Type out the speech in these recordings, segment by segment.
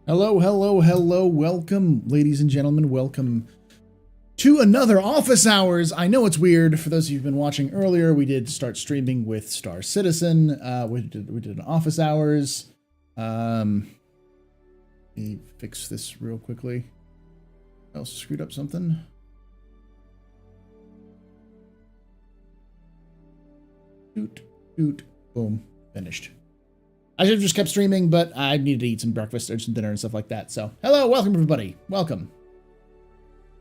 Hello, hello, hello. Welcome, ladies and gentlemen. Welcome to another Office Hours. I know it's weird. For those of you who've been watching earlier, we did start streaming with Star Citizen. We did an Office Hours. Let me fix this real quickly. I also screwed up something. Doot, doot, boom, finished. I should have just kept streaming, but I needed to eat some breakfast or some dinner and stuff like that. So, hello, welcome everybody. Welcome.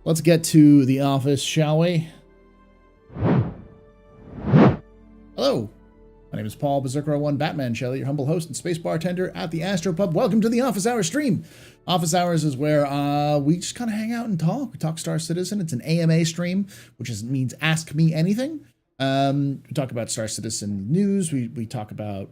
Let's get to the office, shall we? Hello. My name is Paul Berserker01 Batman Shelley, your humble host and space bartender at the AstroPub. Welcome to the Office Hours stream. Office Hours is where we just kind of hang out and talk. We talk Star Citizen. It's an AMA stream, which means Ask Me Anything. We talk about Star Citizen news. We talk about,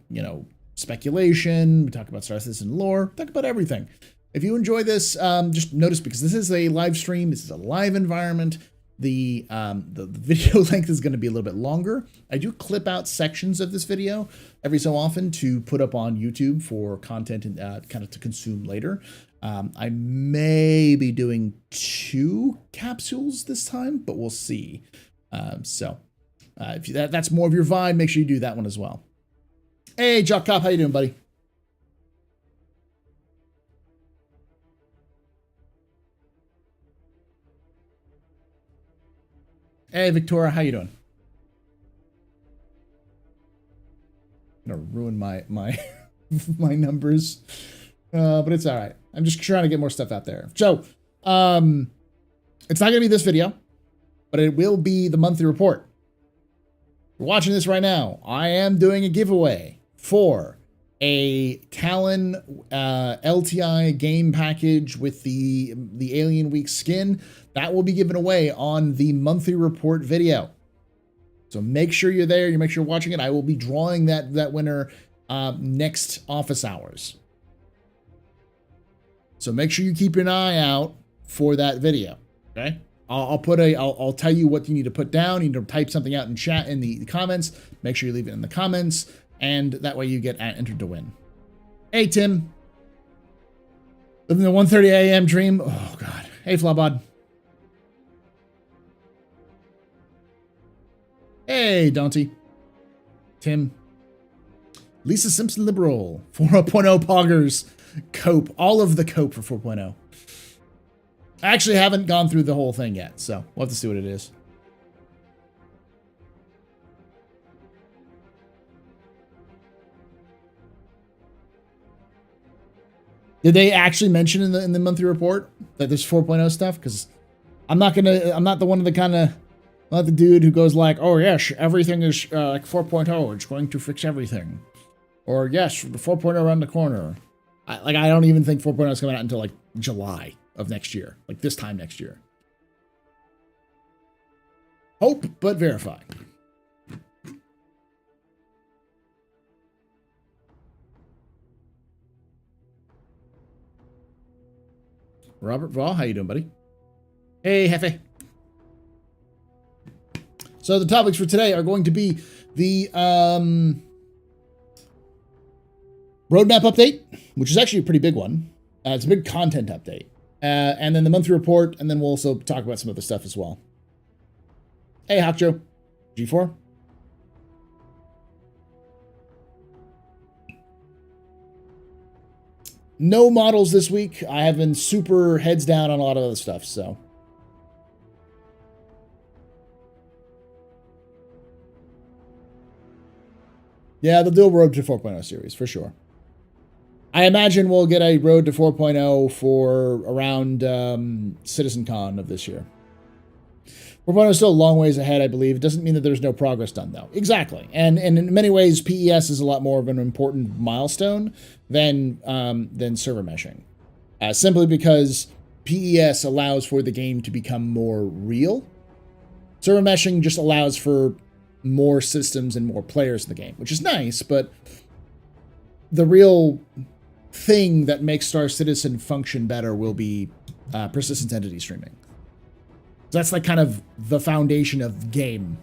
speculation. We talk about Star Citizen lore. Talk about everything. If you enjoy this, just notice, because this is a live stream, this is a live environment, the video length is going to be a little bit longer. I do clip out sections of this video every so often to put up on YouTube for content and kind of to consume later. I may be doing 2 capsules this time, but we'll see. If that's more of your vibe, make sure you do that one as well. Hey, Jock Cop, how you doing, buddy? Hey, Victoria, how you doing? I'm gonna ruin my my numbers, but it's all right. I'm just trying to get more stuff out there. So, it's not gonna be this video, but it will be the monthly report. You're watching this right now. I am doing a giveaway for a Talon LTI game package with the Alien Week skin. That will be given away on the monthly report video. So make sure you're there. You make sure you're watching it. I will be drawing that winner next Office Hours. So make sure you keep an eye out for that video. Okay. I'll tell you what you need to put down. You need to type something out in chat in the comments. Make sure you leave it in the comments, and that way you get entered to win. Hey, Tim. Living the 1:30 a.m. dream. Oh, God. Hey, Flabod. Hey, Dante. Tim. Lisa Simpson Liberal. 4.0 Poggers. Cope. All of the cope for 4.0. I actually haven't gone through the whole thing yet, so we'll have to see what it is. Did they actually mention in the monthly report that there's 4.0 stuff? Because I'm not the one of the kind of, not the dude who goes like, oh yes, everything is like 4.0, it's going to fix everything. Or yes, the 4.0 around the corner. I don't even think 4.0 is coming out until like July of next year, like this time next year. Hope, but verify. Robert Vaughn, how you doing, buddy? Hey, Hefe. So the topics for today are going to be the roadmap update, which is actually a pretty big one. It's a big content update. And then the monthly report, and then we'll also talk about some other stuff as well. Hey, Hawkjo. G4. No models this week. I have been super heads down on a lot of other stuff, so. Yeah, they'll do a Road to 4.0 series, for sure. I imagine we'll get a Road to 4.0 for around CitizenCon of this year. 4.0 is still a long ways ahead, I believe. It doesn't mean that there's no progress done, though. Exactly. And in many ways, PES is a lot more of an important milestone than server meshing. Simply because PES allows for the game to become more real. Server meshing just allows for more systems and more players in the game, which is nice, but the real thing that makes Star Citizen function better will be persistent entity streaming. That's like kind of the foundation of the game.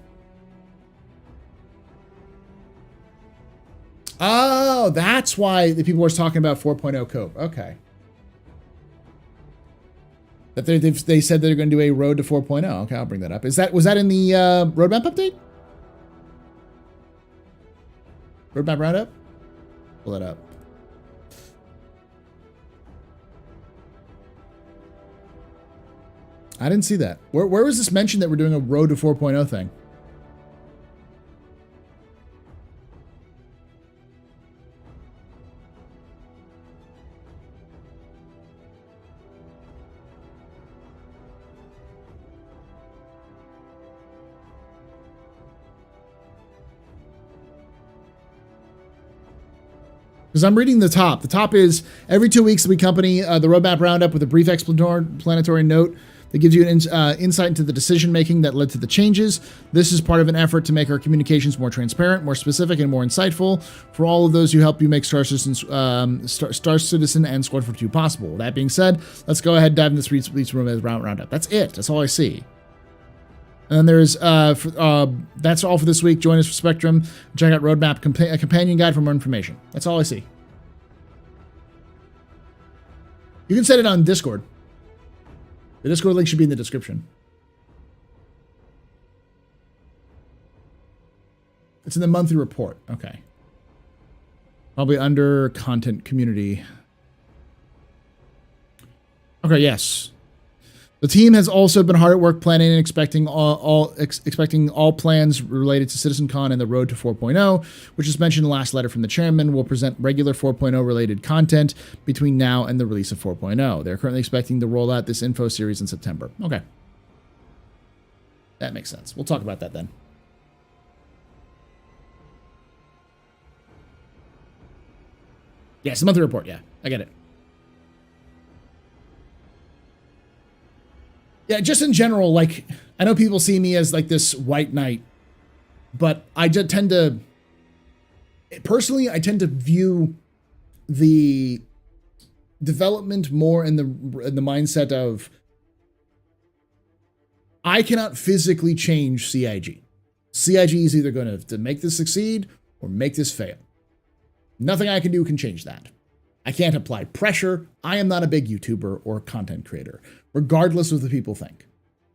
Oh, that's why the people were talking about 4.0 cope. Okay. That they said they're going to do a road to 4.0. Okay, I'll bring that up. Was that in the roadmap update? Roadmap roundup? Pull that up. I didn't see that. Where was this mentioned that we're doing a road to 4.0 thing? Because I'm reading the top. The top is every 2 weeks we accompany the roadmap roundup with a brief explanatory note that gives you an insight into the decision making that led to the changes. This is part of an effort to make our communications more transparent, more specific, and more insightful for all of those who help you make Star Citizen and Squad 42 possible. That being said, let's go ahead and dive into this week's roundup. That's it. That's all I see. And then there's, that's all for this week. Join us for Spectrum. Check out Roadmap, a companion guide for more information. That's all I see. You can set it on Discord. The Discord link should be in the description. It's in the monthly report. Okay. Probably under content community. Okay, yes. The team has also been hard at work planning and expecting all plans related to CitizenCon and the road to 4.0, which is mentioned in the last letter from the chairman. Will present regular 4.0 related content between now and the release of 4.0. They're currently expecting to roll out this info series in September. Okay. That makes sense. We'll talk about that then. Yes, the monthly report. Yeah, I get it. Yeah, just in general, like, I know people see me as like this white knight, but I just tend to, personally, I tend to view the development more in the mindset of, I cannot physically change CIG. CIG is either going to make this succeed or make this fail. Nothing I can do can change that. I can't apply pressure. I am not a big YouTuber or content creator, regardless of what people think.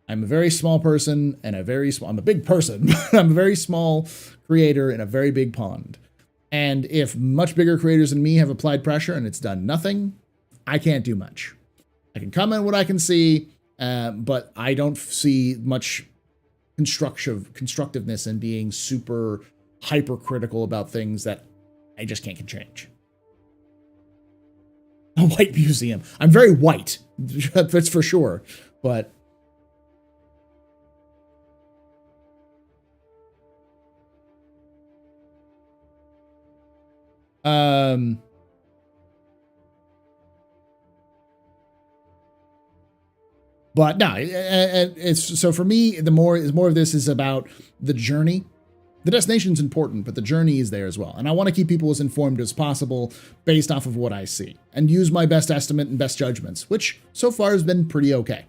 I'm a very small person and I'm a big person, but I'm a very small creator in a very big pond. And if much bigger creators than me have applied pressure and it's done nothing, I can't do much. I can comment what I can see, but I don't see much constructiveness in being super hypercritical about things that I just can't change. A white museum. I'm very white, that's for sure, but but no, it's so for me, more of this is about the journey. The destination's important, but the journey is there as well. And I want to keep people as informed as possible based off of what I see and use my best estimate and best judgments, which so far has been pretty okay.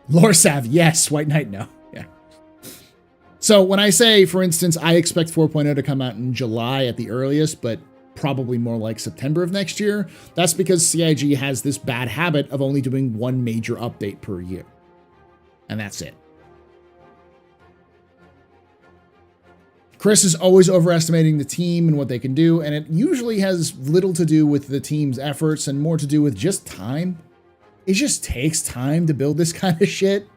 Lore Sav, yes. White Knight, no. Yeah. So when I say, for instance, I expect 4.0 to come out in July at the earliest, but probably more like September of next year, that's because CIG has this bad habit of only doing one major update per year. And that's it. Chris is always overestimating the team and what they can do, and it usually has little to do with the team's efforts and more to do with just time. It just takes time to build this kind of shit.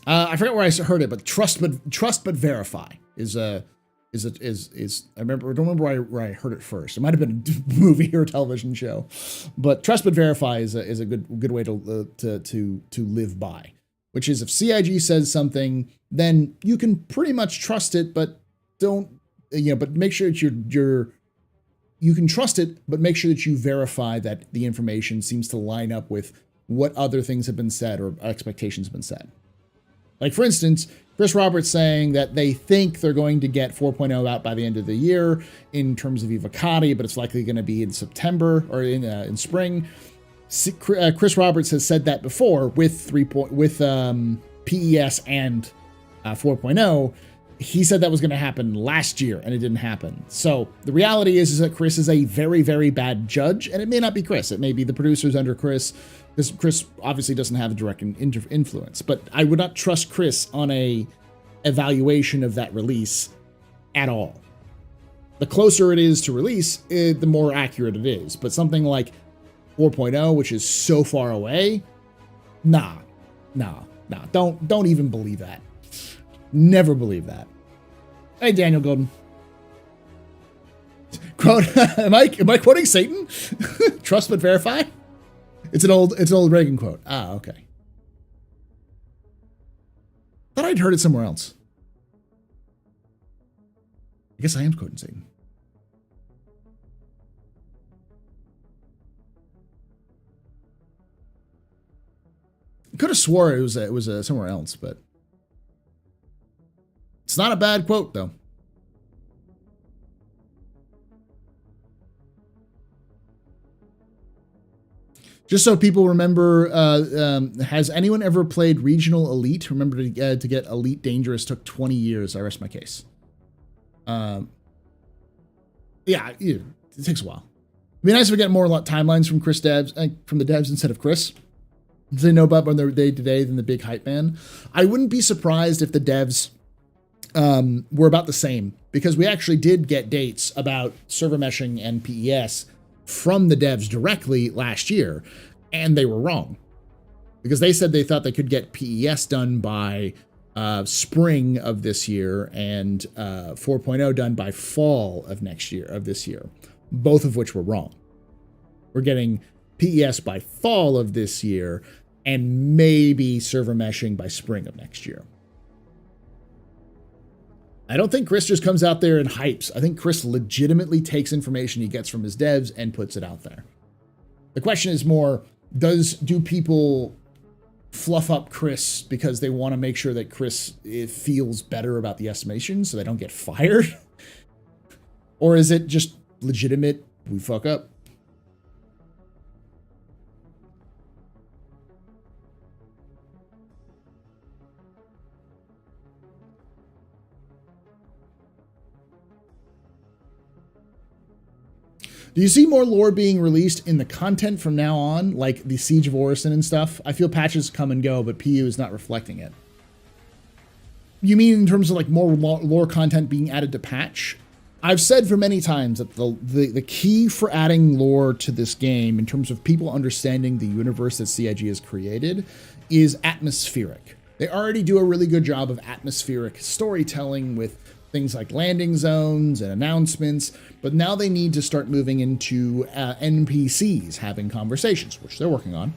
I forget where I heard it, but trust but verify is I remember, I don't remember where I heard it first. It might have been a movie or a television show, but trust but verify is a good way to live by. Which is, if CIG says something, then you can pretty much trust it, but don't, but make sure that you can trust it, but make sure that you verify that the information seems to line up with what other things have been said or expectations have been set. Like, for instance, Chris Roberts saying that they think they're going to get 4.0 out by the end of the year in terms of Evocati, but it's likely going to be in September or in spring. Chris Roberts has said that before with PES and 4.0. He said that was going to happen last year, and it didn't happen. So the reality is that Chris is a very, very bad judge, and it may not be Chris. It may be the producers under Chris, because Chris obviously doesn't have a direct influence. But I would not trust Chris on a evaluation of that release at all. The closer it is to release, the more accurate it is. But something like 4.0, which is so far away, nah. Don't even believe that. Never believe that. Hey, Daniel Golden. Quote, am I quoting Satan? Trust but verify? It's an old Reagan quote. Ah, okay. Thought I'd heard it somewhere else. I guess I am quoting Satan. I could have swore it was somewhere else, but it's not a bad quote, though. Just so people remember, has anyone ever played Regional Elite? Remember to get Elite Dangerous took 20 years. I rest my case. Yeah, it takes a while. It'd be nice if we get more timelines from from the devs instead of Chris. They know about when they're day-to-day than the big hype man. I wouldn't be surprised if the devs were about the same, because we actually did get dates about server meshing and PES from the devs directly last year, and they were wrong, because they said they thought they could get PES done by spring of this year and 4.0 done by fall of this year, both of which were wrong. We're getting PES by fall of this year and maybe server meshing by spring of next year. I don't think Chris just comes out there and hypes. I think Chris legitimately takes information he gets from his devs and puts it out there. The question is more, do people fluff up Chris because they want to make sure that Chris feels better about the estimation so they don't get fired? Or is it just legitimate, we fuck up? Do you see more lore being released in the content from now on, like the Siege of Orison and stuff? I feel patches come and go, but PU is not reflecting it. You mean in terms of like more lore content being added to patch? I've said for many times that the key for adding lore to this game in terms of people understanding the universe that CIG has created is atmospheric. They already do a really good job of atmospheric storytelling with things like landing zones and announcements, but now they need to start moving into NPCs having conversations, which they're working on,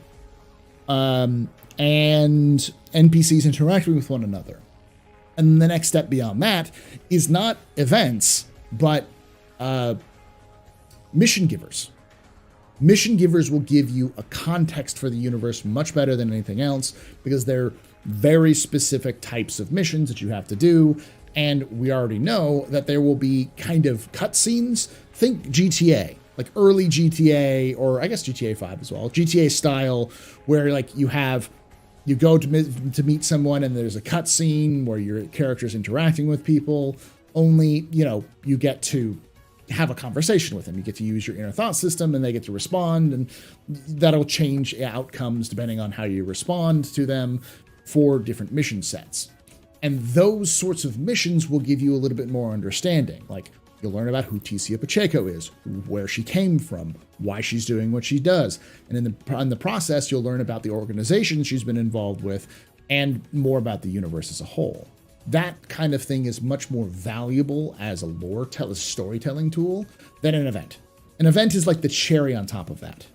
and NPCs interacting with one another. And the next step beyond that is not events, but mission givers. Mission givers will give you a context for the universe much better than anything else, because they're very specific types of missions that you have to do. And we already know that there will be kind of cutscenes. Think GTA, like early GTA, or I guess GTA 5 as well, GTA style, where like you go to meet someone and there's a cutscene where your character's interacting with people. Only, you get to have a conversation with them. You get to use your inner thought system and they get to respond, and that'll change outcomes depending on how you respond to them for different mission sets. And those sorts of missions will give you a little bit more understanding. Like, you'll learn about who Ticia Pacheco is, where she came from, why she's doing what she does. And in the process, you'll learn about the organization she's been involved with and more about the universe as a whole. That kind of thing is much more valuable as a storytelling tool than an event. An event is like the cherry on top of that.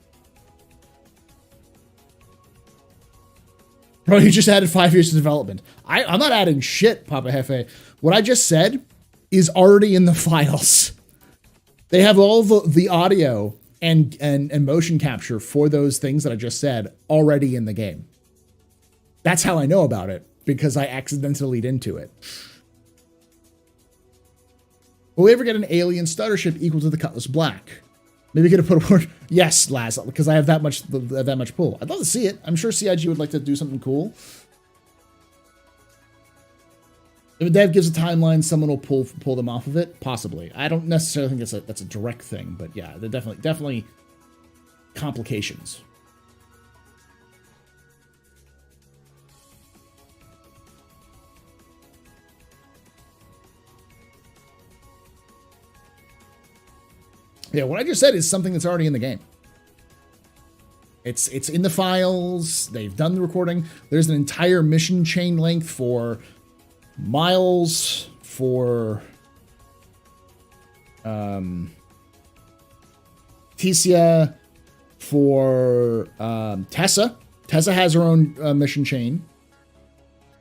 Bro, you just added 5 years of development. I'm not adding shit, Papa Hefe. What I just said is already in the files. They have all the audio and motion capture for those things that I just said already in the game. That's how I know about it. because I accidentally lead into it. Will we ever get an alien stutter ship equal to the Cutlass Black? Maybe we could have put a word. Yes, Laz, because I have that much pull. I'd love to see it. I'm sure CIG would like to do something cool. If a dev gives a timeline, someone will pull them off of it. Possibly. I don't necessarily think that's a direct thing, but yeah, they're definitely complications. Yeah, what I just said is something that's already in the game. It's in the files. They've done the recording. There's an entire mission chain length for Miles, for Ticia, for Tessa. Tessa has her own mission chain.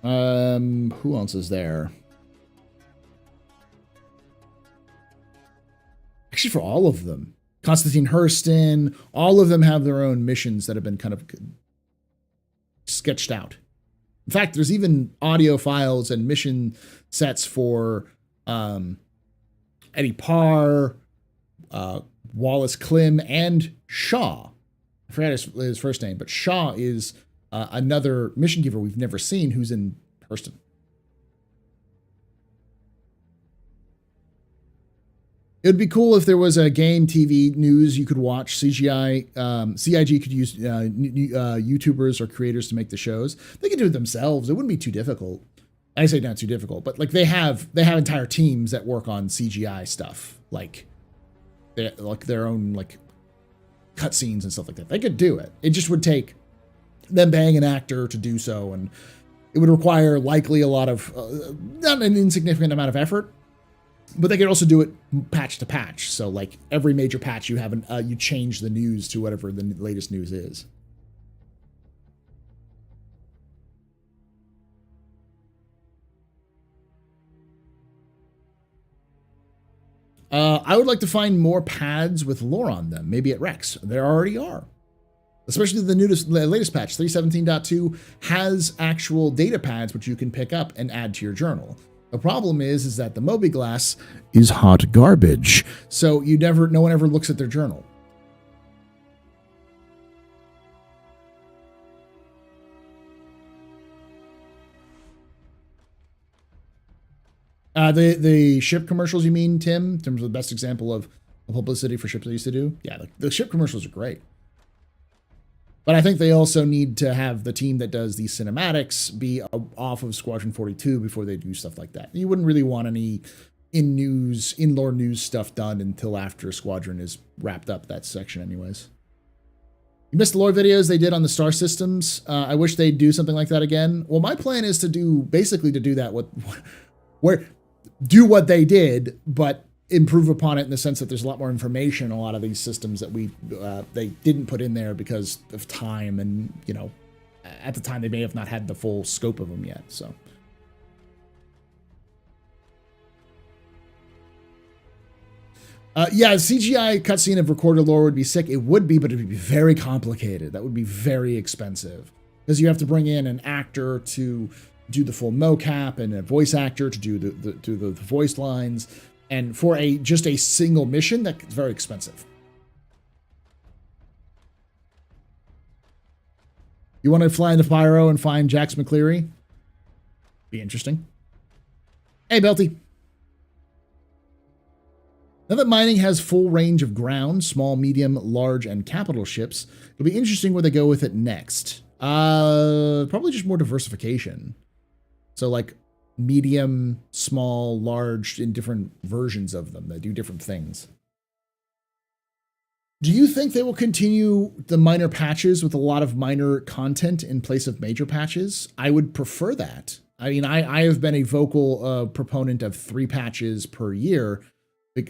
Who else is there? Actually, for all of them. Constantine Hurston, all of them have their own missions that have been kind of sketched out. In fact, there's even audio files and mission sets for Eddie Parr, Wallace Klim, and Shaw. I forgot his first name, but Shaw is another mission giver we've never seen who's in Hurston. It would be cool if there was a game, TV, news you could watch. CIG could use YouTubers or creators to make the shows. They could do it themselves. It wouldn't be too difficult. I say not too difficult, but like they have entire teams that work on CGI stuff, like their own like cutscenes and stuff like that. They could do it. It just would take them paying an actor to do so, and it would require likely a lot of not an insignificant amount of effort. But they could also do it patch to patch. So like every major patch you have, you change the news to whatever the latest news is. I would like to find more pads with lore on them, maybe at Rex. There already are. Especially the latest patch, 3.17.2, has actual data pads which you can pick up and add to your journal. The problem is that the Moby-Glass is hot garbage, so no one ever looks at their journal. The ship commercials, you mean, Tim? In terms of the best example of publicity for ships they used to do? Yeah, the ship commercials are great. But I think they also need to have the team that does the cinematics be off of Squadron 42 before they do stuff like that. You wouldn't really want any in-lore news stuff done until after Squadron is wrapped up, that section anyways. You missed the lore videos they did on the star systems. I wish they'd do something like that again. Well, my plan is to do that do what they did, but improve upon it in the sense that there's a lot more information on a lot of these systems that they didn't put in there because of time, and at the time they may have not had the full scope of them yet. So yeah, CGI cutscene of recorded lore would be sick. It would be, but it would be very complicated. That would be very expensive because you have to bring in an actor to do the full mocap and a voice actor to do the voice lines. And for just a single mission, that's very expensive. You want to fly into Pyro and find Jax McCleary? Be interesting. Hey, Belty. Now that mining has full range of ground, small, medium, large, and capital ships, it'll be interesting where they go with it next. Probably just more diversification. So like medium, small, large, in different versions of them that do different things. Do you think they will continue the minor patches with a lot of minor content in place of major patches? I would prefer that. I mean, I have been a vocal proponent of 3 patches per year,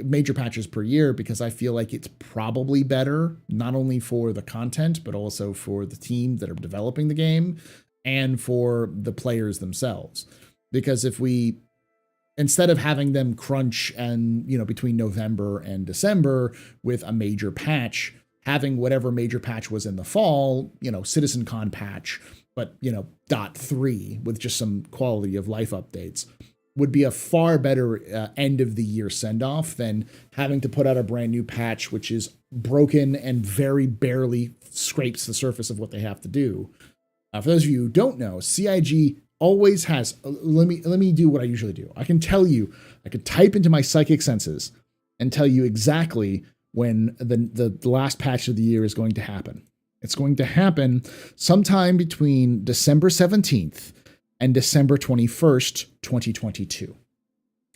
major patches per year, because I feel like it's probably better, not only for the content, but also for the team that are developing the game and for the players themselves. Because if we, instead of having them crunch and, between November and December with a major patch, having whatever major patch was in the fall, CitizenCon patch but dot 3 with just some quality of life updates would be a far better end of the year send off than having to put out a brand new patch, which is broken and very barely scrapes the surface of what they have to do. For those of you who don't know, CIG always has, let me do what I usually do. I can tell you, I could type into my psychic senses and tell you exactly when the last patch of the year is going to happen. It's going to happen sometime between December 17th and December 21st, 2022.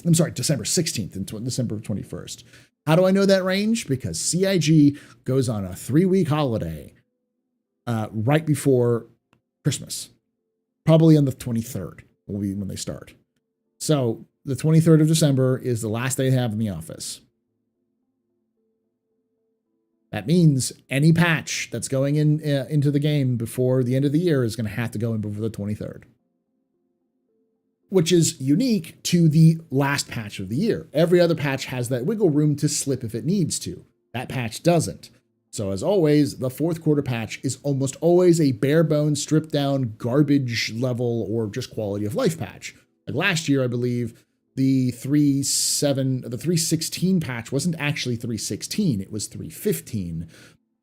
I'm sorry, December 16th and December 21st. How do I know that range? Because CIG goes on a 3-week holiday right before Christmas. Probably on the 23rd will be when they start. So the 23rd of December is the last day they have in the office. That means any patch that's going into the game before the end of the year is going to have to go in before the 23rd. Which is unique to the last patch of the year. Every other patch has that wiggle room to slip if it needs to. That patch doesn't. So as always, the fourth quarter patch is almost always a bare bones, stripped down, garbage level, or just quality of life patch. Like last year, I believe the 3.16 patch wasn't actually 3.16, it was 3.15.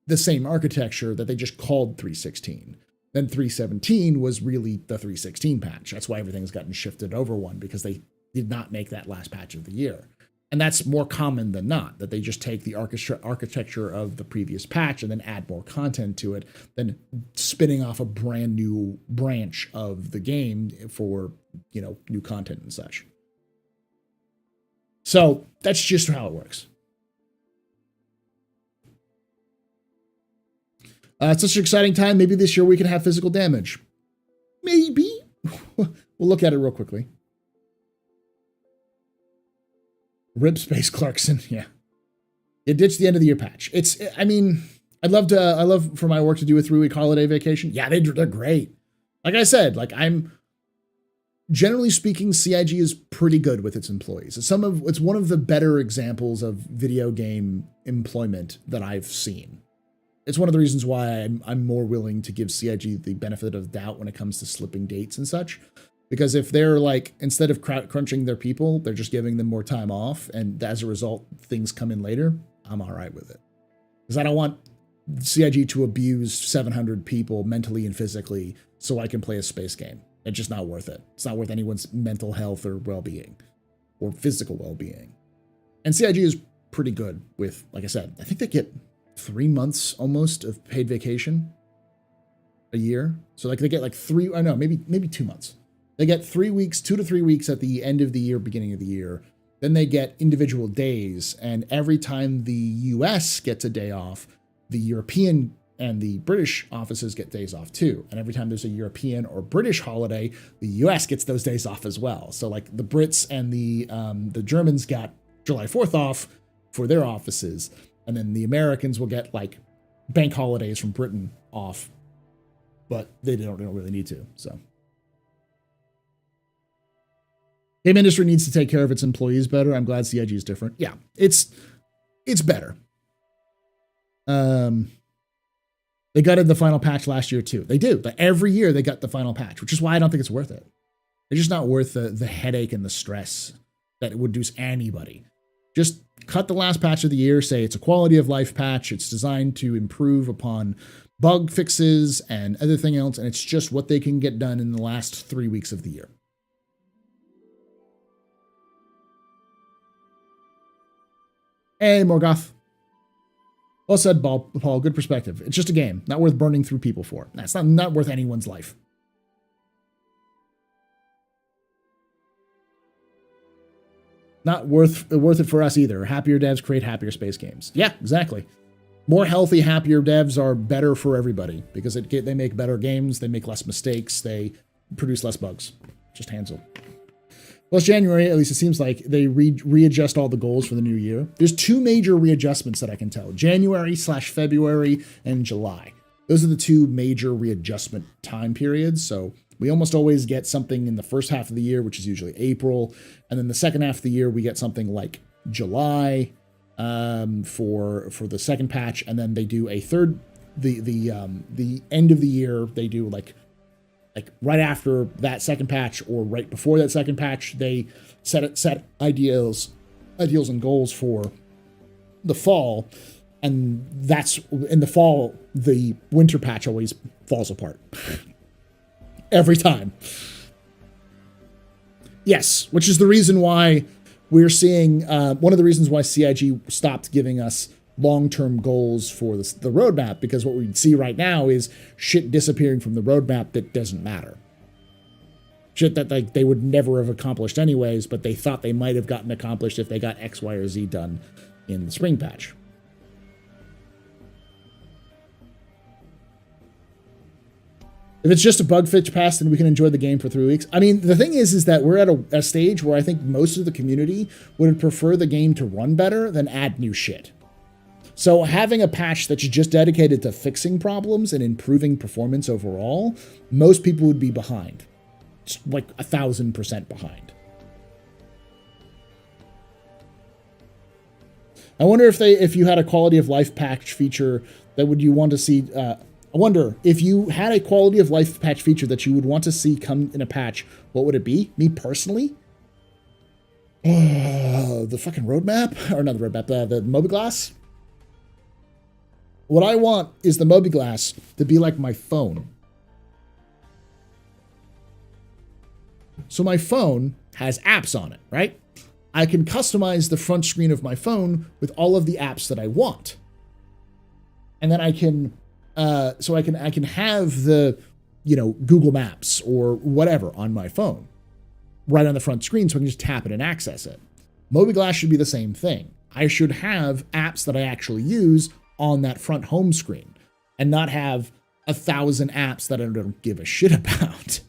The same architecture that they just called 3.16. Then 3.17 was really the 3.16 patch. That's why everything's gotten shifted over one, because they did not make that last patch of the year. And that's more common than not, that they just take the architecture of the previous patch and then add more content to it than spinning off a brand new branch of the game for, new content and such. So that's just how it works. It's such an exciting time. Maybe this year we can have physical damage. Maybe. We'll look at it real quickly. Rib Space Clarkson, yeah. It ditched the end of the year patch. I'd love for my work to do a 3-week holiday vacation. Yeah, they're great. Like I said, I'm generally speaking, CIG is pretty good with its employees. It's one of the better examples of video game employment that I've seen. It's one of the reasons why I'm more willing to give CIG the benefit of the doubt when it comes to slipping dates and such. Because if they're instead of crunching their people, they're just giving them more time off, and as a result, things come in later, I'm all right with it. Because I don't want CIG to abuse 700 people mentally and physically so I can play a space game. It's just not worth it. It's not worth anyone's mental health or well-being or physical well-being. And CIG is pretty good with, like I said, I think they get 3 months almost of paid vacation a year. So they get maybe 2 months. They get 3 weeks, 2 to 3 weeks at the end of the year, beginning of the year. Then they get individual days. And every time the US gets a day off, the European and the British offices get days off too. And every time there's a European or British holiday, the US gets those days off as well. So the Brits and the Germans got July 4th off for their offices. And then the Americans will get bank holidays from Britain off, but they don't really need to. So game industry needs to take care of its employees better. I'm glad CIG is different. Yeah, it's better. They gutted the final patch last year too. They do. But every year they got the final patch, which is why I don't think it's worth it. It's just not worth the headache and the stress that it would do to anybody. Just cut the last patch of the year, say it's a quality of life patch. It's designed to improve upon bug fixes and everything else. And it's just what they can get done in the last 3 weeks of the year. Hey, Morgoth. Well said, Paul. Good perspective. It's just a game. Not worth burning through people for. That's not worth anyone's life. Not worth it for us either. Happier devs create happier space games. Yeah, exactly. More healthy, happier devs are better for everybody because they make better games, they make less mistakes, they produce less bugs. Just hands on. Well, it's January, at least it seems like they readjust all the goals for the new year. There's 2 major readjustments that I can tell. January/February and July. Those are the 2 major readjustment time periods. So we almost always get something in the first half of the year, which is usually April. And then the second half of the year, we get something like July for the second patch. And then they do a third, the end of the year, they do like right after that second patch or right before that second patch, they set ideals and goals for the fall, and that's in the fall. The winter patch always falls apart every time. Yes, which is the reason why we're seeing one of the reasons why CIG stopped giving us long-term goals for the roadmap, because what we see right now is shit disappearing from the roadmap that doesn't matter. Shit that like they would never have accomplished anyways, but they thought they might have gotten accomplished if they got X, Y, or Z done in the spring patch. If it's just a bug fix pass, then we can enjoy the game for 3 weeks. I mean, the thing is that we're at a stage where I think most of the community would prefer the game to run better than add new shit. So having a patch that's just dedicated to fixing problems and improving performance overall, most people would be behind. It's like 1,000% behind. I wonder if you had a quality of life patch feature that would you want to see. I wonder if you had a quality of life patch feature that you would want to see come in a patch, what would it be? Me personally? The fucking roadmap? Or not the roadmap, the Mobiglass? What I want is the Mobiglass to be like my phone. So my phone has apps on it, right? I can customize the front screen of my phone with all of the apps that I want. And then I can, so I can have the, you know, Google Maps or whatever on my phone right on the front screen so I can just tap it and access it. Mobiglass should be the same thing. I should have apps that I actually use on that front home screen and not have 1,000 apps that I don't give a shit about.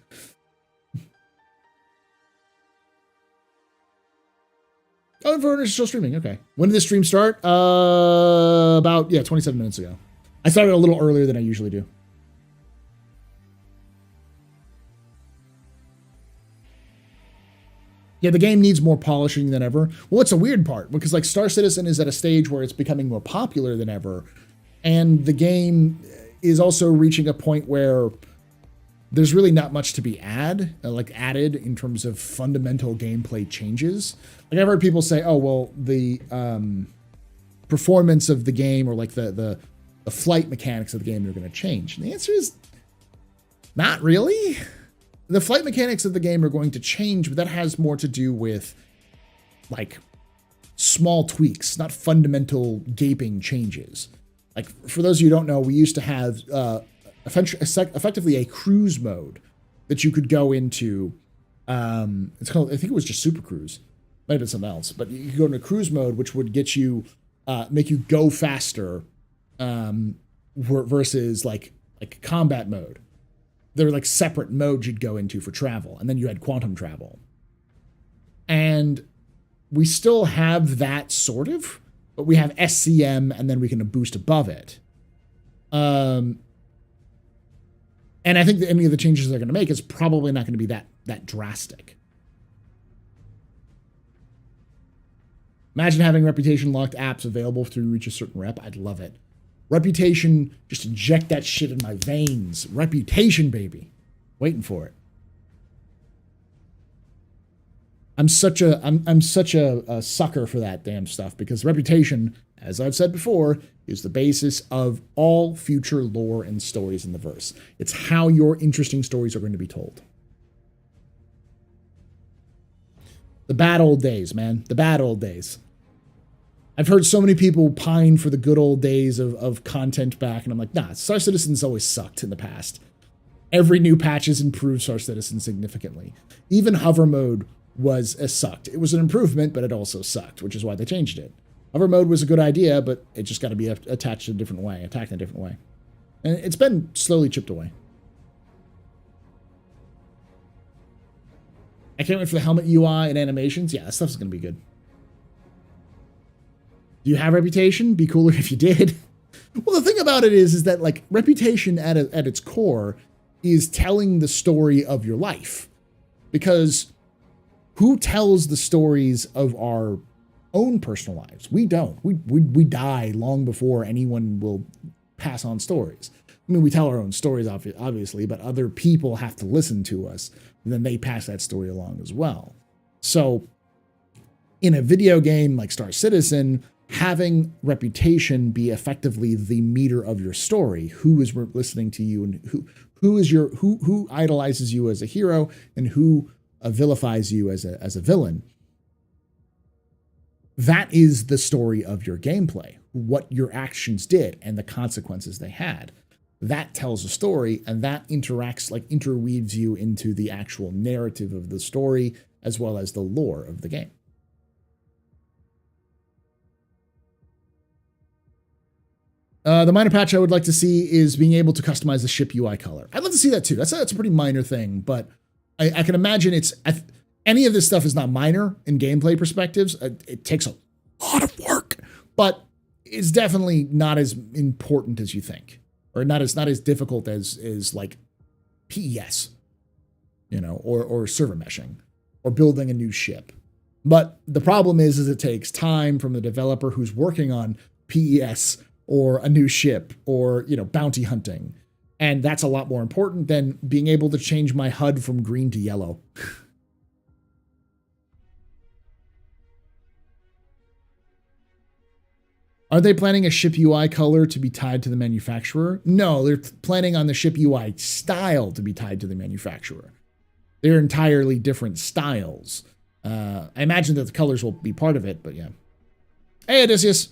Oh, Inverter's still streaming. Okay. When did this stream start? About 27 minutes ago. I started a little earlier than I usually do. Yeah, the game needs more polishing than ever. Well, it's a weird part because like Star Citizen is at a stage where it's becoming more popular than ever. And the game is also reaching a point where there's really not much to be added in terms of fundamental gameplay changes. Like I've heard people say, oh, well, the performance of the game or like the flight mechanics of the game are going to change. And the answer is not really. The flight mechanics of the game are going to change, but that has more to do with like small tweaks, not fundamental gaping changes. Like for those of you who don't know, we used to have effectively a cruise mode that you could go into. It's called, I think it was just Super Cruise. Might have been something else, but you could go into cruise mode, which would get you, make you go faster versus like combat mode. There were like separate modes you'd go into for travel, and then you had quantum travel. And we still have that sort of, but we have SCM, and then we can boost above it. And I think that any of the changes they're going to make is probably not going to be that drastic. Imagine having reputation locked apps available through reach a certain rep. I'd love it. Reputation, just inject that shit in my veins. Reputation, baby. Waiting for it. I'm such a sucker for that damn stuff because reputation, as I've said before, is the basis of all future lore and stories in the verse. It's how your interesting stories are going to be told. The bad old days, man. The bad old days. I've heard so many people pine for the good old days of content back, and I'm like, nah, Star Citizen's always sucked in the past. Every new patch has improved Star Citizen significantly. Even hover mode was sucked. It was an improvement, but it also sucked, which is why they changed it. Hover mode was a good idea, but it just got to be attacked in a different way. And it's been slowly chipped away. I can't wait for the helmet UI and animations. Yeah, that stuff's going to be good. Do you have reputation? Be cooler if you did. Well, the thing about it is that like reputation at its core is telling the story of your life. Because who tells the stories of our own personal lives? We don't. We die long before anyone will pass on stories. I mean, we tell our own stories, obviously, but other people have to listen to us, and then they pass that story along as well. So in a video game like Star Citizen, having reputation be effectively the meter of your story, who is listening to you, and who idolizes you as a hero, and who vilifies you as a villain. That is the story of your gameplay, what your actions did and the consequences they had. That tells a story, and that interweaves you into the actual narrative of the story as well as the lore of the game. The minor patch I would like to see is being able to customize the ship UI color. I'd love to see that too. That's a pretty minor thing, but I can imagine any of this stuff is not minor in gameplay perspectives. It takes a lot of work, but it's definitely not as important as you think, or not as difficult as like PES, or server meshing, or building a new ship. But the problem is it takes time from the developer who's working on PES or a new ship or bounty hunting, and that's a lot more important than being able to change my HUD from green to yellow. Are they planning a ship UI color to be tied to the manufacturer? No, they're planning on the ship UI style to be tied to the manufacturer. They're entirely different styles. I imagine that the colors will be part of it, but yeah. Hey, Odysseus.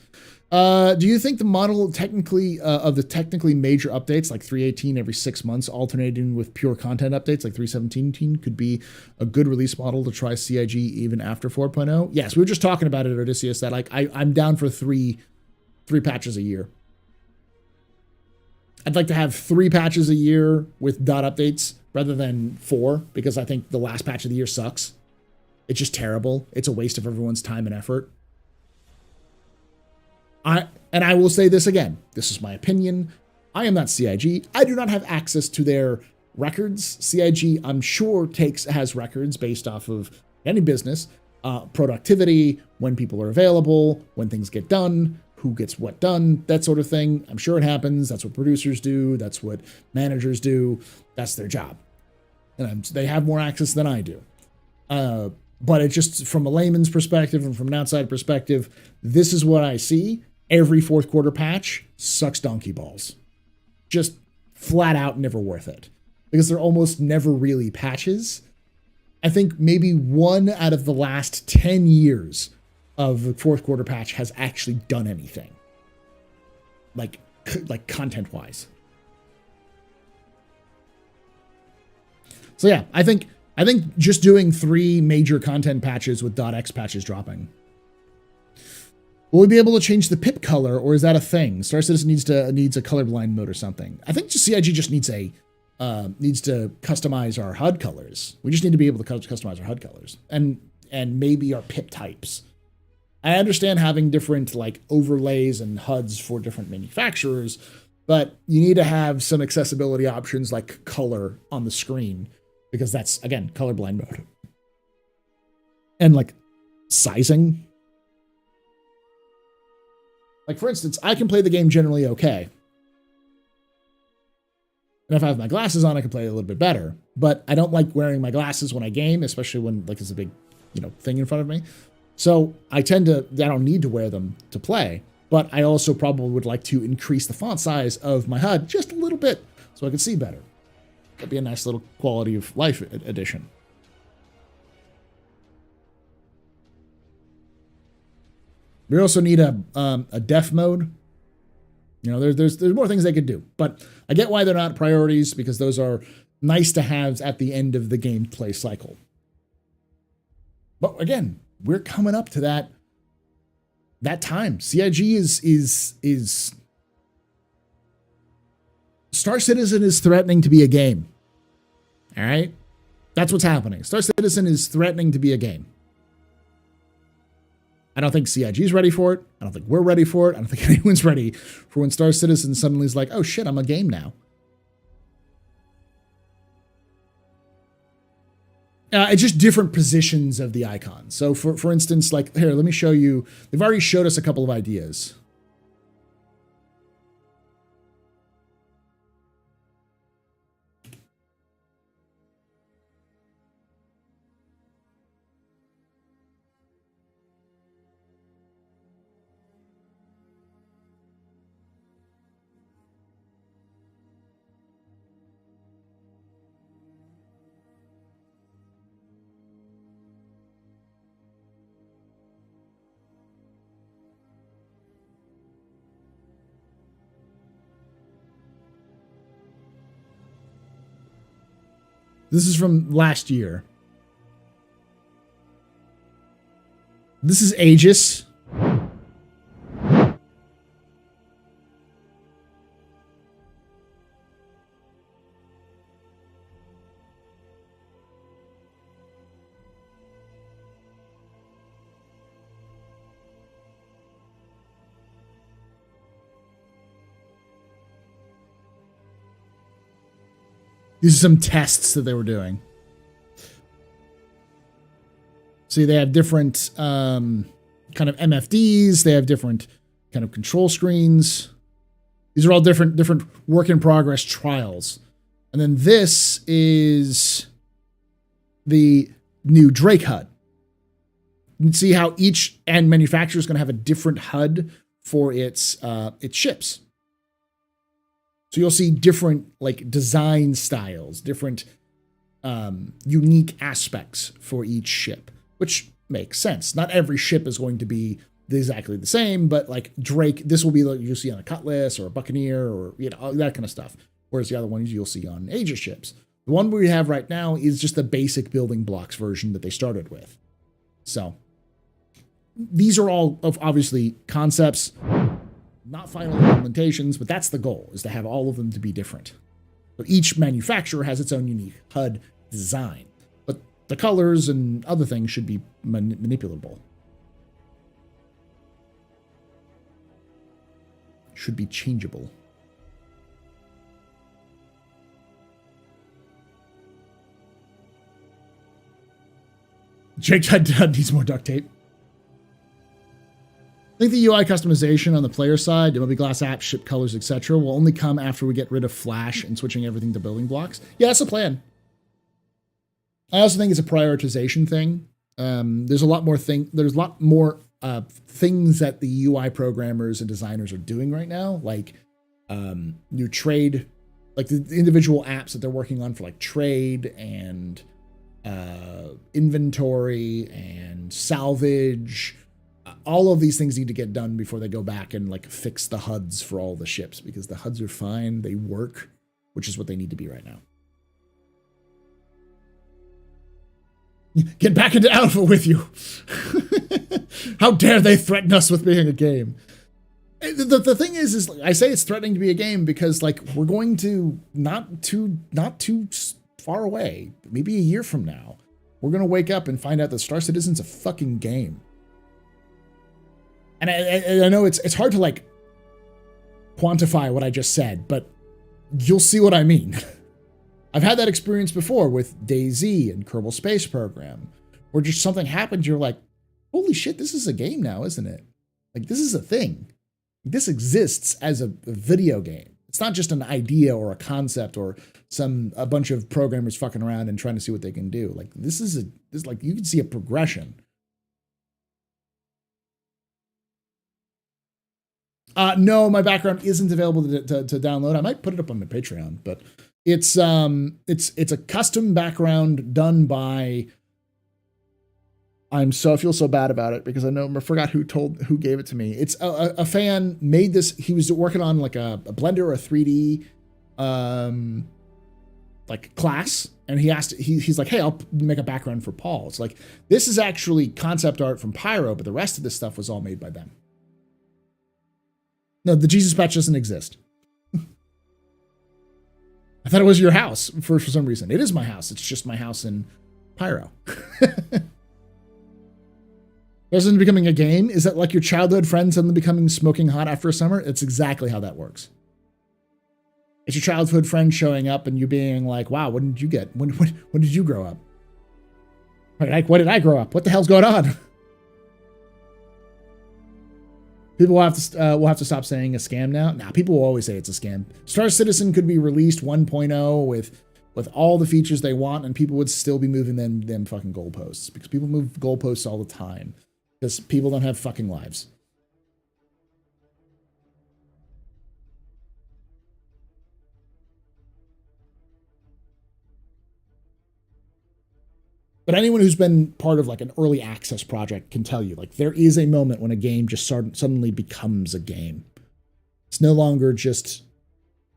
Do you think the model of the technically major updates like 3.18 every 6 months alternating with pure content updates like 3.17 could be a good release model to try CIG even after 4.0? Yes, we were just talking about it, Odysseus, that like I'm down for three patches a year. I'd like to have 3 patches a year with dot updates rather than 4, because I think the last patch of the year sucks. It's just terrible. It's a waste of everyone's time and effort. I will say this again. This is my opinion. I am not CIG. I do not have access to their records. CIG, I'm sure, has records based off of any business, productivity, when people are available, when things get done, who gets what done, that sort of thing. I'm sure it happens. That's what producers do. That's what managers do. That's their job. And they have more access than I do. But it just, from a layman's perspective and from an outside perspective, this is what I see. Every fourth quarter patch sucks donkey balls. Just flat out never worth it. Because they're almost never really patches. I think maybe 1 out of the last 10 years of the fourth quarter patch has actually done anything. Like content-wise. So yeah, I think just doing 3 major content patches with .x patches dropping. Will we be able to change the pip color, or is that a thing? Star Citizen needs a colorblind mode or something. I think CIG just needs to customize our HUD colors. We just need to be able to customize our HUD colors and maybe our pip types. I understand having different like overlays and HUDs for different manufacturers, but you need to have some accessibility options like color on the screen, because that's, again, colorblind mode. And like sizing. Like, for instance, I can play the game generally okay. And if I have my glasses on, I can play it a little bit better. But I don't like wearing my glasses when I game, especially when like there's a big, thing in front of me. So I don't need to wear them to play. But I also probably would like to increase the font size of my HUD just a little bit so I can see better. That'd be a nice little quality of life addition. We also need a def mode. There's more things they could do, but I get why they're not priorities, because those are nice to haves at the end of the gameplay cycle. But again, we're coming up to that time. CIG is Star Citizen is threatening to be a game. All right? That's what's happening. Star Citizen is threatening to be a game. I don't think CIG's ready for it. I don't think we're ready for it. I don't think anyone's ready for when Star Citizen suddenly is like, oh shit, I'm a game now. It's just different positions of the icon. So for instance, like here, let me show you. They've already showed us a couple of ideas. This is from last year. This is Aegis. These are some tests that they were doing. See, they have different kind of MFDs. They have different kind of control screens. These are all different work in progress trials. And then this is the new Drake HUD. You can see how each end manufacturer is going to have a different HUD for its ships. So you'll see different like design styles, different unique aspects for each ship, which makes sense. Not every ship is going to be exactly the same, but like Drake, this will be like you'll see on a Cutlass or a Buccaneer or that kind of stuff. Whereas the other ones you'll see on Aegis ships. The one we have right now is just the basic building blocks version that they started with. So these are all of obviously concepts. Not final implementations, but that's the goal, is to have all of them to be different. So each manufacturer has its own unique HUD design, but the colors and other things should be manipulable. Should be changeable. Jake HUD needs more duct tape. I think the UI customization on the player side, MLB Glass apps, ship colors, etc., will only come after we get rid of Flash and switching everything to building blocks. Yeah, that's the plan. I also think it's a prioritization thing. There's a lot more things that the UI programmers and designers are doing right now, like new trade, like the individual apps that they're working on for like trade and inventory and salvage. All of these things need to get done before they go back and like fix the HUDs for all the ships, because the HUDs are fine. They work, which is what they need to be right now. Get back into alpha with you. How dare they threaten us with being a game? The thing is I say it's threatening to be a game because like we're going to not too far away, maybe a year from now, we're going to wake up and find out that Star Citizen's a fucking game. And I know it's hard to like quantify what I just said, but you'll see what I mean. I've had that experience before with DayZ and Kerbal Space Program, where just something happened. You're like, holy shit, this is a game now, isn't it? Like this is a thing. This exists as a video game. It's not just an idea or a concept or a bunch of programmers fucking around and trying to see what they can do. Like this is like you can see a progression. No, my background isn't available to download. I might put it up on my Patreon, but it's a custom background done by. I feel so bad about it because I forgot who gave it to me. It's a fan made this. He was working on like a Blender or a 3D like class, and he's like, hey, I'll make a background for Paul. It's like this is actually concept art from Pyro, but the rest of this stuff was all made by them. No, the Jesus patch doesn't exist. I thought it was your house for some reason. It is my house. It's just my house in Pyro. Isn't it becoming a game? Is that like your childhood friend suddenly becoming smoking hot after a summer? It's exactly how that works. It's your childhood friend showing up and you being like, wow, what did you get? When did you grow up? What did I grow up? What the hell's going on? People will have to stop saying a scam now. Nah, people will always say it's a scam. Star Citizen could be released 1.0 with all the features they want, and people would still be moving them fucking goalposts, because people move goalposts all the time because people don't have fucking lives. But anyone who's been part of like an early access project can tell you, like, there is a moment when a game just suddenly becomes a game. It's no longer just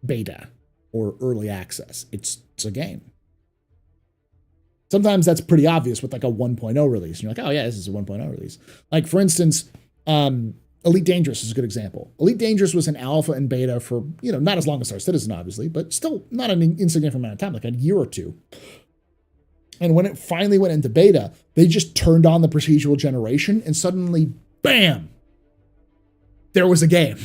beta or early access. It's a game. Sometimes that's pretty obvious with like a 1.0 release. And you're like, oh yeah, this is a 1.0 release. Like for instance, Elite Dangerous is a good example. Elite Dangerous was an alpha and beta for, not as long as Star Citizen, obviously, but still not an insignificant amount of time, like a year or two. And when it finally went into beta, they just turned on the procedural generation and suddenly, bam, there was a game.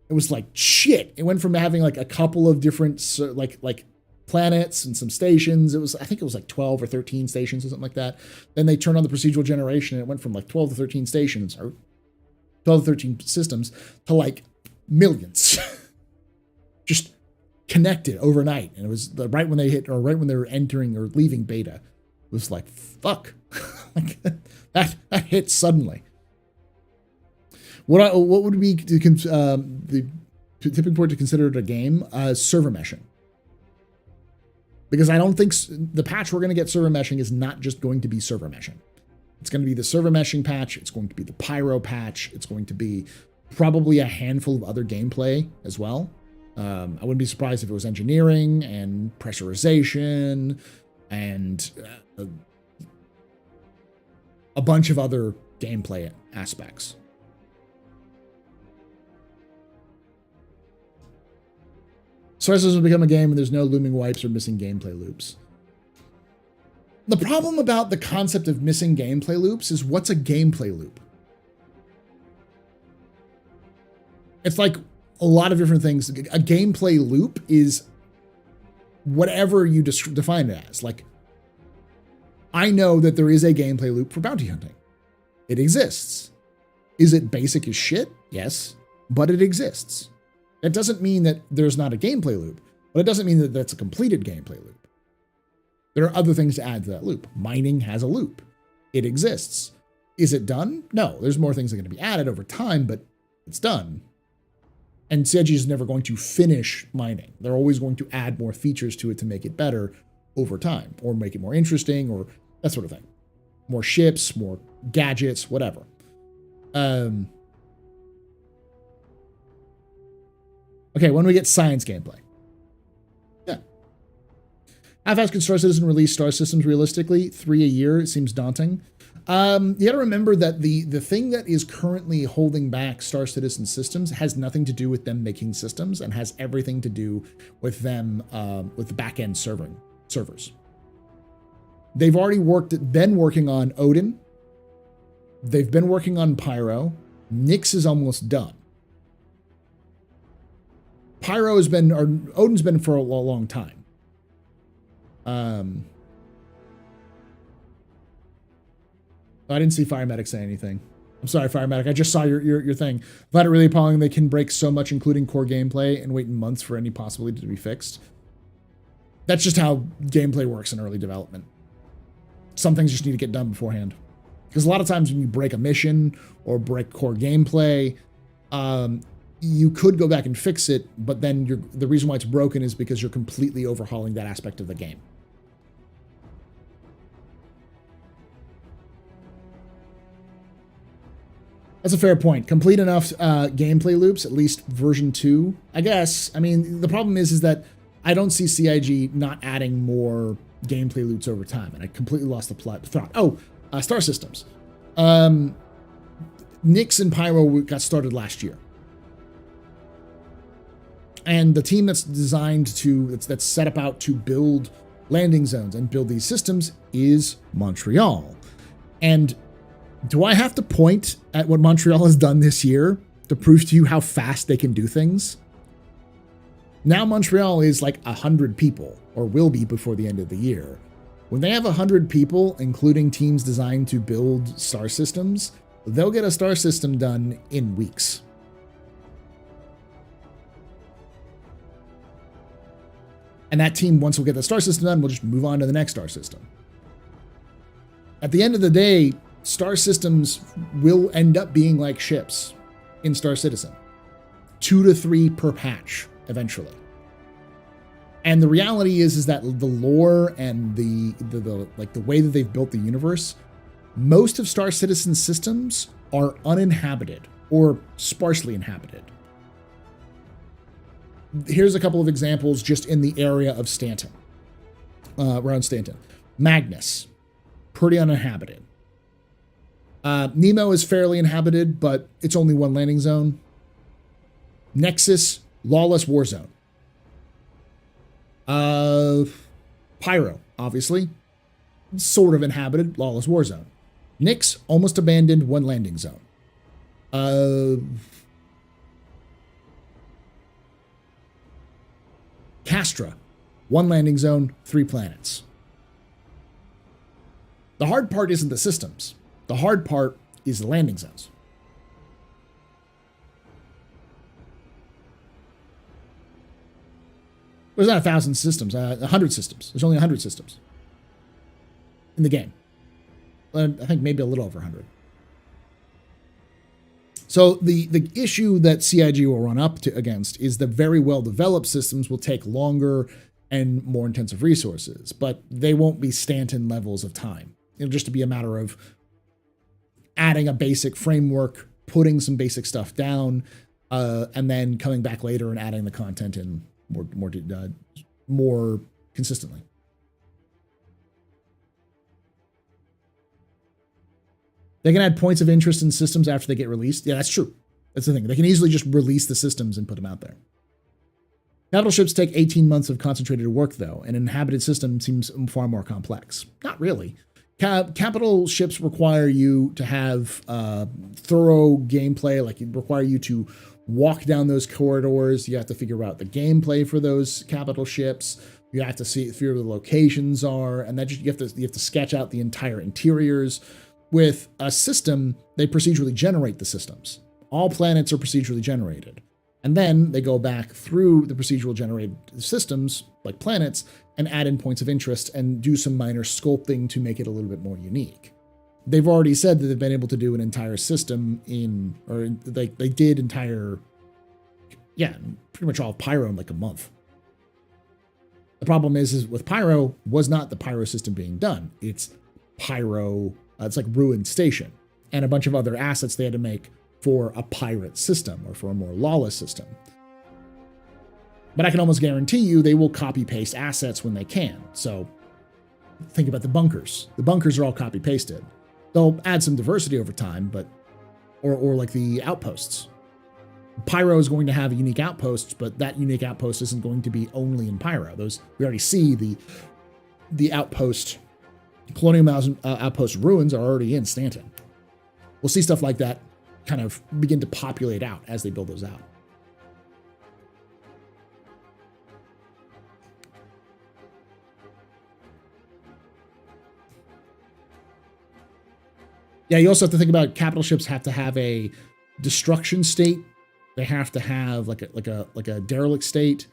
It was like, shit. It went from having like a couple of different like planets and some stations. I think it was like 12 or 13 stations or something like that. Then they turned on the procedural generation and it went from like 12 to 13 stations or 12 to 13 systems to like millions. Just connected overnight. And it was right when they were entering or leaving beta. It was like, fuck. Like, that hit suddenly. What would be the tipping point to consider it a game? Server meshing. Because I don't think the patch we're going to get server meshing is not just going to be server meshing. It's going to be the server meshing patch. It's going to be the pyro patch. It's going to be probably a handful of other gameplay as well. I wouldn't be surprised if it was engineering and pressurization and a bunch of other gameplay aspects. Star Citizen will become a game and there's no looming wipes or missing gameplay loops. The problem about the concept of missing gameplay loops is what's a gameplay loop? It's like a lot of different things. A gameplay loop is whatever you define it as. Like, I know that there is a gameplay loop for bounty hunting. It exists. Is it basic as shit? Yes, but it exists. That doesn't mean that there's not a gameplay loop, but it doesn't mean that that's a completed gameplay loop. There are other things to add to that loop. Mining has a loop. It exists. Is it done? No, there's more things that are going to be added over time, but it's done. And CIG is never going to finish mining. They're always going to add more features to it to make it better over time, or make it more interesting, or that sort of thing. More ships, more gadgets, whatever. Okay, when we get science gameplay. Yeah. How fast can Star Citizen release star systems realistically? 3 a year, it seems daunting. You gotta remember that the thing that is currently holding back Star Citizen systems has nothing to do with them making systems and has everything to do with them, with the back-end servers. They've already been working on Odin. They've been working on Pyro. Nyx is almost done. Odin's been for a long time. I didn't see Firemedic say anything. I'm sorry, Firemedic. I just saw your thing. I find it really appalling they can break so much, including core gameplay, and wait months for any possibility to be fixed. That's just how gameplay works in early development. Some things just need to get done beforehand. Because a lot of times when you break a mission or break core gameplay, you could go back and fix it, but then the reason why it's broken is because you're completely overhauling that aspect of the game. That's a fair point. Complete enough gameplay loops, at least version 2, I guess. I mean, the problem is that I don't see CIG not adding more gameplay loops over time, and I completely lost the thought. Oh, Star Systems. Nyx and Pyro got started last year. And the team that's that's set about to build landing zones and build these systems is Montreal. And do I have to point at what Montreal has done this year to prove to you how fast they can do things? Now Montreal is like 100 people, or will be before the end of the year. When they have 100 people, including teams designed to build star systems, they'll get a star system done in weeks. And that team, once we'll get the star system done, we'll just move on to the next star system. At the end of the day, star systems will end up being like ships in Star Citizen. 2 to 3 per patch, eventually. And the reality is that the lore and the way that they've built the universe, most of Star Citizen systems are uninhabited or sparsely inhabited. Here's a couple of examples just in the area of Stanton, around Stanton. Magnus, pretty uninhabited. Nemo is fairly inhabited, but it's only one landing zone. Nexus, lawless war zone. Pyro, obviously, sort of inhabited, lawless war zone. Nyx, almost abandoned, one landing zone. Castra, one landing zone, 3 planets. The hard part isn't the systems. The hard part is the landing zones. There's not 1,000 systems, 100 systems. There's only 100 systems in the game. I think maybe a little over 100. So the issue that CIG will run up against is the very well-developed systems will take longer and more intensive resources, but they won't be Stanton levels of time. It'll just be a matter of adding a basic framework, putting some basic stuff down, and then coming back later and adding the content in more consistently. They can add points of interest in systems after they get released. Yeah, that's true. That's the thing. They can easily just release the systems and put them out there. Capital ships take 18 months of concentrated work, though. An inhabited system seems far more complex. Not really. Capital ships require you to have thorough gameplay, like it require you to walk down those corridors. You have to figure out the gameplay for those capital ships. You have to figure where the locations are, and that you have to sketch out the entire interiors. With a system, they procedurally generate the systems. All planets are procedurally generated. And then they go back through the procedural generated systems, like planets, and add in points of interest and do some minor sculpting to make it a little bit more unique. They've already said that they've been able to do an entire system they did entire, pretty much all of Pyro in like a month. The problem is with Pyro was not the Pyro system being done. It's Pyro, it's like Ruined Station, and a bunch of other assets they had to make for a pirate system or for a more lawless system. But I can almost guarantee you they will copy paste assets when they can. So think about the bunkers. The bunkers are all copy pasted. They'll add some diversity over time, but or like the outposts. Pyro is going to have a unique outpost, but that unique outpost isn't going to be only in Pyro. Those we already see the outpost, Colonial Outpost ruins are already in Stanton. We'll see stuff like that kind of begin to populate out as they build those out. Yeah, you also have to think about capital ships have to have a destruction state. They have to have like a derelict state.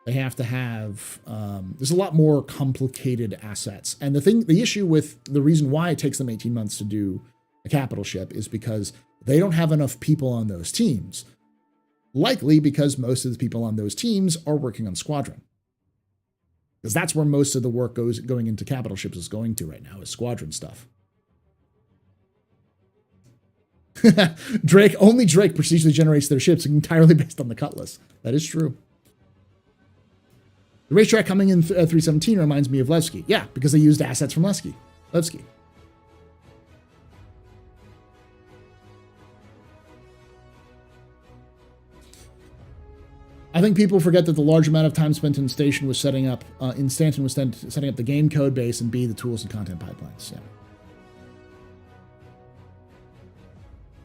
They have to have, there's a lot more complicated assets. And the issue with the reason why it takes them 18 months to do a capital ship is because they don't have enough people on those teams. Likely because most of the people on those teams are working on Squadron. Because that's where most of the work going into capital ships is going to right now, is Squadron stuff. Only Drake procedurally generates their ships entirely based on the Cutlass. That is true. The racetrack coming in 317 reminds me of Levski. Yeah, because they used assets from Levski. I think people forget that the large amount of time spent in Stanton was setting up the game code base and B, the tools and content pipelines. Yeah.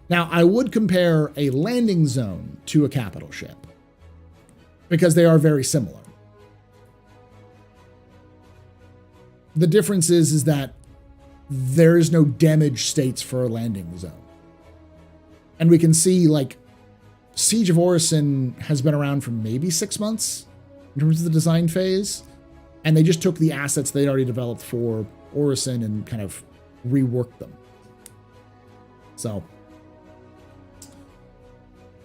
Now, I would compare a landing zone to a capital ship because they are very similar. The difference is that there is no damage states for a landing zone. And we can see, like, Siege of Orison has been around for maybe 6 months in terms of the design phase. And they just took the assets they'd already developed for Orison and kind of reworked them. So,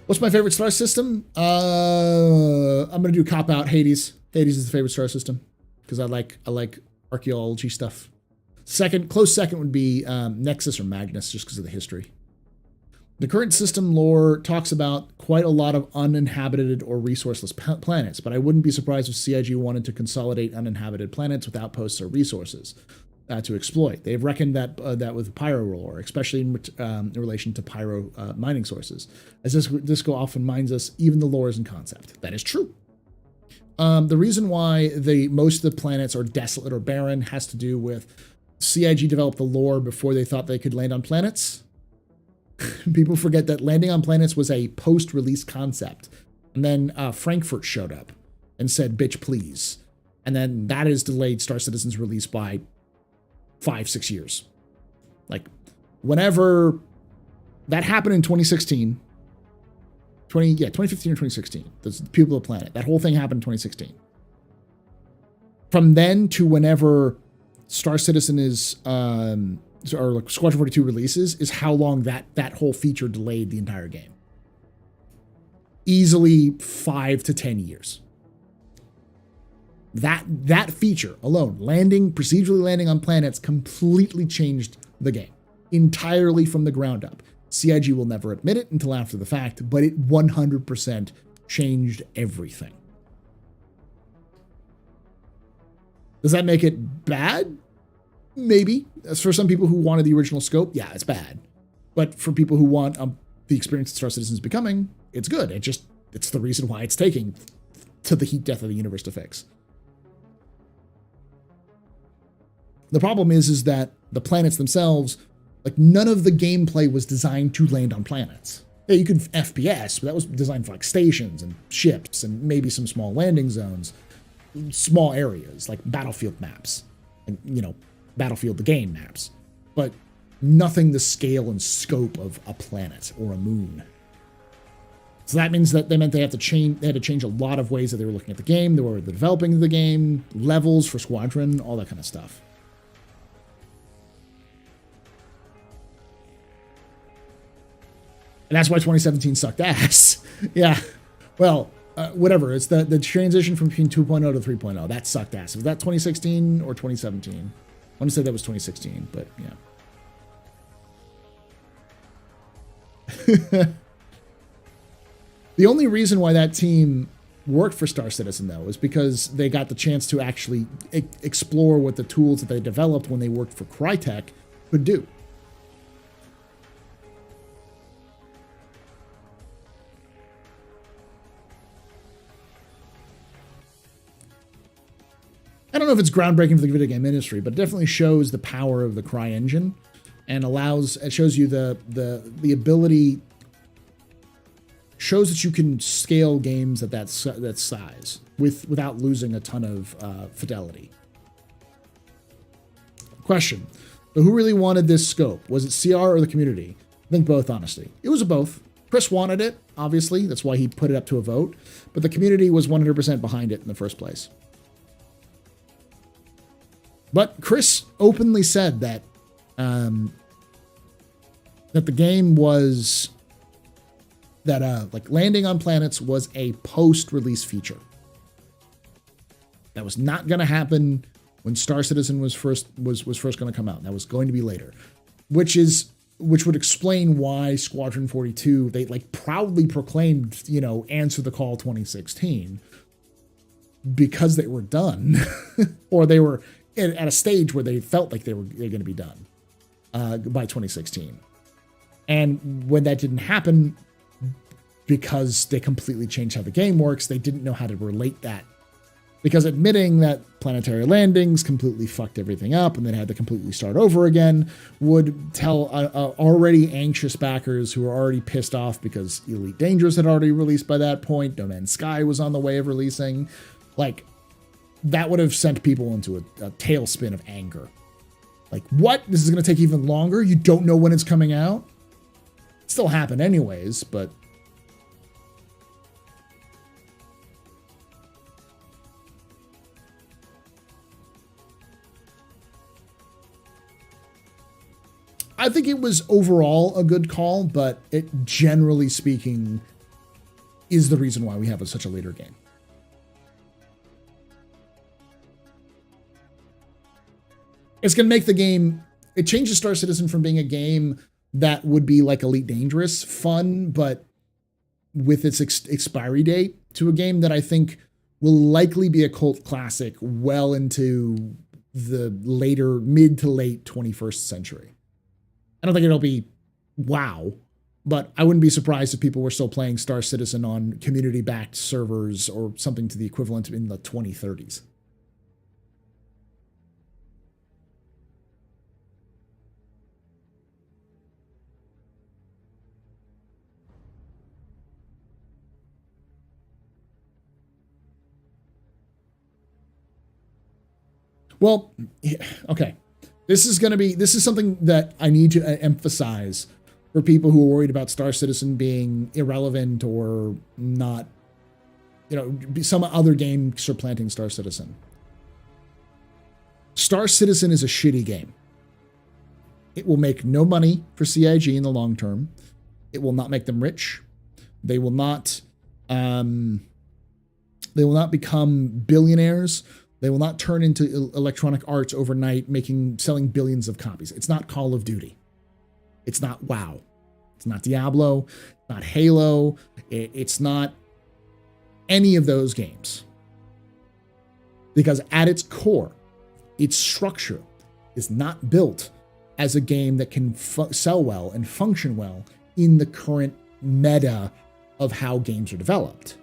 what's my favorite star system? I'm going to do cop-out Hades. Hades is the favorite star system because I like archaeology stuff. Close second would be Nexus or Magnus, just because of the history. The current system lore talks about quite a lot of uninhabited or resourceless planets, but I wouldn't be surprised if CIG wanted to consolidate uninhabited planets with outposts or resources. to exploit. They've reckoned that that with pyro lore, especially in relation to pyro mining sources. As Disco often minds us, even the lore is in concept. That is true. The reason why most of the planets are desolate or barren has to do with CIG developed the lore before they thought they could land on planets. People forget that landing on planets was a post-release concept. And then Frankfurt showed up and said, bitch, please. And then that has delayed Star Citizen's release by 5-6 years. Like, whenever that happened in 2016, 2015 or 2016, the people of the planet, that whole thing happened in 2016. From then to whenever Star Citizen is, or like Squadron 42 releases, is how long that whole feature delayed the entire game. Easily 5 to 10 years. That feature alone, procedurally landing on planets, completely changed the game entirely from the ground up. CIG will never admit it until after the fact, but it 100% changed everything. Does that make it bad? Maybe. As for some people who wanted the original scope, yeah, it's bad. But for people who want the experience that Star Citizen is becoming, it's good. It's the reason why it's taking to the heat death of the universe to fix. The problem is that the planets themselves, like, none of the gameplay was designed to land on planets. Yeah, you could FPS, but that was designed for like stations and ships and maybe some small landing zones, small areas like battlefield maps, and Battlefield the game maps, but nothing the scale and scope of a planet or a moon. So that means that they had to change a lot of ways that they were looking at the game, they were developing the game, levels for Squadron, all that kind of stuff. And that's why 2017 sucked ass. Yeah. Well, whatever. It's the transition from between 2.0 to 3.0. That sucked ass. Was that 2016 or 2017? I want to say that was 2016, but yeah. The only reason why that team worked for Star Citizen, though, is because they got the chance to actually explore what the tools that they developed when they worked for Crytek could do. I don't know if it's groundbreaking for the video game industry, but it definitely shows the power of the Cry engine and it shows you the ability, shows that you can scale games at that size without losing a ton of fidelity. Question: so who really wanted this scope? Was it CR or the community? I think both, honestly. It was both. Chris wanted it, obviously. That's why he put it up to a vote. But the community was 100% behind it in the first place. But Chris openly said that that the game was like landing on planets was a post-release feature. That was not going to happen when Star Citizen was first going to come out. That was going to be later, which would explain why Squadron 42, they like proudly proclaimed, answer the call 2016, because they were done or they were at a stage where they felt like they're going to be done by 2016. And when that didn't happen, because they completely changed how the game works, they didn't know how to relate that. Because admitting that planetary landings completely fucked everything up and then had to completely start over again would tell already anxious backers who are already pissed off because Elite Dangerous had already released by that point, No Man's Sky was on the way of releasing, like, that would have sent people into a tailspin of anger. Like, what? This is going to take even longer? You don't know when it's coming out? It still happened anyways, but... I think it was overall a good call, but it, generally speaking, is the reason why we have such a later game. It's going to make the game, it changes Star Citizen from being a game that would be like Elite Dangerous, fun, but with its expiry date, to a game that I think will likely be a cult classic well into the mid to late 21st century. I don't think it'll be wow, but I wouldn't be surprised if people were still playing Star Citizen on community-backed servers or something to the equivalent in the 2030s. Well, okay. This is something that I need to emphasize for people who are worried about Star Citizen being irrelevant or not, some other game supplanting Star Citizen. Star Citizen is a shitty game. It will make no money for CIG in the long term. It will not make them rich. They will not become billionaires. They will not turn into Electronic Arts overnight, selling billions of copies. It's not Call of Duty. It's not WoW. It's not Diablo. It's not Halo. It's not any of those games. Because at its core, its structure is not built as a game that can sell well and function well in the current meta of how games are developed.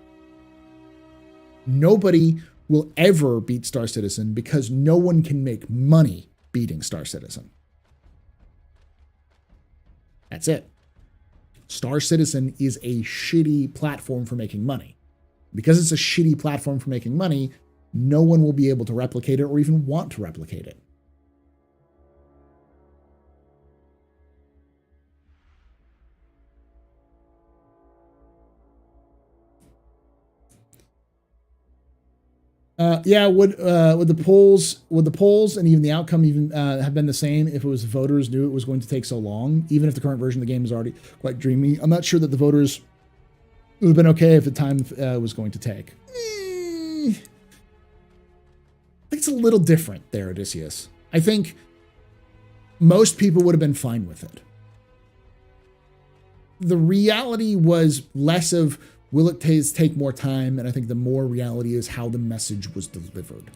Nobody will ever beat Star Citizen because no one can make money beating Star Citizen. That's it. Star Citizen is a shitty platform for making money. Because it's a shitty platform for making money, no one will be able to replicate it or even want to replicate it. Would the polls and even the outcome have been the same if it was voters knew it was going to take so long, even if the current version of the game is already quite dreamy? I'm not sure that the voters would have been okay if the time was going to take. I think it's a little different there, Odysseus. I think most people would have been fine with it. The reality was less of will it take more time, and I think the more reality is how the message was delivered.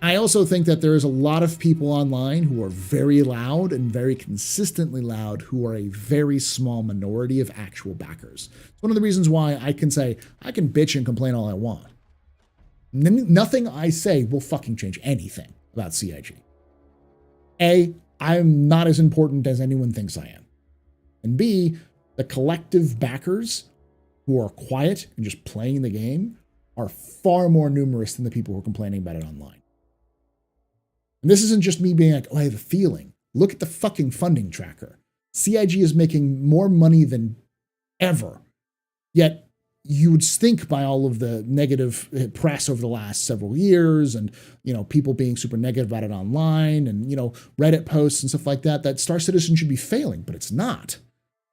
I also think that there is a lot of people online who are very loud and very consistently loud who are a very small minority of actual backers. It's one of the reasons why I can say I can bitch and complain all I want. Nothing I say will fucking change anything about CIG. A, I'm not as important as anyone thinks I am. And B, the collective backers who are quiet and just playing the game are far more numerous than the people who are complaining about it online. And this isn't just me being like, oh, I have a feeling. Look at the fucking funding tracker. CIG is making more money than ever. Yet you would think by all of the negative press over the last several years and, people being super negative about it online and, Reddit posts and stuff like that, that Star Citizen should be failing, but it's not.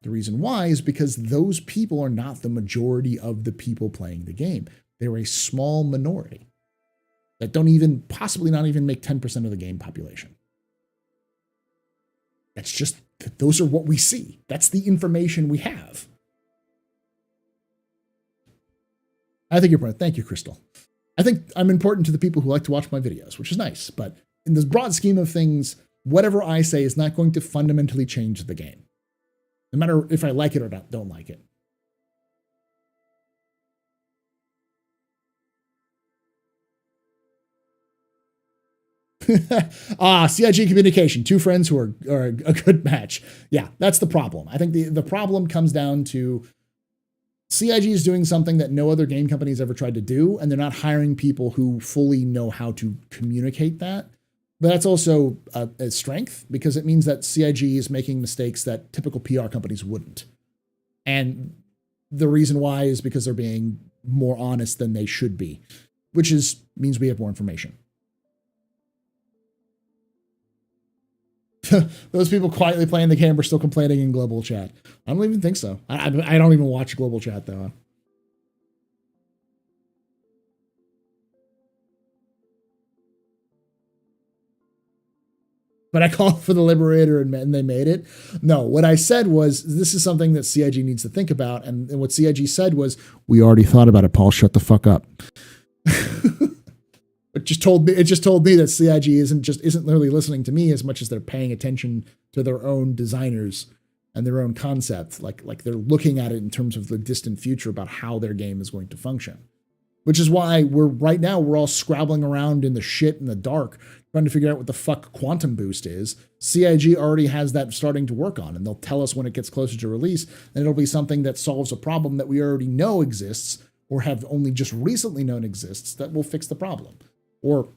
The reason why is because those people are not the majority of the people playing the game. They're a small minority that don't possibly not even make 10% of the game population. Those are what we see. That's the information we have. I think you're important. Thank you, Crystal. I think I'm important to the people who like to watch my videos, which is nice. But in this broad scheme of things, whatever I say is not going to fundamentally change the game. No matter if I like it or don't like it. CIG communication. Two friends who are a good match. Yeah, that's the problem. I think the problem comes down to CIG is doing something that no other game company has ever tried to do, and they're not hiring people who fully know how to communicate that. But that's also a strength because it means that CIG is making mistakes that typical PR companies wouldn't. And the reason why is because they're being more honest than they should be, which means we have more information. Those people quietly playing the game are still complaining in global chat. I don't even think so. I don't even watch global chat though. But I called for the Liberator and they made it. No, what I said was, this is something that CIG needs to think about. And what CIG said was, we already thought about it, Paul, shut the fuck up. It just told me that CIG isn't literally listening to me as much as they're paying attention to their own designers and their own concept. Like they're looking at it in terms of the distant future about how their game is going to function. Which is why we're all scrabbling around in the shit in the dark, trying to figure out what the fuck quantum boost is. CIG already has that starting to work on, and they'll tell us when it gets closer to release, and it'll be something that solves a problem that we already know exists, or have only just recently known exists, that will fix the problem, or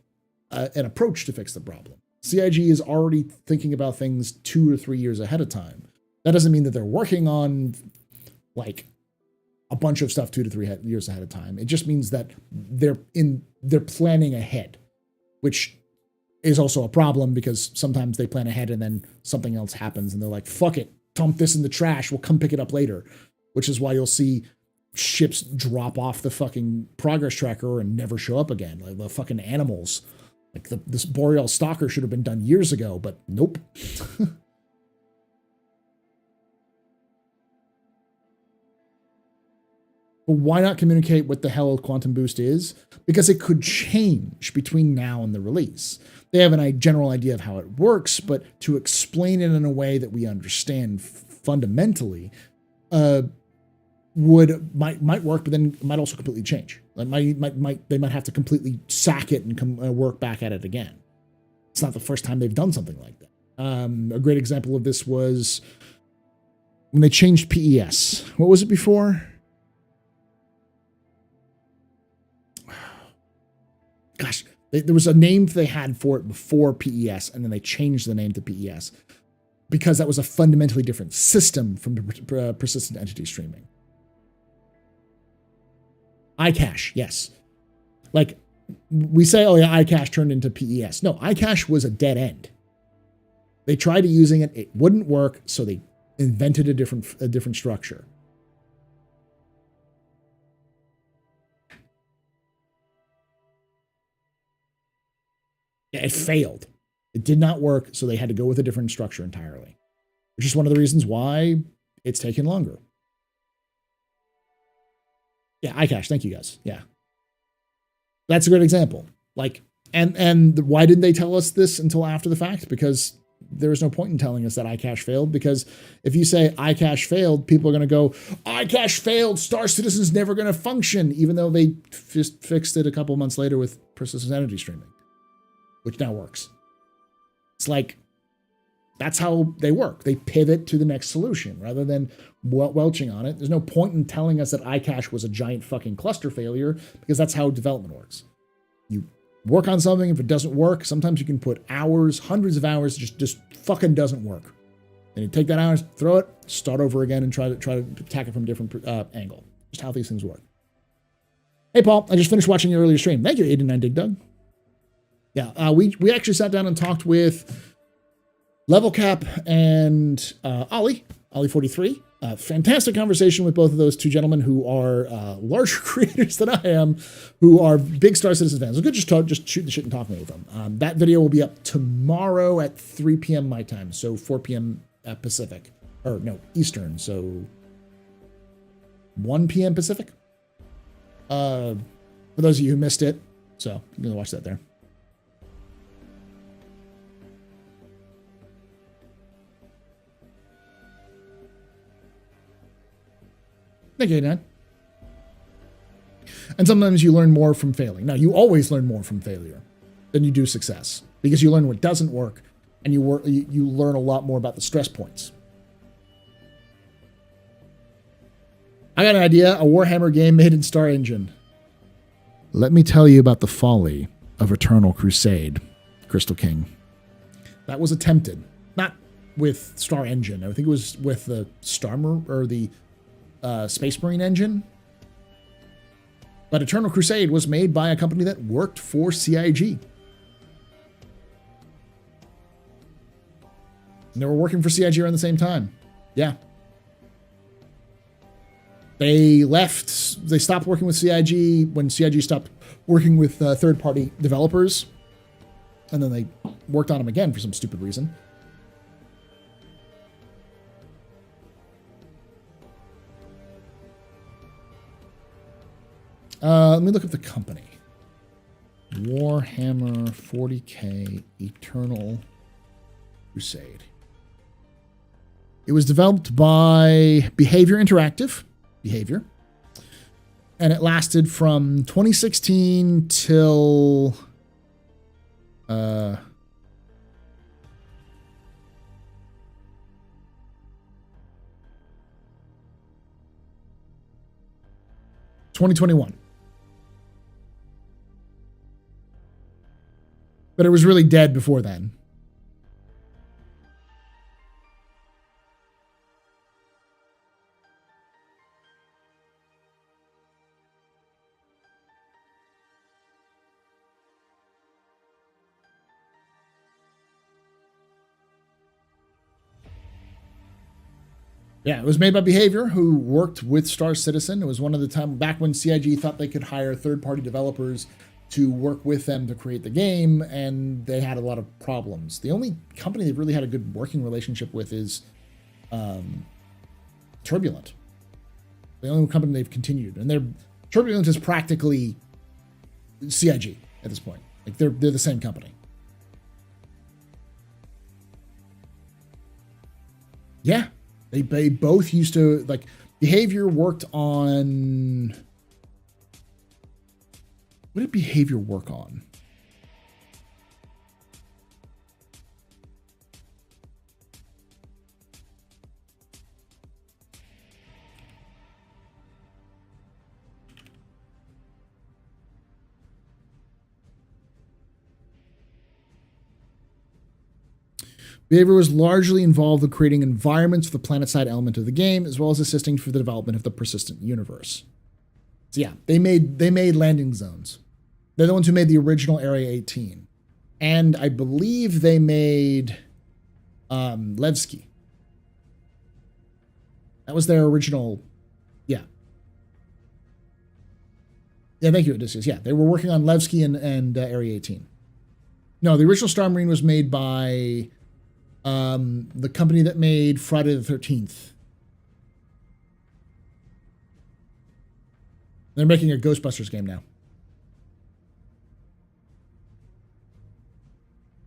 an approach to fix the problem. CIG is already thinking about things 2 or 3 years ahead of time. That doesn't mean that they're working on, like, a bunch of stuff 2 to 3 years ahead of time. It just means that they're planning ahead, which is also a problem because sometimes they plan ahead and then something else happens and they're like, fuck it, dump this in the trash, we'll come pick it up later, which is why you'll see ships drop off the fucking progress tracker and never show up again. Like the fucking animals, like this Boreal Stalker should have been done years ago, but nope. But why not communicate what the hell quantum boost is? Because it could change between now and the release. They have a general idea of how it works, but to explain it in a way that we understand fundamentally might work, but then might also completely change. Like they might have to completely sack it and work back at it again. It's not the first time they've done something like that. A great example of this was when they changed PES. What was it before? Gosh, there was a name they had for it before PES, and then they changed the name to PES because that was a fundamentally different system from persistent entity streaming. iCache, yes. Like, we say, oh yeah, iCache turned into PES. No, iCache was a dead end. They tried using it, it wouldn't work, so they invented a different structure. It failed. It did not work, so they had to go with a different structure entirely, which is one of the reasons why it's taken longer. Yeah, iCache, thank you guys. Yeah. That's a great example. Like, and why didn't they tell us this until after the fact? Because there was no point in telling us that iCache failed, because if you say iCache failed, people are going to go, iCache failed, Star Citizen's never going to function, even though they just fixed it a couple months later with persistent entity streaming, which now works. It's like, that's how they work. They pivot to the next solution rather than welching on it. There's no point in telling us that iCache was a giant fucking cluster failure, because that's how development works. You work on something, if it doesn't work, sometimes you can put hours, hundreds of hours, just fucking doesn't work. And you take that hours, throw it, start over again, and try to attack it from a different angle. Just how these things work. Hey, Paul, I just finished watching your earlier stream. Thank you, 89 Dig Dug. Yeah, we actually sat down and talked with Level Cap and Ollie 43. Fantastic conversation with both of those two gentlemen who are larger creators than I am, who are big Star Citizen fans. So good, just shoot the shit and talk with them. That video will be up tomorrow at 3 p.m. my time, so 4 p.m. Pacific, or no, Eastern, so 1 p.m. Pacific. For those of you who missed it, so you're gonna watch that there. Thank you, Dan. And sometimes you learn more from failing. Now, you always learn more from failure than you do success, because you learn what doesn't work, and you learn a lot more about the stress points. I got an idea, a Warhammer game made in Star Engine. Let me tell you about the folly of Eternal Crusade, Crystal King. That was attempted, not with Star Engine. I think it was with the Space Marine engine. But Eternal Crusade was made by a company that worked for CIG. And they were working for CIG around the same time. Yeah. They left, they stopped working with CIG when CIG stopped working with third-party developers. And then they worked on them again for some stupid reason. Let me look up the company. Warhammer 40K Eternal Crusade. It was developed by Behavior Interactive. Behavior. And it lasted from 2016 till... 2021. But it was really dead before then. Yeah, it was made by Behavior, who worked with Star Citizen. It was one of the time back when CIG thought they could hire third-party developers to work with them to create the game, and they had a lot of problems. The only company they've really had a good working relationship with is Turbulent. The only company they've continued, and Turbulent is practically CIG at this point. Like they're the same company. Yeah. They both used to, like, Behavior worked on... What did Behavior work on? Behavior was largely involved with creating environments for the planet-side element of the game, as well as assisting for the development of the persistent universe. So yeah, they made landing zones. They're the ones who made the original Area 18. And I believe they made Levski. That was their original, yeah. Yeah, thank you, Odysseus. Yeah, they were working on Levski and Area 18. No, the original Star Marine was made by... the company that made Friday the 13th. They're making a Ghostbusters game now.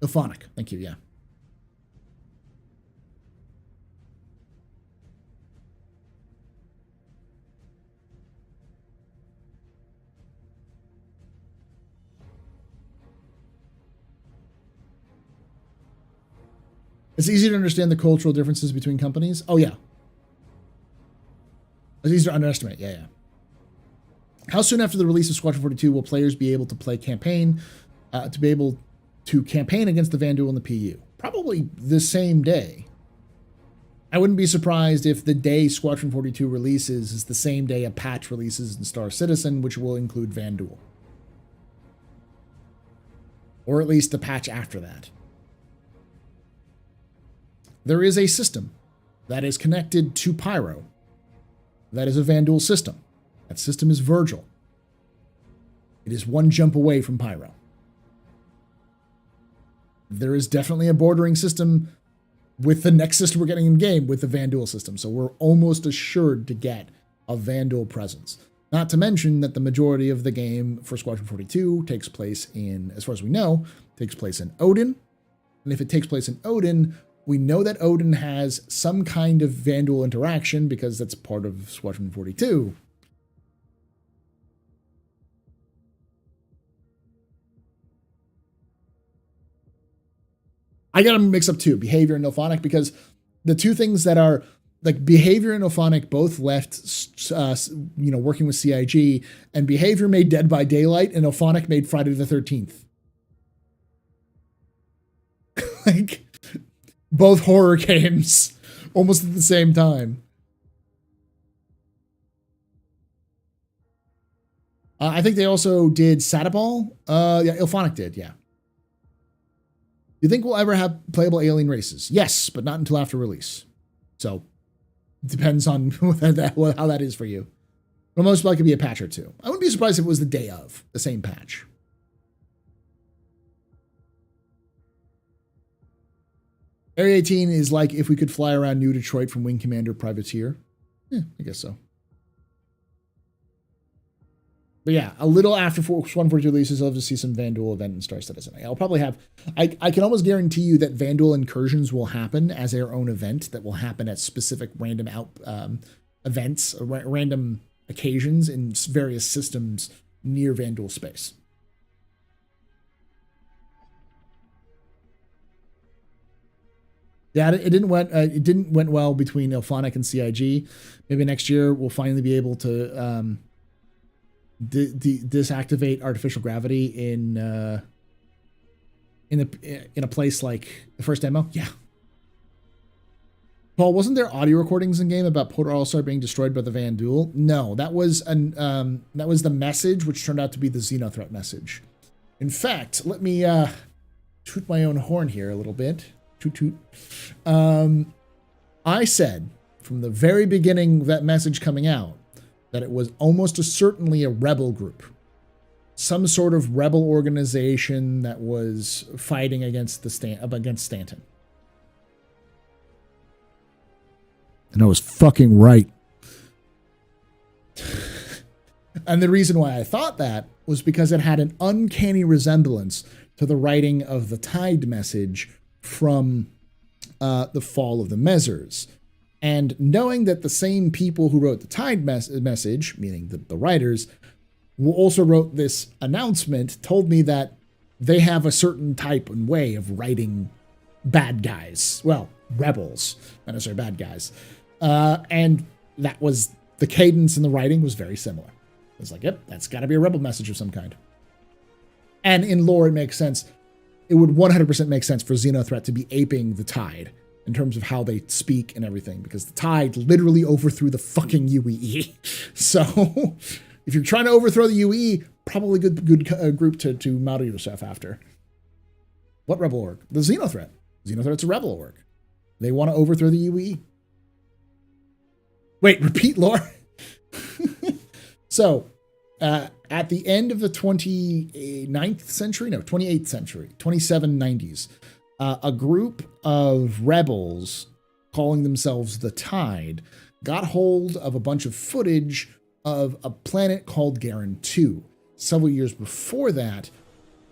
Ilphonic. Thank you, yeah. It's easy to understand the cultural differences between companies. Oh, yeah. It's easy to underestimate. Yeah, yeah. How soon after the release of Squadron 42 will players be able to play campaign, to be able to campaign against the Vanduul and the PU? Probably the same day. I wouldn't be surprised if the day Squadron 42 releases is the same day a patch releases in Star Citizen, which will include Vanduul. Or at least the patch after that. There is a system that is connected to Pyro. That is a Vanduul system. That system is Virgil. It is one jump away from Pyro. There is definitely a bordering system with the next system we're getting in game with the Vanduul system. So we're almost assured to get a Vanduul presence. Not to mention that the majority of the game for Squadron 42 takes place in, as far as we know, takes place in Odin. And if it takes place in Odin, we know that Odin has some kind of Vanduul interaction because that's part of Squadron 42. I got them mixed up too, Behavior and Ilphonic, because the two things that are, like, Behavior and Ilphonic both left, working with CIG, and Behavior made Dead by Daylight, and Ilphonic made Friday the 13th. Like, both horror games, almost at the same time. I think they also did Satibal. Yeah, Ilphonic did, yeah. You think we'll ever have playable alien races? Yes, but not until after release. So, it depends on how that is for you. It'll most likely be a patch or two. I wouldn't be surprised if it was the day of the same patch. Area 18 is like if we could fly around New Detroit from Wing Commander Privateer. Yeah, I guess so. But yeah, a little after 142 releases, I'll have to see some Vanduul event in Star Citizen. I'll probably have, I can almost guarantee you that Vanduul incursions will happen as their own event that will happen at specific random events, or random occasions in various systems near Vanduul space. Yeah, it didn't went well between Ilphonic and CIG. Maybe next year we'll finally be able to disactivate artificial gravity in a place like the first demo. Yeah. Paul, wasn't there audio recordings in game about Port Olisar being destroyed by the Vanduul? No, that was the message, which turned out to be the Xenothreat message. In fact, let me toot my own horn here a little bit. Toot toot. I said from the very beginning of that message coming out that it was almost certainly a rebel group, some sort of rebel organization that was fighting against Stanton. And I was fucking right. And the reason why I thought that was because it had an uncanny resemblance to the writing of the Tide message from the Fall of the Mezzers. And knowing that the same people who wrote the Tide message, meaning the writers, who also wrote this announcement, told me that they have a certain type and way of writing bad guys. Well, rebels, not necessarily bad guys. And that was, the cadence in the writing was very similar. It was like, yep, that's got to be a rebel message of some kind. And in lore, it makes sense. It would 100% make sense for Xenothreat to be aping the Tide in terms of how they speak and everything, because the Tide literally overthrew the fucking UEE. So if you're trying to overthrow the UEE, probably good group to model yourself after. What rebel org? The Xenothreat. Xenothreat's a rebel org. They want to overthrow the UEE. Wait, repeat lore? So, at the end of the 28th century, 2790s, a group of rebels calling themselves the Tide got hold of a bunch of footage of a planet called Garin 2. Several years before that,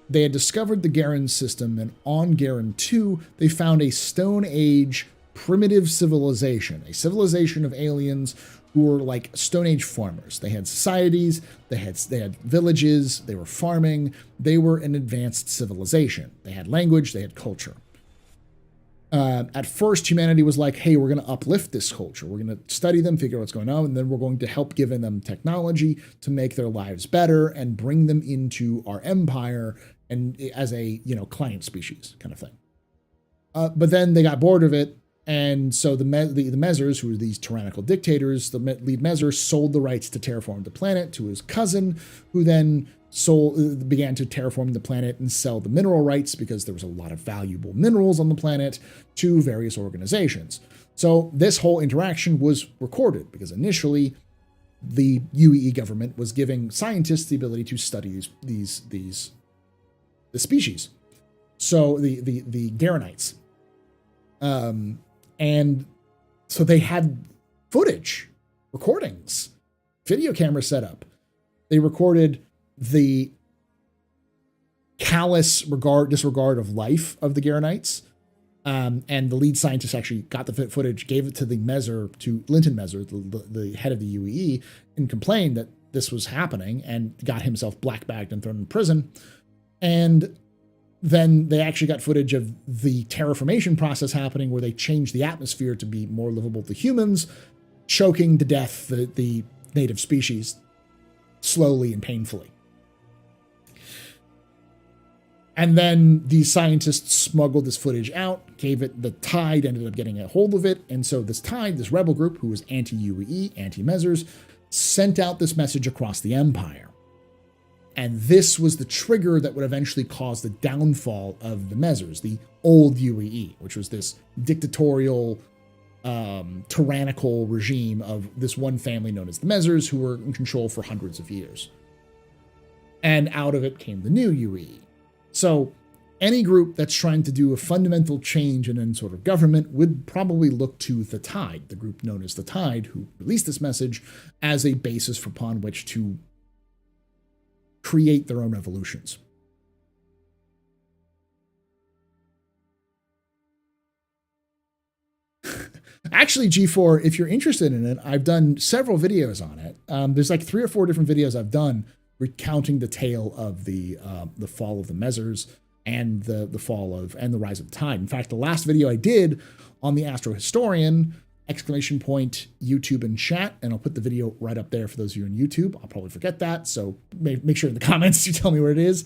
they had discovered the Garin system, and on Garin 2, they found a Stone Age primitive civilization, a civilization of aliens who were like Stone Age farmers. They had societies, they had villages, they were farming, they were an advanced civilization. They had language, they had culture. At first, humanity was like, hey, we're going to uplift this culture. We're going to study them, figure out what's going on, and then we're going to help give them technology to make their lives better and bring them into our empire and as a, client species kind of thing. But then they got bored of it. And so the Mezzers, who were these tyrannical dictators, the lead Mezzer sold the rights to terraform the planet to his cousin, who then began to terraform the planet and sell the mineral rights, because there was a lot of valuable minerals on the planet, to various organizations. So this whole interaction was recorded, because initially the UEE government was giving scientists the ability to study the species. So the Garanites. And so they had footage, recordings, video camera setup. They recorded the callous disregard of life of the Garanites. And the lead scientist actually got the footage, gave it to the Mezzer, to Linton Mezzer, the head of the UEE, and complained that this was happening, and got himself black-bagged and thrown in prison. And then they actually got footage of the terraformation process happening, where they changed the atmosphere to be more livable to humans, choking to death the native species slowly and painfully. And then these scientists smuggled this footage out, gave it, the Tide ended up getting a hold of it. And so this Tide, this rebel group who was anti-UEE, anti-Mezzers, sent out this message across the Empire. And this was the trigger that would eventually cause the downfall of the Mezzers, the old UEE, which was this dictatorial, tyrannical regime of this one family known as the Mezzers, who were in control for hundreds of years. And out of it came the new UEE. So any group that's trying to do a fundamental change in any sort of government would probably look to the Tide, the group known as the Tide, who released this message, as a basis upon which to create their own revolutions. Actually, G4, if you're interested in it, I've done several videos on it. There's like 3 or 4 different videos I've done recounting the tale of the fall of the Measures and the fall of and the rise of the tide. In fact, the last video I did on the Astro Historian, YouTube and chat, and I'll put the video right up there for those of you on YouTube. I'll probably forget that, so make sure in the comments you tell me where it is.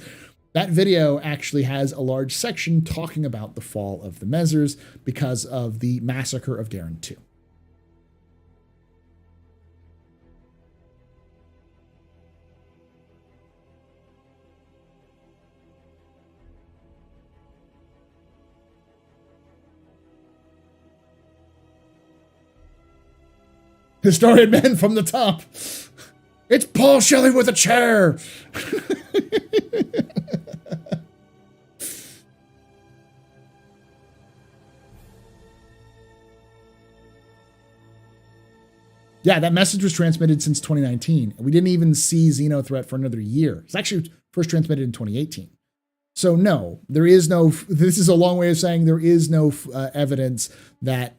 That video actually has a large section talking about the fall of the Measures because of the massacre of Darren II. Historian men from the top. It's Paul Shelley with a chair. Yeah, that message was transmitted since 2019. We didn't even see Xeno threat for another year. It's actually first transmitted in 2018. So no, there is no, this is a long way of saying there is no evidence that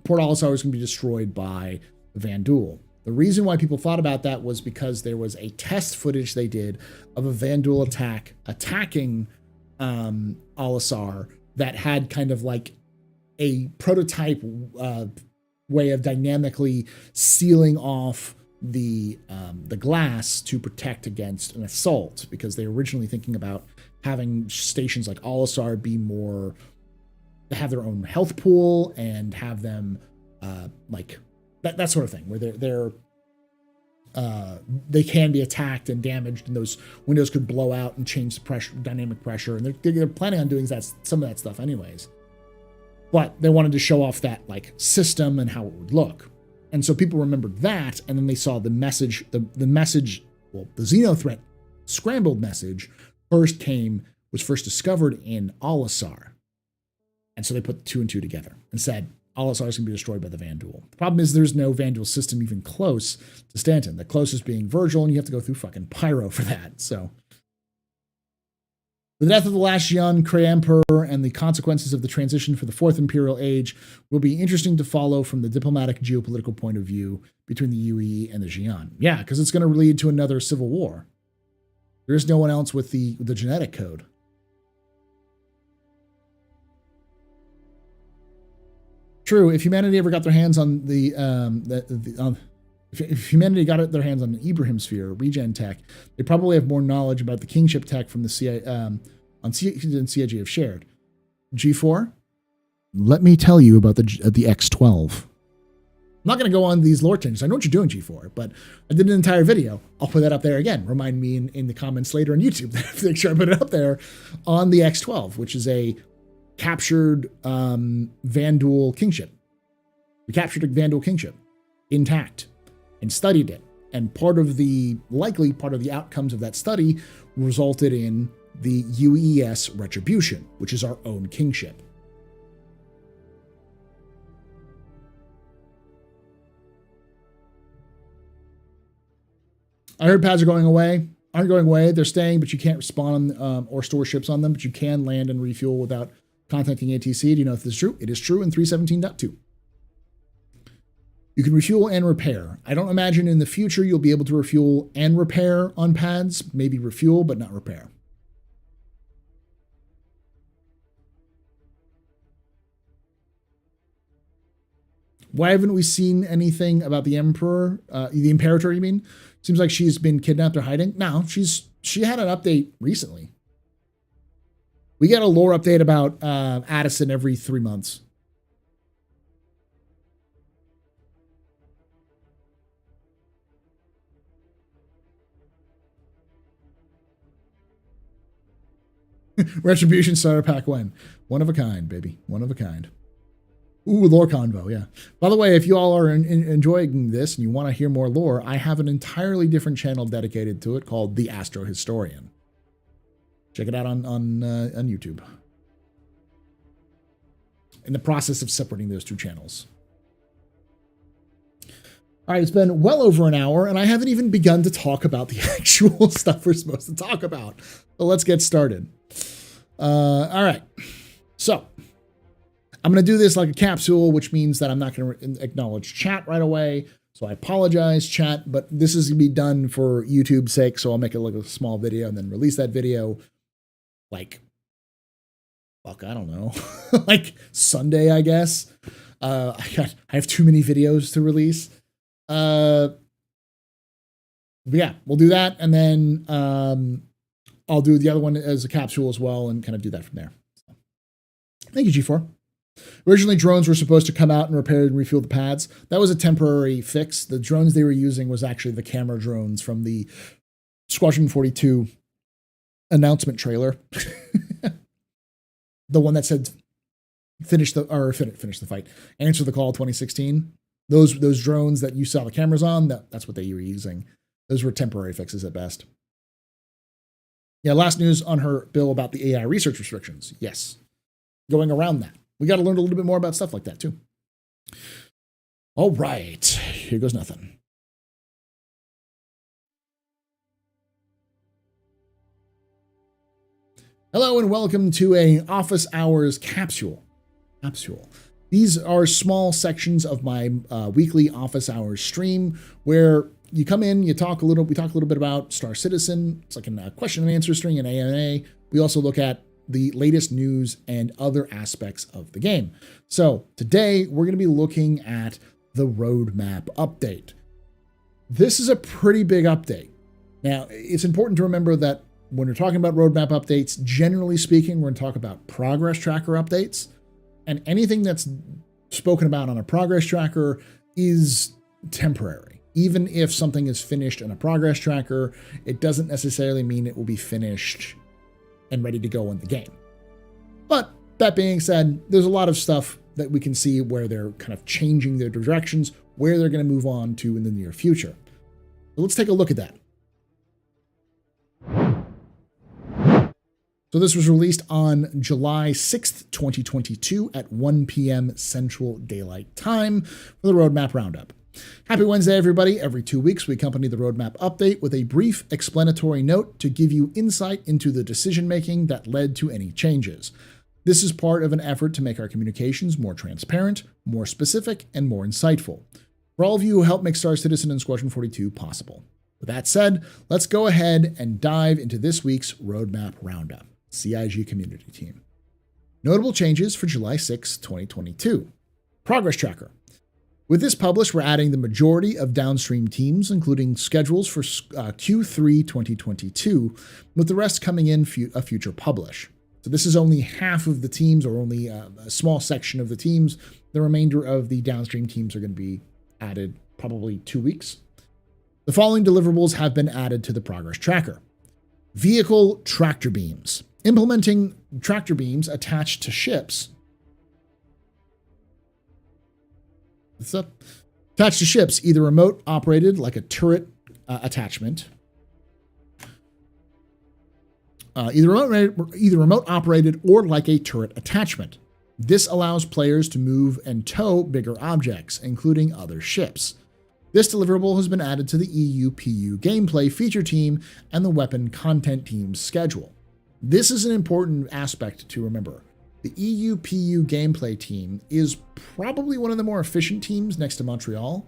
Port Olisar was going to be destroyed by Vanduul. The reason why people thought about that was because there was a test footage they did of a Vanduul attack attacking Olisar that had kind of like a prototype way of dynamically sealing off the glass to protect against an assault, because they were originally thinking about having stations like Olisar be more, have their own health pool and have them like that sort of thing, where they can be attacked and damaged, and those windows could blow out and change the pressure, dynamic pressure, and they're planning on doing that, some of that stuff anyways. But they wanted to show off that like system and how it would look. And so people remembered that, and then they saw the message, the Xeno threat scrambled message was first discovered in Olisar. And so they put 2 and 2 together and said, Olisar is going to be destroyed by the Vanduul. The problem is there's no Vanduul system even close to Stanton. The closest being Virgil, and you have to go through fucking Pyro for that. So the death of the last Xian Krei Emperor and the consequences of the transition for the Fourth Imperial Age will be interesting to follow from the diplomatic geopolitical point of view between the UE and the Xian. Yeah, because it's going to lead to another civil war. There's no one else with the genetic code. True, if humanity ever got their hands on if humanity got their hands on the Ibrahim sphere, regen tech, they probably have more knowledge about the kingship tech from the CIG have shared. G4, let me tell you about the X12. I'm not going to go on these lore changes. I know what you're doing, G4, but I did an entire video. I'll put that up there again. Remind me in the comments later on YouTube. Make sure I put it up there on the X12, which is a captured Vanduul kingship. We captured a Vanduul kingship intact and studied it. And likely part of the outcomes of that study resulted in the UES retribution, which is our own kingship. I heard pads are going away. Aren't going away. They're staying, but you can't spawn or store ships on them, but you can land and refuel without contacting ATC. Do you know if this is true? It is true in 317.2. You can refuel and repair. I don't imagine in the future you'll be able to refuel and repair on pads. Maybe refuel, but not repair. Why haven't we seen anything about the Emperor? The Imperator, you mean? Seems like she's been kidnapped or hiding. No, she had an update recently. We get a lore update about Addison every 3 months. Retribution starter pack when? One of a kind, baby. One of a kind. Ooh, lore convo, yeah. By the way, if you all are enjoying this and you want to hear more lore, I have an entirely different channel dedicated to it called The Astro Historian. Check it out on YouTube. In the process of separating those two channels. All right, it's been well over an hour, and I haven't even begun to talk about the actual stuff we're supposed to talk about. So let's get started. All right. So I'm going to do this like a capsule, which means that I'm not going to acknowledge chat right away. So I apologize, chat, but this is going to be done for YouTube's sake. So I'll make it like a small video and then release that video like, fuck, I don't know, like Sunday, I guess. I have too many videos to release. But yeah, we'll do that. And then I'll do the other one as a capsule as well and kind of do that from there. So, thank you, G4. Originally, drones were supposed to come out and repair and refuel the pads. That was a temporary fix. The drones they were using was actually the camera drones from the Squadron 42 announcement trailer. The one that said finish the fight, answer the call 2016. Those drones that you saw the cameras on, that's what they were using. Those were temporary fixes at best. Yeah, last news on her bill about the AI research restrictions. Yes, going around that. We got to learn a little bit more about stuff like that too. All right, here goes nothing. Hello and welcome to a Office Hours capsule. These are small sections of my weekly Office Hours stream where you come in, we talk a little bit about Star Citizen. It's like a question and answer string in AMA. We also look at the latest news and other aspects of the game. So today we're going to be looking at the roadmap update. This is a pretty big update. Now, it's important to remember that when we're talking about roadmap updates, generally speaking, we're going to talk about progress tracker updates. And anything that's spoken about on a progress tracker is temporary. Even if something is finished in a progress tracker, it doesn't necessarily mean it will be finished and ready to go in the game. But that being said, there's a lot of stuff that we can see where they're kind of changing their directions, where they're going to move on to in the near future. So let's take a look at that. So this was released on July 6th, 2022 at 1 p.m. Central Daylight Time for the Roadmap Roundup. Happy Wednesday, everybody. Every 2 weeks, we accompany the Roadmap Update with a brief explanatory note to give you insight into the decision-making that led to any changes. This is part of an effort to make our communications more transparent, more specific, and more insightful. For all of you who help make Star Citizen and Squadron 42 possible. With that said, let's go ahead and dive into this week's Roadmap Roundup. CIG Community Team. Notable changes for July 6, 2022. Progress Tracker. With this publish, we're adding the majority of downstream teams, including schedules for Q3 2022, with the rest coming in a future publish. So this is only half of the teams, or only a small section of the teams. The remainder of the downstream teams are going to be added probably 2 weeks. The following deliverables have been added to the Progress Tracker. Vehicle tractor beams. Implementing tractor beams attached to ships. What's up? Attached to ships, either remote operated like a turret attachment. Either remote operated or like a turret attachment. This allows players to move and tow bigger objects, including other ships. This deliverable has been added to the EU-PU gameplay feature team and the weapon content team's schedule. This is an important aspect to remember. The EU-PU gameplay team is probably one of the more efficient teams next to Montreal.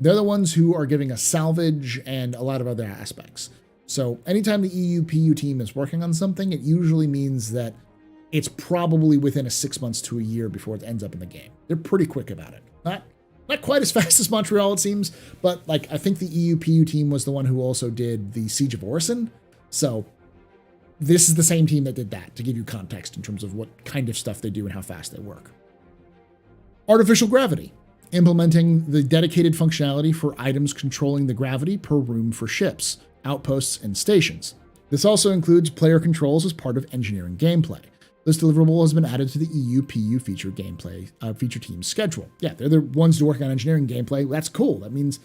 They're the ones who are giving us salvage and a lot of other aspects. So anytime the EU-PU team is working on something, it usually means that it's probably within a 6 months to a year before it ends up in the game. They're pretty quick about it. Not quite as fast as Montreal, it seems, but like I think the EU-PU team was the one who also did the Siege of Orison. So this is the same team that did that, to give you context in terms of what kind of stuff they do and how fast they work. Artificial gravity. Implementing the dedicated functionality for items controlling the gravity per room for ships, outposts, and stations. This also includes player controls as part of engineering gameplay. This deliverable has been added to the EU-PU feature team's schedule. Yeah, they're the ones working on engineering gameplay. That's cool. That means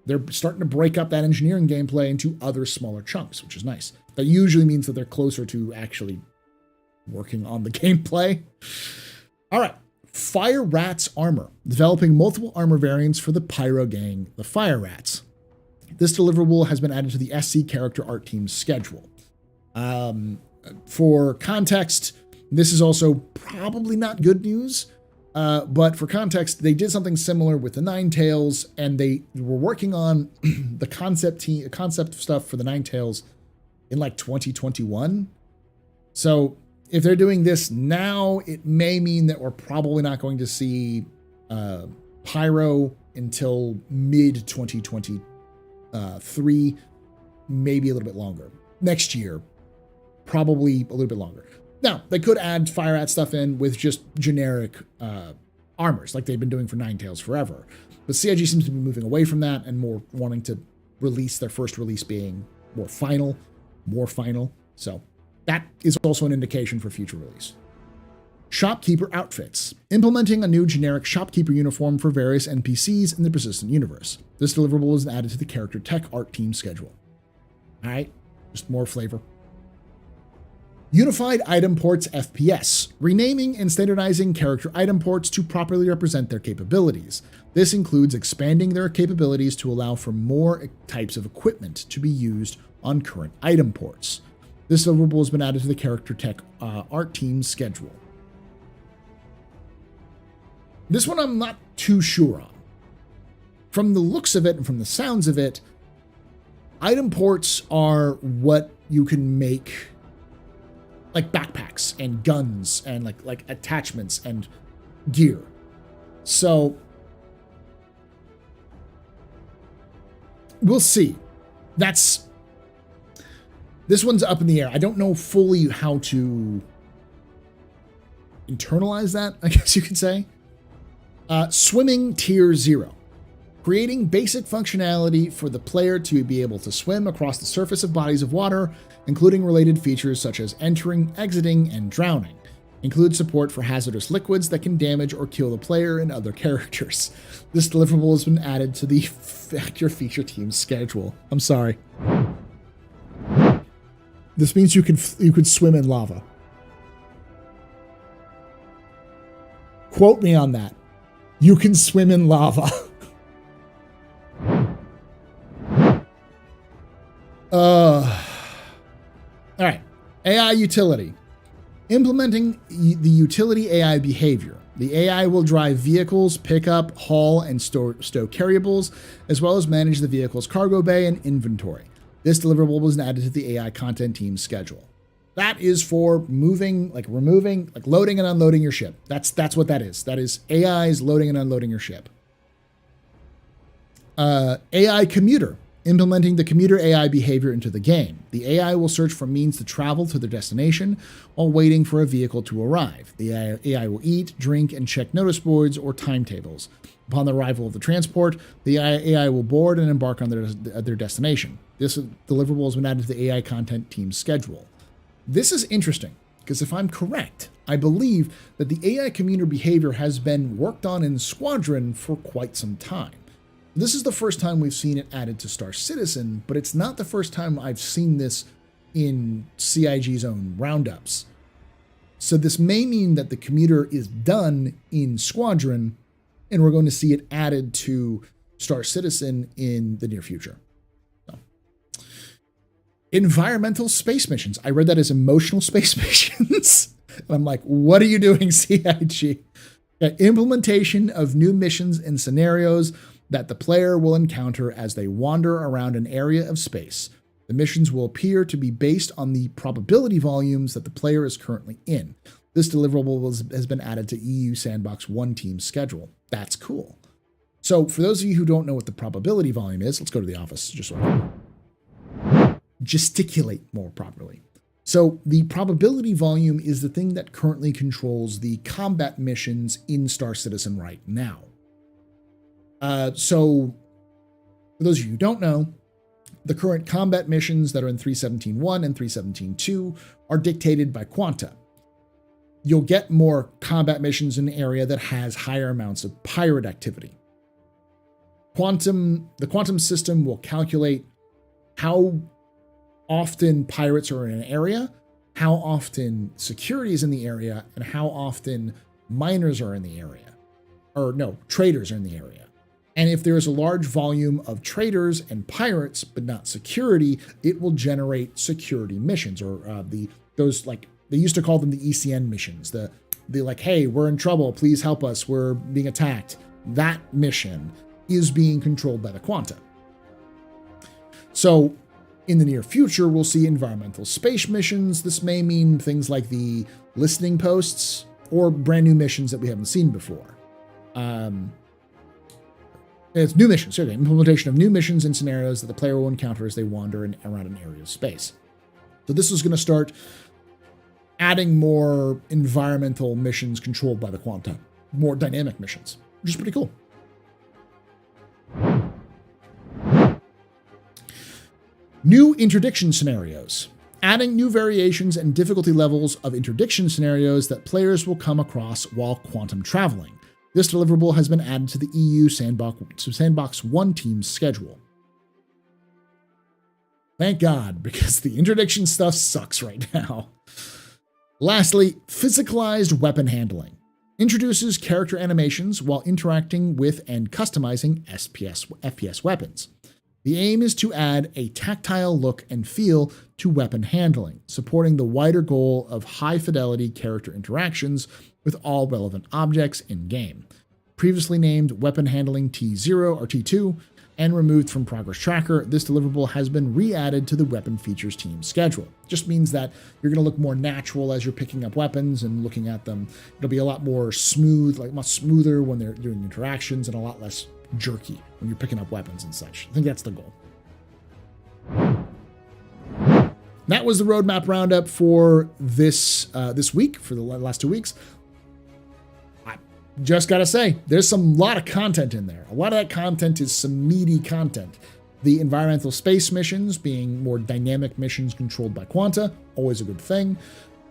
they're starting to break up that engineering gameplay into other smaller chunks, which is nice. That usually means that they're closer to actually working on the gameplay. All right, Fire Rats armor, developing multiple armor variants for the Pyro Gang, the Fire Rats. This deliverable has been added to the SC character art team's schedule. For context, this is also probably not good news, but for context, they did something similar with the Ninetales, and they were working on the concept stuff for the Ninetales in like 2021. So if they're doing this now, it may mean that we're probably not going to see Pyro until mid 2023, maybe a little bit longer. Next year, probably a little bit longer. Now, they could add Fire Rat stuff in with just generic armors, like they've been doing for Ninetales forever. But CIG seems to be moving away from that and more wanting to release their first release being more final. So that is also an indication for future release. Shopkeeper outfits, implementing a new generic shopkeeper uniform for various NPCs in the persistent universe. This deliverable is added to the character tech art team schedule. All right, just more flavor. Unified Item Ports FPS, renaming and standardizing character item ports to properly represent their capabilities. This includes expanding their capabilities to allow for more types of equipment to be used on current item ports. This deliverable has been added to the character tech art team's schedule. This one I'm not too sure on. From the looks of it and from the sounds of it, item ports are what you can make like backpacks and guns and like attachments and gear. So we'll see. This one's up in the air. I don't know fully how to internalize that, I guess you could say. Swimming Tier 0. Creating basic functionality for the player to be able to swim across the surface of bodies of water, including related features such as entering, exiting, and drowning. Includes support for hazardous liquids that can damage or kill the player and other characters. This deliverable has been added to the Factor feature team's schedule. I'm sorry. This means you could swim in lava. Quote me on that. You can swim in lava. All right. AI utility. Implementing the utility AI behavior. The AI will drive vehicles, pick up, haul, and stow carryables, as well as manage the vehicle's cargo bay and inventory. This deliverable was added to the AI content team's schedule. That is for moving, like removing, like loading and unloading your ship. That's what that is. That is AI's loading and unloading your ship. AI commuter. Implementing the commuter AI behavior into the game. The AI will search for means to travel to their destination while waiting for a vehicle to arrive. The AI will eat, drink, and check notice boards or timetables. Upon the arrival of the transport, the AI will board and embark on their destination. This deliverable has been added to the AI content team's schedule. This is interesting, because if I'm correct, I believe that the AI commuter behavior has been worked on in Squadron for quite some time. This is the first time we've seen it added to Star Citizen, but it's not the first time I've seen this in CIG's own roundups. So this may mean that the commuter is done in Squadron, and we're going to see it added to Star Citizen in the near future. So. Environmental space missions. I read that as emotional space missions. And I'm like, what are you doing, CIG? Implementation of new missions and scenarios that the player will encounter as they wander around an area of space. The missions will appear to be based on the probability volumes that the player is currently in. This deliverable has been added to EU Sandbox 1 team's schedule. That's cool. So for those of you who don't know what the probability volume is, let's go to the office just so I can gesticulate more properly. So the probability volume is the thing that currently controls the combat missions in Star Citizen right now. So for those of you who don't know, the current combat missions that are in 3.17.1 and 3.17.2 are dictated by quanta. You'll get more combat missions in an area that has higher amounts of pirate activity. The quantum system will calculate how often pirates are in an area, how often security is in the area, and how often miners are in the area. Or no, traders are in the area. And if there's a large volume of traders and pirates, but not security, it will generate security missions, or those, like, they used to call them the ECN missions. The like, hey, we're in trouble, please help us, we're being attacked. That mission is being controlled by the Quanta. So in the near future, we'll see environmental space missions. This may mean things like the listening posts or brand new missions that we haven't seen before. It's new missions, okay, implementation of new missions and scenarios that the player will encounter as they wander around an area of space. So this is going to start adding more environmental missions controlled by the Quanta, more dynamic missions, which is pretty cool. New interdiction scenarios. Adding new variations and difficulty levels of interdiction scenarios that players will come across while quantum traveling. This deliverable has been added to the EU Sandbox 1 team's schedule. Thank God, because the interdiction stuff sucks right now. Lastly, physicalized weapon handling. Introduces character animations while interacting with and customizing FPS weapons. The aim is to add a tactile look and feel to weapon handling, supporting the wider goal of high-fidelity character interactions with all relevant objects in-game. Previously named Weapon Handling T0 or T2 and removed from Progress Tracker, this deliverable has been re-added to the Weapon Features team schedule. Just means that you're going to look more natural as you're picking up weapons and looking at them. It'll be a lot more smooth, like much smoother when they're doing interactions, and a lot less jerky when you're picking up weapons and such. I think that's the goal. That was the roadmap roundup for this week, for the last 2 weeks. I just gotta say, there's a lot of content in there. A lot of that content is some meaty content. The environmental space missions being more dynamic missions controlled by Quanta, always a good thing.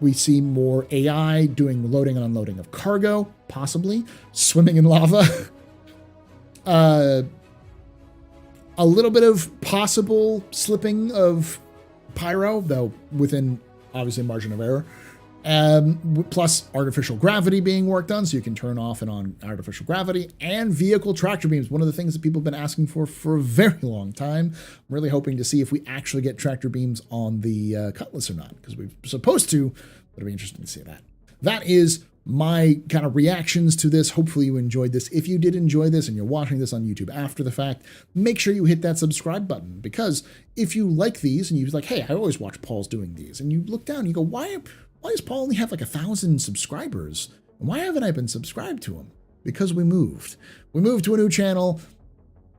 We see more AI doing loading and unloading of cargo, possibly. Swimming in lava. A little bit of possible slipping of pyro, though within obviously margin of error. Plus artificial gravity being worked on, so you can turn off and on artificial gravity, and vehicle tractor beams, one of the things that people have been asking for a very long time. I'm really hoping to see if we actually get tractor beams on the Cutlass or not, because we're supposed to, but it'll be interesting to see that. That is my kind of reactions to this. Hopefully you enjoyed this. If you did enjoy this and you're watching this on YouTube after the fact, make sure you hit that subscribe button, because if you like these and you're like, hey, I always watch Paul's doing these, and you look down and you go, why does Paul only have like 1,000 subscribers? And why haven't I been subscribed to him? Because we moved. We moved to a new channel,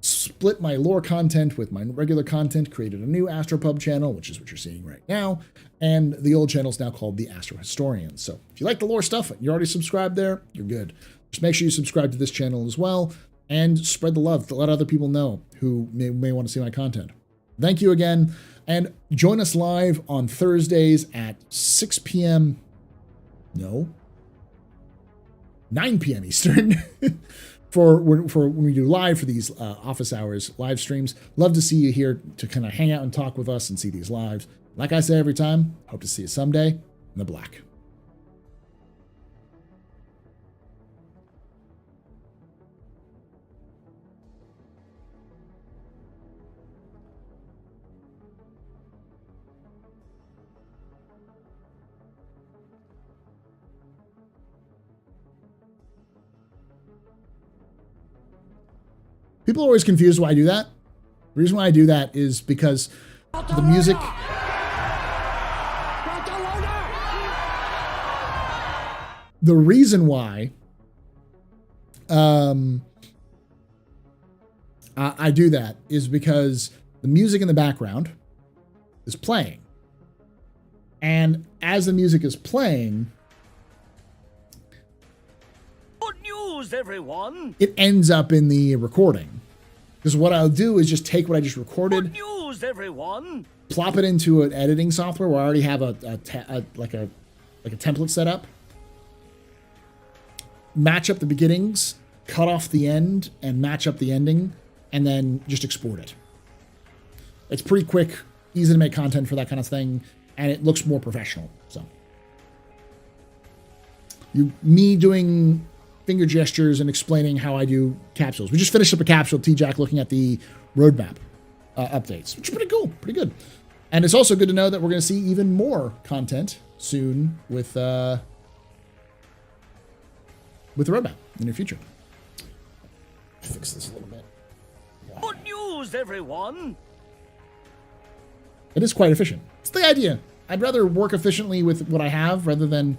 split my lore content with my regular content, created a new AstroPub channel, which is what you're seeing right now. And the old channel is now called The Astro Historian. So if you like the lore stuff and you're already subscribed there, you're good. Just make sure you subscribe to this channel as well and spread the love to let other people know who may want to see my content. Thank you again. And join us live on Thursdays at 6 p.m. No, 9 p.m. Eastern for when we do live for these office hours live streams. Love to see you here to kind of hang out and talk with us and see these lives. Like I say every time, hope to see you someday in the black. People are always confused why I do that. The reason why I do that is because the music... The reason why I do that is because the music in the background is playing. And as the music is playing... Good news, everyone! It ends up in the recording. Because what I'll do is just take what I just recorded... Good news, everyone! Plop it into an editing software where I already have a template set up. Match up the beginnings, cut off the end, and match up the ending, and then just export it. It's pretty quick, easy to make content for that kind of thing, and it looks more professional. So me doing finger gestures and explaining how I do capsules. We just finished up a capsule, T-Jack, looking at the roadmap updates, which is pretty cool, pretty good. And it's also good to know that we're going to see even more content soon with the roadmap in the near future. Fix this a little bit. Good news, everyone. It is quite efficient. It's the idea. I'd rather work efficiently with what I have rather than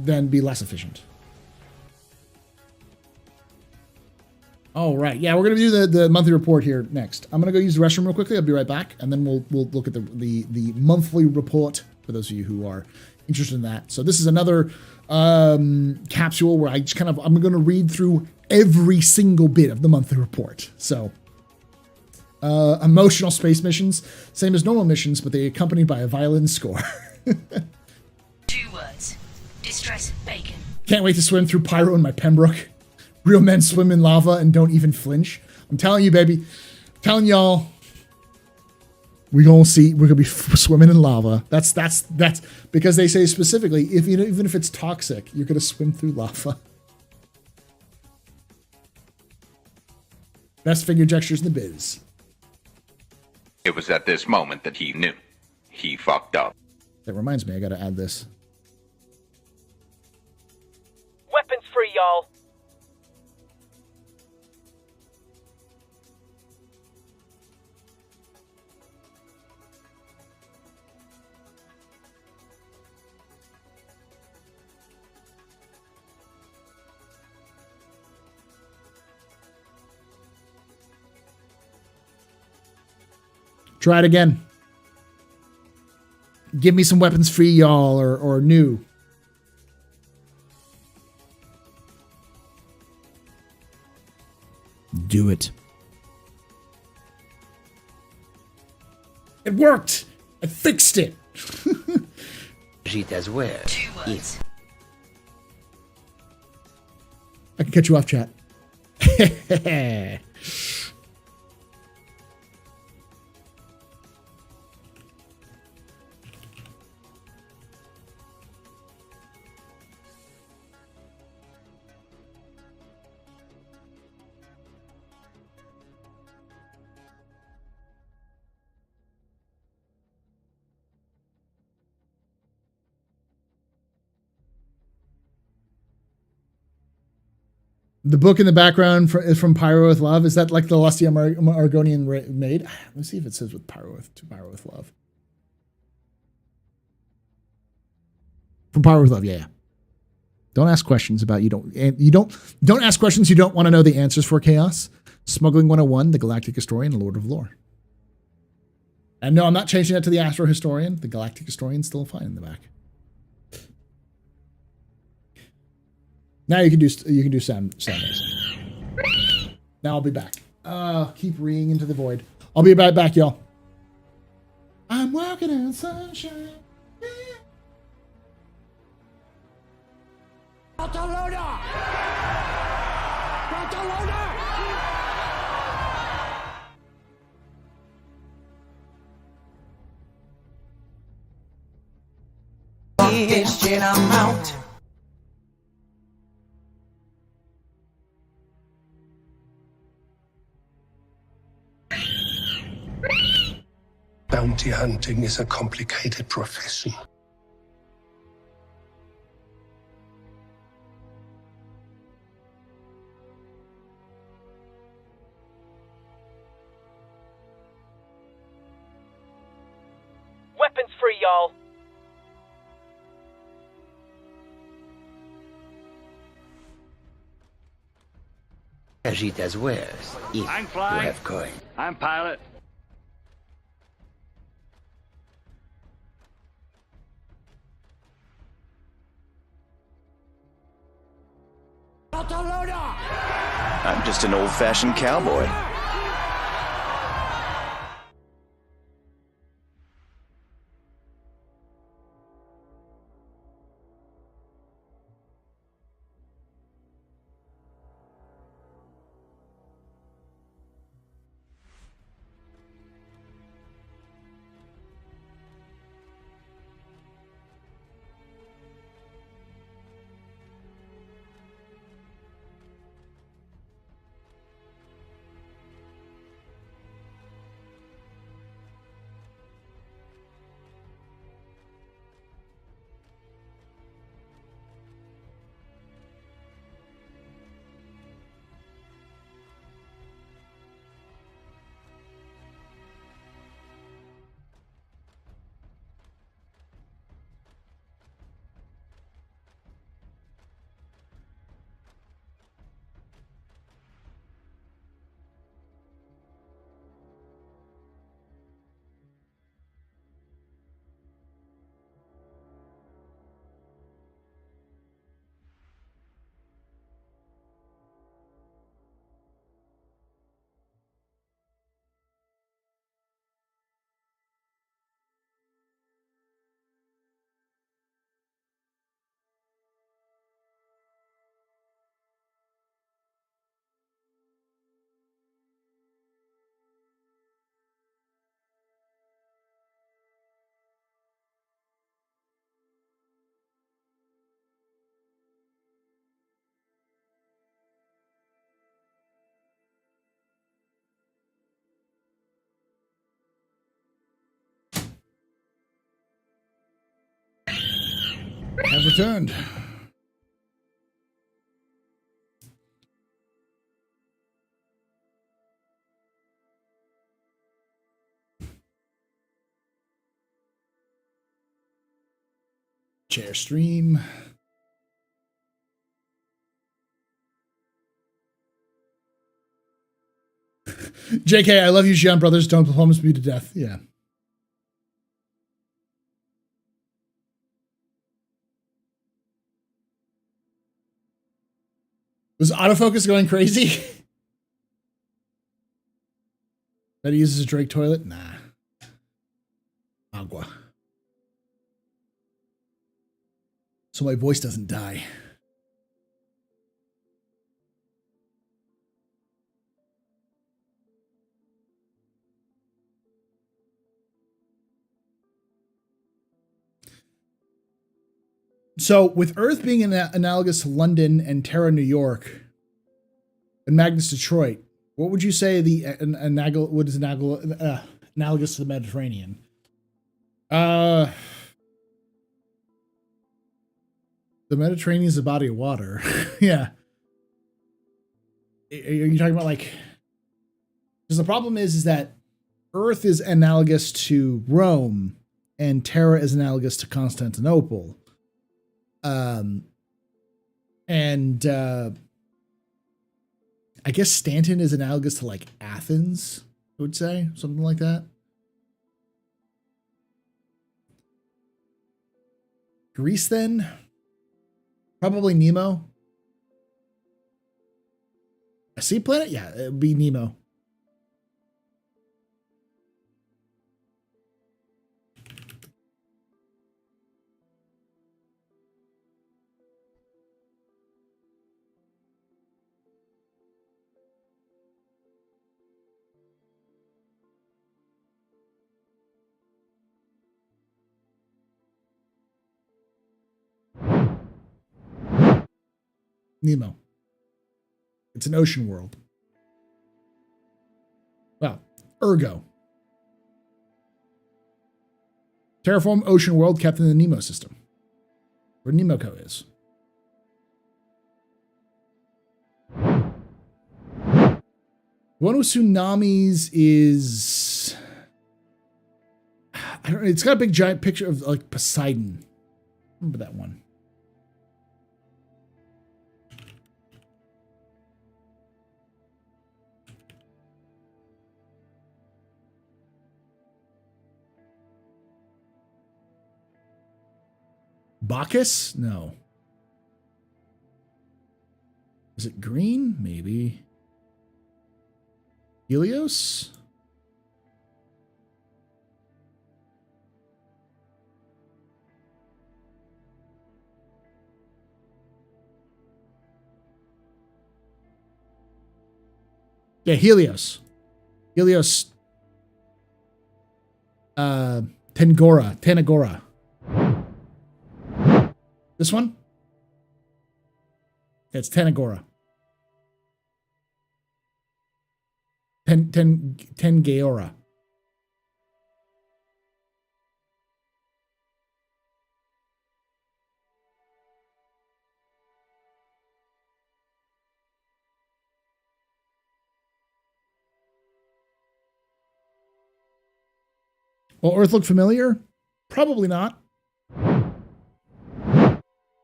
be less efficient. All right. Yeah, we're going to do the monthly report here next. I'm going to go use the restroom real quickly. I'll be right back. And then we'll look at the monthly report for those of you who are interested in that. So this is another capsule where I'm going to read through every single bit of the monthly report. So emotional space missions, same as normal missions, but they're accompanied by a violin score. 2 words. Distress bacon. Can't wait to swim through pyro in my Pembroke. Real men swim in lava and don't even flinch. I'm telling you, baby. I'm telling y'all. We're gonna be swimming in lava. That's because they say specifically, even if it's toxic, you're gonna swim through lava. Best finger gestures in the biz. It was at this moment that he knew. He fucked up. That reminds me, I gotta add this. Weapons free, y'all. Try it again. Give me some weapons free, y'all, or new. Do it. It worked. I fixed it. It as well. 2 words. I can cut you off, chat. The book in the background is from Pyro with Love. Is that like the lusty Argonian maid? Let's see if it says with Pyro with Love. From Pyro with Love, yeah. Don't ask questions about don't ask questions you don't want to know the answers for, Chaos. Smuggling 101, the Galactic Historian, and Lord of Lore. And no, I'm not changing that to the Astro Historian. The Galactic Historian's still fine in the back. Now you can do sound waves. Now I'll be back. Keep ringing into the void. I'll be right back, y'all. I'm walking in sunshine. Barcelona! Barcelona! Kitchen amount. Bounty hunting is a complicated profession. Weapons free, y'all. It as well. If I'm you flying. have coin. I'm pilot. Barcelona! I'm just an old-fashioned cowboy. have returned. Share stream. JK, I love you, Xian brothers. Don't promise me to death. Yeah. Was autofocus going crazy? That he uses a Drake toilet? Nah. Agua. So my voice doesn't die. So with Earth being analogous to London and Terra, New York, and Magnus, Detroit, what would you say what is analogous to the Mediterranean? The Mediterranean is a body of water. Yeah. Are you talking about like... Because the problem is that Earth is analogous to Rome and Terra is analogous to Constantinople. I guess Stanton is analogous to like Athens, I would say, something like that. Greece then? Probably Nemo. A sea planet? Yeah, it would be Nemo. Nemo. It's an ocean world. Well, ergo. Terraform ocean world kept in the Nemo system. Where Nemoco is. One with tsunamis is... I don't know. It's got a big giant picture of like Poseidon. Remember that one. Bacchus? No. Is it green? Maybe. Helios? Yeah, Helios. Helios. Tanagora. This one? It's Tanagora. Tengaora. Will Earth look familiar? Probably not.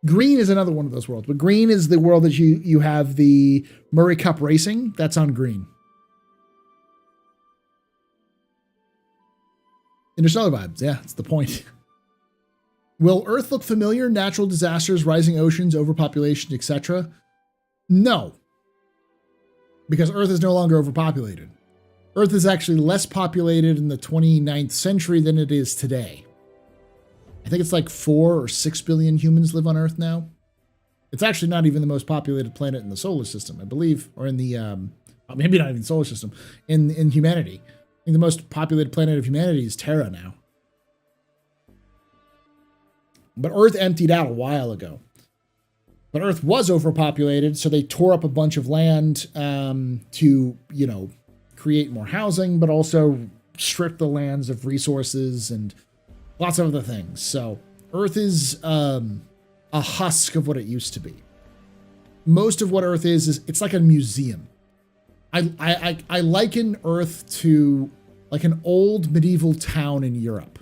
Green is another one of those worlds, but green is the world that you have the Murray Cup racing. That's on green. Interstellar vibes. Yeah, that's the point. Will Earth look familiar? Natural disasters, rising oceans, overpopulation, etc. No. Because Earth is no longer overpopulated. Earth is actually less populated in the 29th century than it is today. I think it's like 4 or 6 billion humans live on Earth now. It's actually not even the most populated planet in the solar system, I believe, or in the, maybe not even solar system, in humanity. I think the most populated planet of humanity is Terra now. But Earth emptied out a while ago. But Earth was overpopulated, so they tore up a bunch of land to, create more housing, but also strip the lands of resources and lots of other things. So Earth is a a husk of what it used to be. Most of what Earth is it's like a museum. I liken Earth to like an old medieval town in Europe.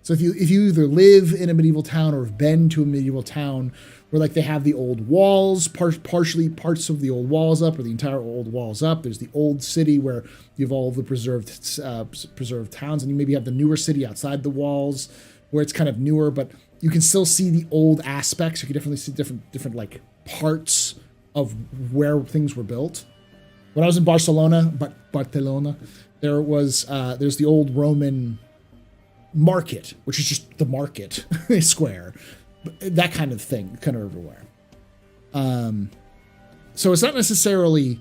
So if you either live in a medieval town or have been to a medieval town where like they have the old walls, partially parts of the old walls up or the entire old walls up. There's the old city where you have all of the preserved towns, and you maybe have the newer city outside the walls where it's kind of newer, but you can still see the old aspects. You can definitely see different like parts of where things were built. When I was in Barcelona, there's the old Roman market, which is just the market square, that kind of thing, kind of everywhere. So it's not necessarily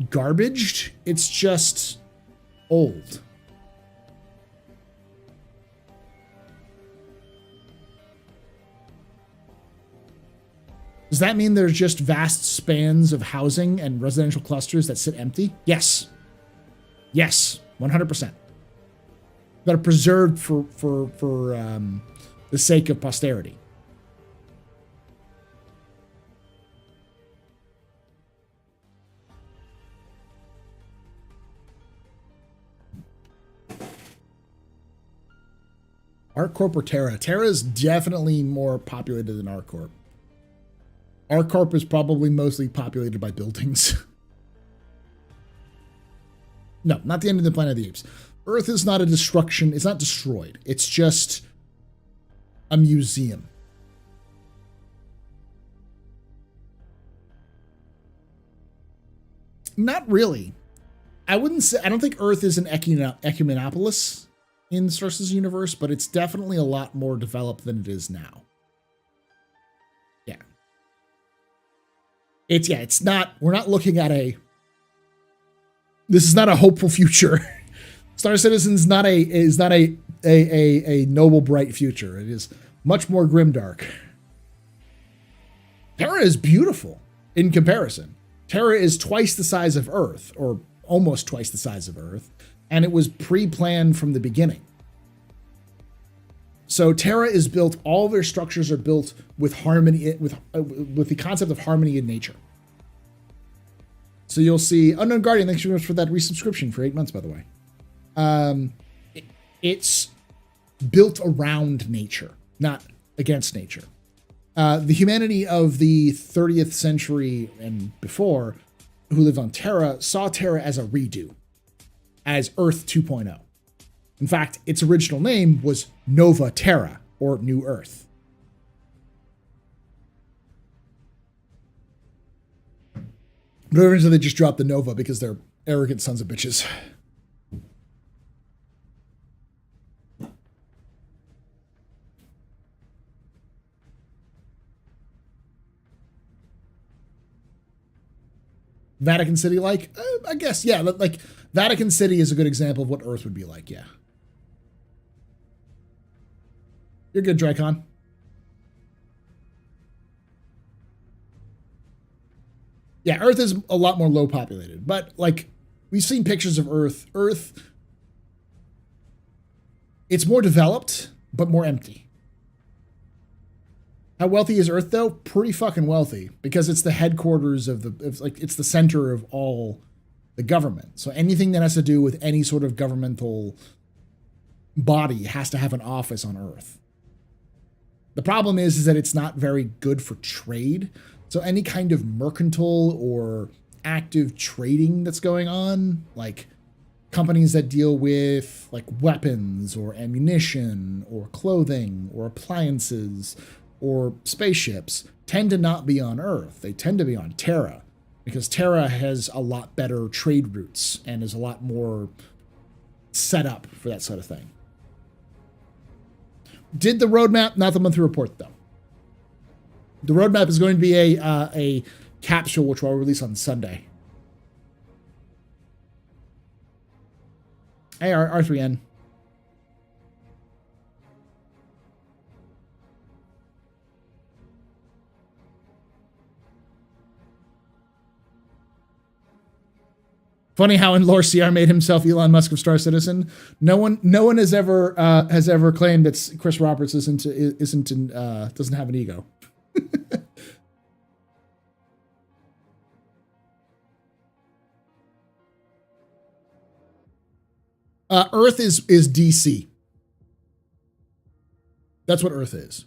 garbaged, it's just old. Does that mean there's just vast spans of housing and residential clusters that sit empty? Yes. Yes, 100%. That are preserved for the sake of posterity. ArcCorp or Terra? Terra is definitely more populated than ArcCorp. ArcCorp is probably mostly populated by buildings. No, not the end of the Planet of the Apes. Earth is not a destruction. It's not destroyed. It's just a museum. Not really. I wouldn't say, I don't think Earth is an ecumenopolis in the Star Citizen universe, but it's definitely a lot more developed than it is now. Yeah. It's not, we're not looking at this is not a hopeful future. Star Citizen is not a noble, bright future. It is much more grimdark. Terra is beautiful in comparison. Terra is twice the size of Earth, or almost twice the size of Earth, and it was pre-planned from the beginning. So Terra is built, all their structures are built with harmony, with the concept of harmony in nature. So you'll see, Unknown Guardian, thanks very much for that resubscription for 8 months, by the way. It's built around nature, not against nature. The humanity of the 30th century and before, who lived on Terra, saw Terra as a redo, as Earth 2.0. In fact, its original name was Nova Terra, or New Earth. But eventually they just dropped the Nova because they're arrogant sons of bitches. Vatican City like? I guess, yeah. Like, Vatican City is a good example of what Earth would be like, yeah. You're good, Dracon. Yeah, Earth is a lot more low populated, but like we've seen pictures of Earth. It's more developed, but more empty. How wealthy is Earth though? Pretty fucking wealthy, because it's the headquarters it's the center of all the government. So anything that has to do with any sort of governmental body has to have an office on Earth. The problem is that it's not very good for trade. So any kind of mercantile or active trading that's going on, like companies that deal with like weapons or ammunition or clothing or appliances or spaceships, tend to not be on Earth. They tend to be on Terra, because Terra has a lot better trade routes and is a lot more set up for that sort of thing. Did the roadmap, not the monthly report though. The roadmap is going to be a capsule, which will release on Sunday. Hey, R3N. Funny how in lore CR made himself Elon Musk of Star Citizen. No one has ever claimed that Chris Roberts doesn't have an ego. Earth is DC. That's what Earth is.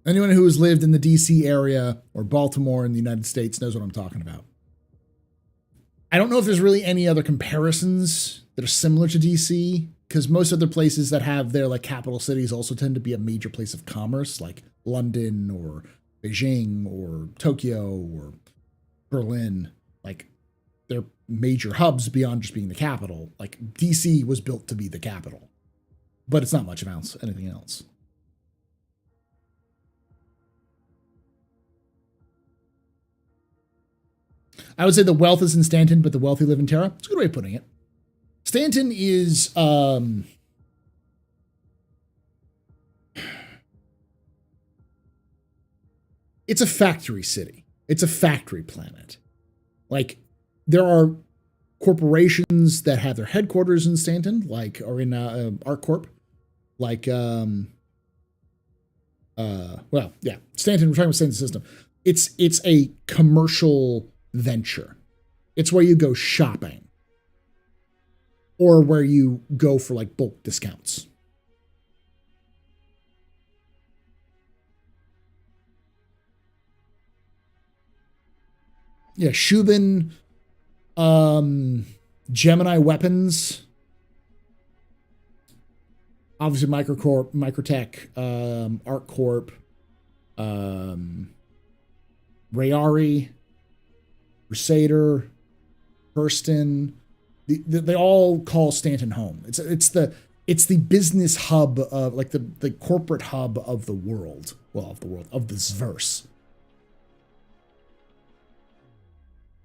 Anyone who has lived in the DC area or Baltimore in the United States knows what I'm talking about. I don't know if there's really any other comparisons that are similar to DC, because most other places that have their like capital cities also tend to be a major place of commerce, like London or Beijing or Tokyo or Berlin. Like they're major hubs beyond just being the capital. Like DC was built to be the capital, but it's not much of anything else. I would say the wealth is in Stanton, but the wealthy live in Terra. It's a good way of putting it. Stanton is it's a factory city. It's a factory planet. Like there are corporations that have their headquarters in Stanton, like or in ArcCorp, like Stanton. We're talking about Stanton System. It's a commercial venture. It's where you go shopping or where you go for like bulk discounts. Yeah, Shubin, Gemini Weapons, obviously Microtech, ArcCorp, Rayari, Crusader, Hurston, they all call Stanton home. It's the business hub of like the corporate hub of the world. Well, of this verse.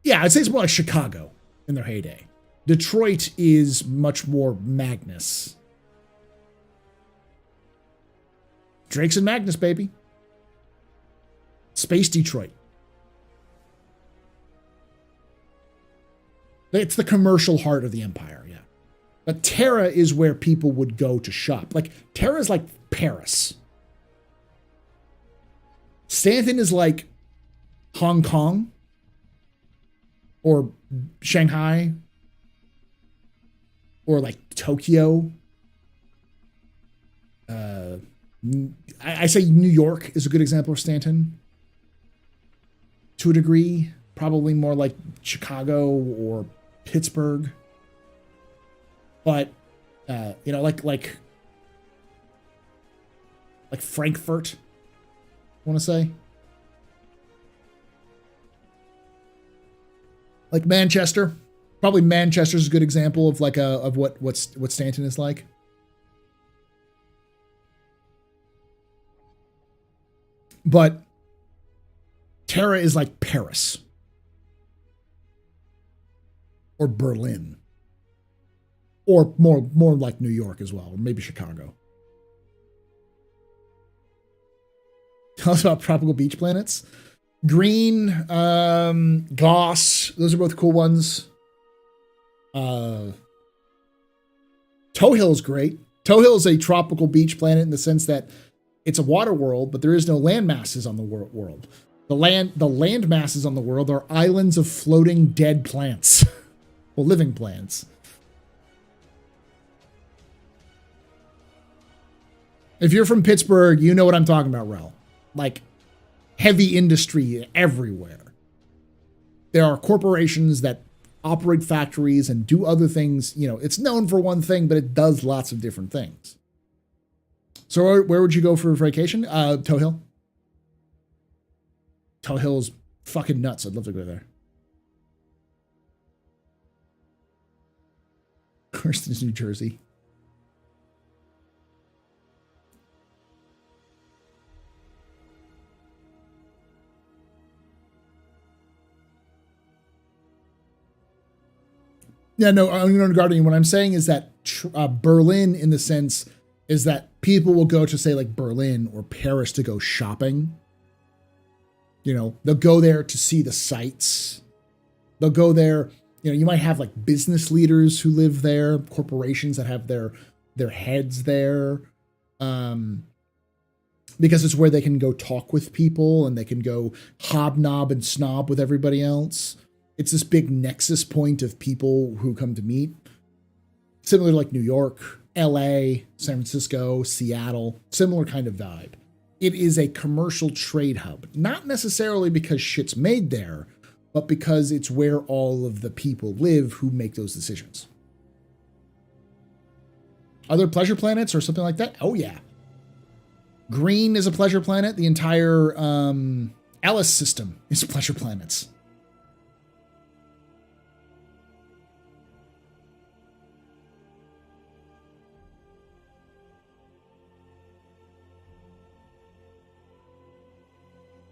Yeah, I'd say it's more like Chicago in their heyday. Detroit is much more Magnus. Drake's and Magnus, baby. Space Detroit. It's the commercial heart of the empire, yeah. But Terra is where people would go to shop. Like, Terra is like Paris. Stanton is like Hong Kong or Shanghai or like Tokyo. I say New York is a good example of Stanton. To a degree, probably more like Chicago or Pittsburgh, but like Frankfurt, I want to say, like Manchester. Probably Manchester is a good example of like of what Stanton is like. But Terra is like Paris. Or Berlin. Or more like New York as well, or maybe Chicago. Tell us about tropical beach planets. Green, Goss, those are both cool ones. Towhill is great. Towhill is a tropical beach planet in the sense that it's a water world, but there is no land masses on the world. The land masses on the world are islands of floating dead plants. Well, living plants. If you're from Pittsburgh, you know what I'm talking about, Rel. Like, heavy industry everywhere. There are corporations that operate factories and do other things. You know, it's known for one thing, but it does lots of different things. So where would you go for vacation? Towhill. Towhill's fucking nuts. I'd love to go there. Hurston, New Jersey. Yeah, no, regarding what I'm saying is that Berlin, in the sense, is that people will go to, say, like Berlin or Paris to go shopping. You know, they'll go there to see the sights. They'll go there You know, you might have like business leaders who live there, corporations that have their heads there, because it's where they can go talk with people and they can go hobnob and snob with everybody else. It's this big nexus point of people who come to meet. Similar to like New York, LA, San Francisco, Seattle, similar kind of vibe. It is a commercial trade hub, not necessarily because shit's made there, but because it's where all of the people live who make those decisions. Other pleasure planets or something like that? Oh yeah. Green is a pleasure planet. The entire Ellis system is pleasure planets.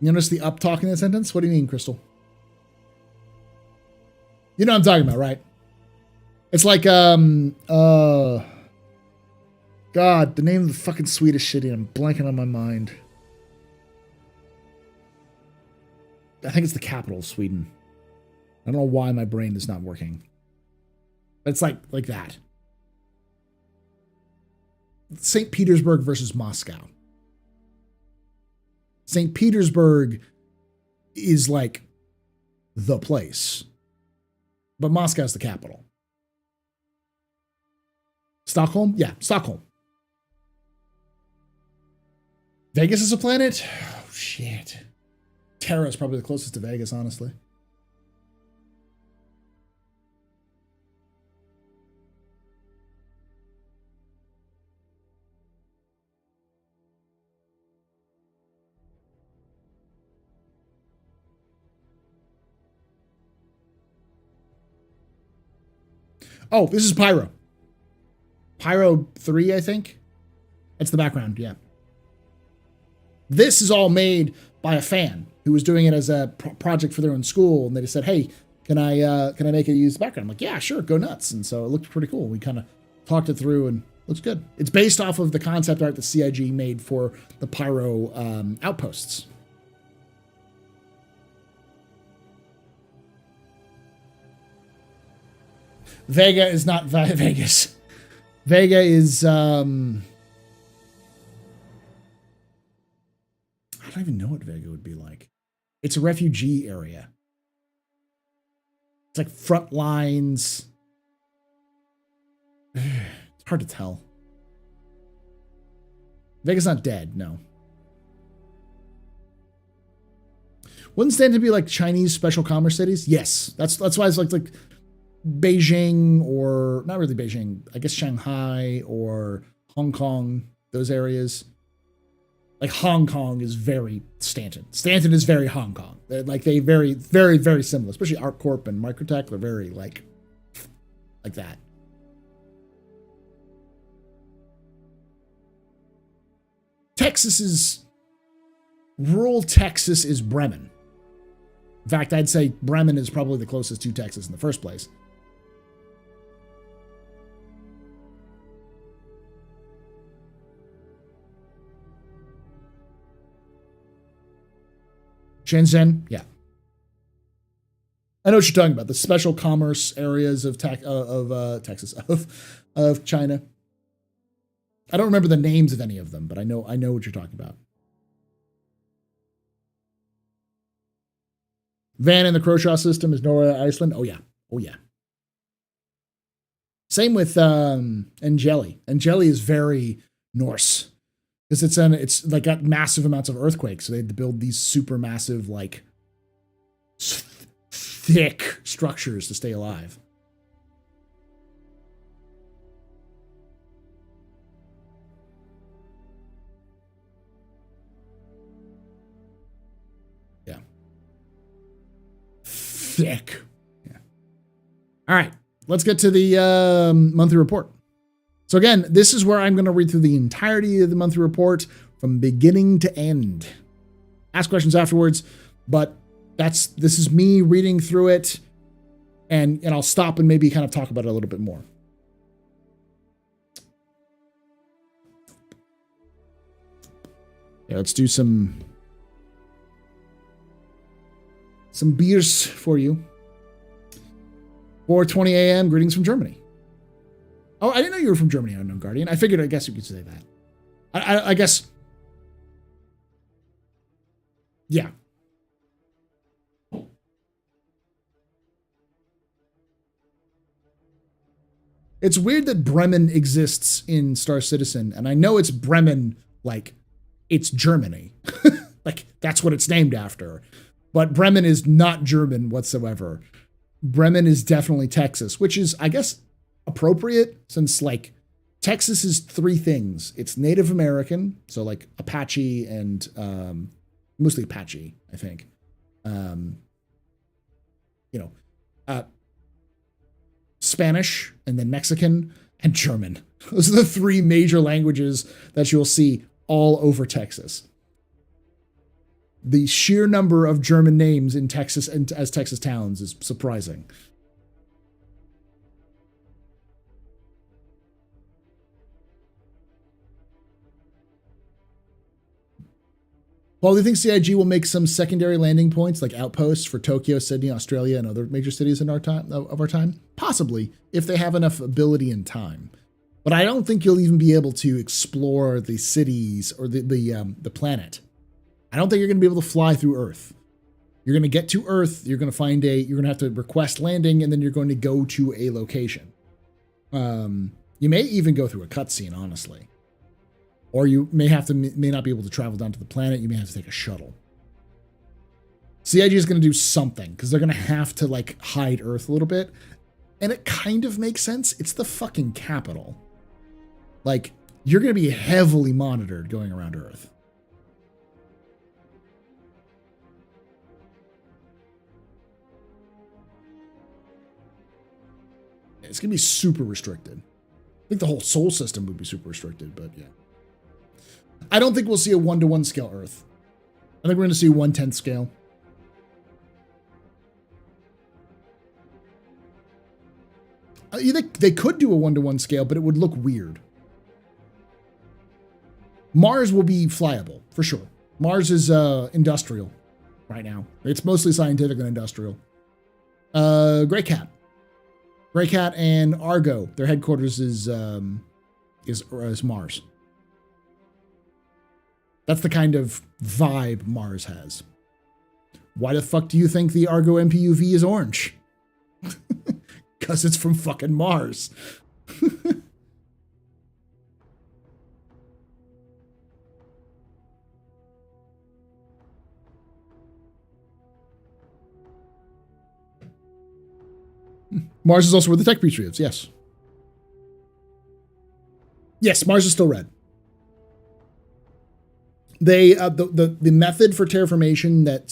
You notice the up talk in that sentence? What do you mean, Crystal? You know what I'm talking about, right? It's like, God, the name of the fucking Swedish city, I'm blanking on my mind. I think it's the capital of Sweden. I don't know why my brain is not working. But it's like that. St. Petersburg versus Moscow. St. Petersburg is like the place. But Moscow's the capital. Stockholm? Yeah, Stockholm. Vegas is a planet? Oh, shit. Terra is probably the closest to Vegas, honestly. Oh, this is Pyro. Pyro 3, I think. That's the background, yeah. This is all made by a fan who was doing it as a project for their own school, and they just said, "Hey, can I make it use the background?" I'm like, "Yeah, sure, go nuts." And so it looked pretty cool. We kind of talked it through, and looks good. It's based off of the concept art that CIG made for the Pyro outposts. Vega is not Vegas. Vega is I don't even know what Vega would be like. It's a refugee area. It's like front lines. It's hard to tell. Vega's not dead, no. Wouldn't stand to be like Chinese special commerce cities? Yes. That's why it's like Beijing, or not really Beijing, I guess Shanghai or Hong Kong, those areas. Like Hong Kong is very Stanton. Stanton is very Hong Kong. They're like they very, very, very similar, especially ArcCorp and Microtech. They're very like that. Rural Texas is Bremen. In fact, I'd say Bremen is probably the closest to Texas in the first place. Shenzhen, yeah. I know what you're talking about. The special commerce areas of Texas, of China. I don't remember the names of any of them, but I know what you're talking about. Van in the Croshaw system is Norway, Iceland. Oh yeah. Same with Angeli. Angeli is very Norse. Because it's like got massive amounts of earthquakes, so they had to build these super massive, like thick structures to stay alive. Yeah. Thick. Yeah. All right, let's get to the monthly report. So again, this is where I'm going to read through the entirety of the monthly report from beginning to end. Ask questions afterwards, but this is me reading through it, and I'll stop and maybe kind of talk about it a little bit more. Yeah, let's do some beers for you. 4:20 a.m. Greetings from Germany. Oh, I didn't know you were from Germany, Unknown Guardian. I figured, I guess you could say that. I guess. Yeah. It's weird that Bremen exists in Star Citizen, and I know it's Bremen, like, it's Germany. Like, that's what it's named after. But Bremen is not German whatsoever. Bremen is definitely Texas, which is, I guess, appropriate since, like, Texas is three things. It's Native American, so, like, Apache and, mostly Apache, I think. Spanish, and then Mexican, and German. Those are the three major languages that you'll see all over Texas. The sheer number of German names in Texas and as Texas towns is surprising. Well, do you think CIG will make some secondary landing points like outposts for Tokyo, Sydney, Australia, and other major cities in our time? Possibly, if they have enough ability and time. But I don't think you'll even be able to explore the cities or the planet. I don't think you're going to be able to fly through Earth. You're going to get to Earth. You're going to have to request landing, and then you're going to go to a location. You may even go through a cutscene, honestly. Or you may not be able to travel down to the planet. You may have to take a shuttle. CIG is going to do something because they're going to have to like hide Earth a little bit. And it kind of makes sense. It's the fucking capital. Like, you're going to be heavily monitored going around Earth. It's going to be super restricted. I think the whole Sol system would be super restricted, but yeah. I don't think we'll see a 1-to-1 scale Earth. I think we're going to see 1/10 scale. They could do a 1-to-1 scale, but it would look weird. Mars will be flyable, for sure. Mars is industrial right now. It's mostly scientific and industrial. Grey Cat. Grey Cat and Argo, their headquarters is Mars. That's the kind of vibe Mars has. Why the fuck do you think the Argo MPUV is orange? Because it's from fucking Mars. Mars is also where the tech breach lives, yes. Yes, Mars is still red. They the method for terraformation that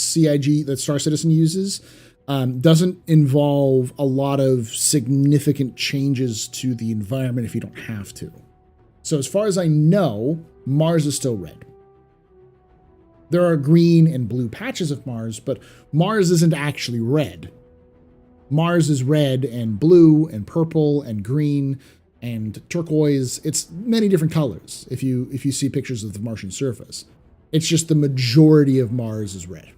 Star Citizen uses doesn't involve a lot of significant changes to the environment if you don't have to. So as far as I know, Mars is still red. There are green and blue patches of Mars, but Mars isn't actually red. Mars is red and blue and purple and green and turquoise. It's many different colors if you see pictures of the Martian surface. It's just the majority of Mars is red.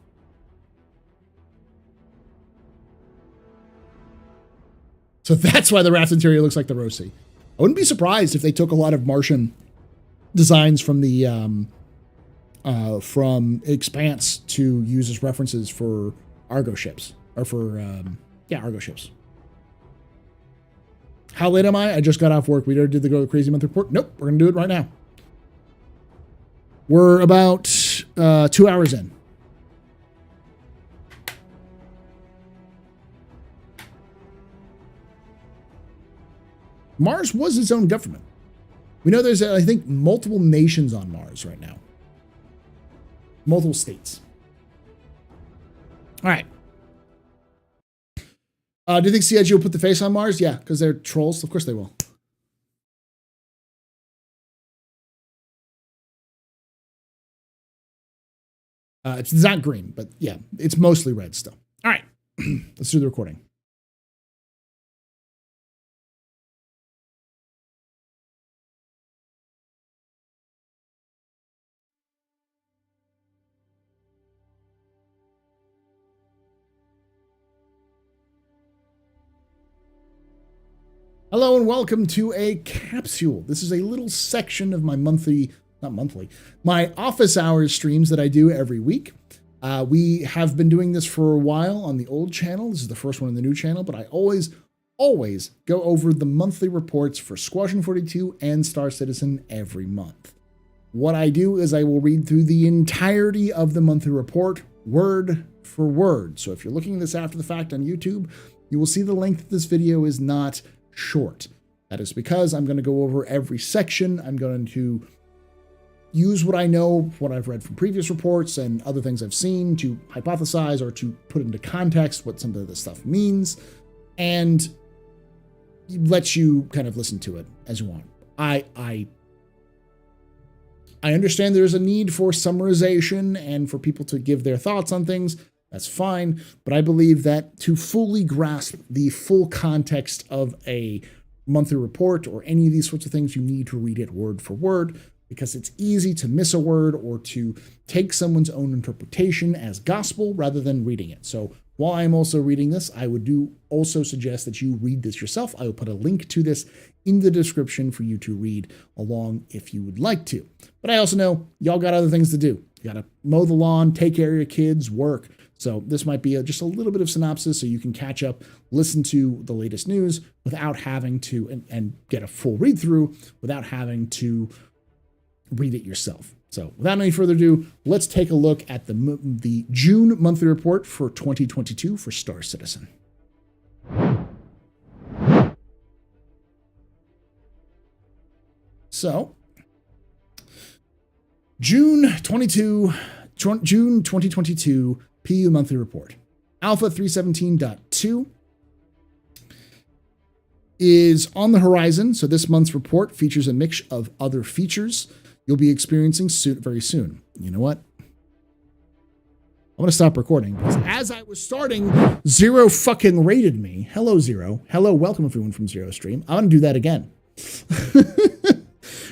So that's why the raft interior looks like the Roci. I wouldn't be surprised if they took a lot of Martian designs from the from Expanse to use as references for Argo ships or for Argo ships. How late am I? I just got off work. We already did the Go Crazy Month report. Nope, we're gonna do it right now. We're about 2 hours in. Mars was its own government. We know there's, I think, multiple nations on Mars right now. Multiple states. All right. Do you think CIG will put the face on Mars? Yeah, because they're trolls. Of course they will. It's not green, but yeah, it's mostly red still. All right, let's do the recording. Hello and welcome to a capsule. This is a little section of my my office hours streams that I do every week. We have been doing this for a while on the old channel. This is the first one on the new channel, but I always go over the monthly reports for Squadron 42 and Star Citizen every month. What I do is I will read through the entirety of the monthly report, word for word. So if you're looking at this after the fact on YouTube, you will see the length of this video is not short. That is because I'm going to go over every section. I'm going to use what I know, what I've read from previous reports and other things I've seen to hypothesize or to put into context what some of this stuff means, and let you kind of listen to it as you want. I understand there's a need for summarization and for people to give their thoughts on things. That's fine. But I believe that to fully grasp the full context of a monthly report or any of these sorts of things, you need to read it word for word, because it's easy to miss a word or to take someone's own interpretation as gospel rather than reading it. So while I'm also reading this, I would also suggest that you read this yourself. I will put a link to this in the description for you to read along if you would like to. But I also know y'all got other things to do. You got to mow the lawn, take care of your kids, work. So this might be just a little bit of synopsis so you can catch up, listen to the latest news without having to, and get a full read through without having to read it yourself. So without any further ado, let's take a look at the June monthly report for 2022 for Star Citizen. So, June 2022 PU monthly report. Alpha 317.2 is on the horizon, so this month's report features a mix of other features you'll be experiencing very soon. You know what? I'm going to stop recording because as I was starting, Zero fucking rated me. Hello, Zero. Hello, welcome everyone from Zero Stream. I'm going to do that again.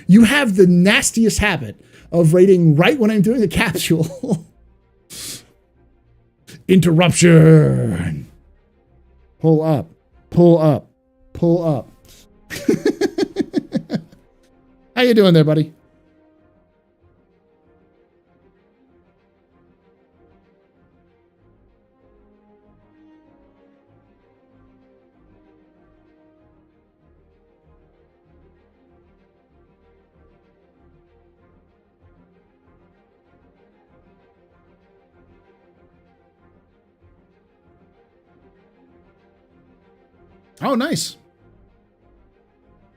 You have the nastiest habit of rating right when I'm doing a capsule. Interruption. Pull up. Pull up. Pull up. How you doing there, buddy? Oh, nice.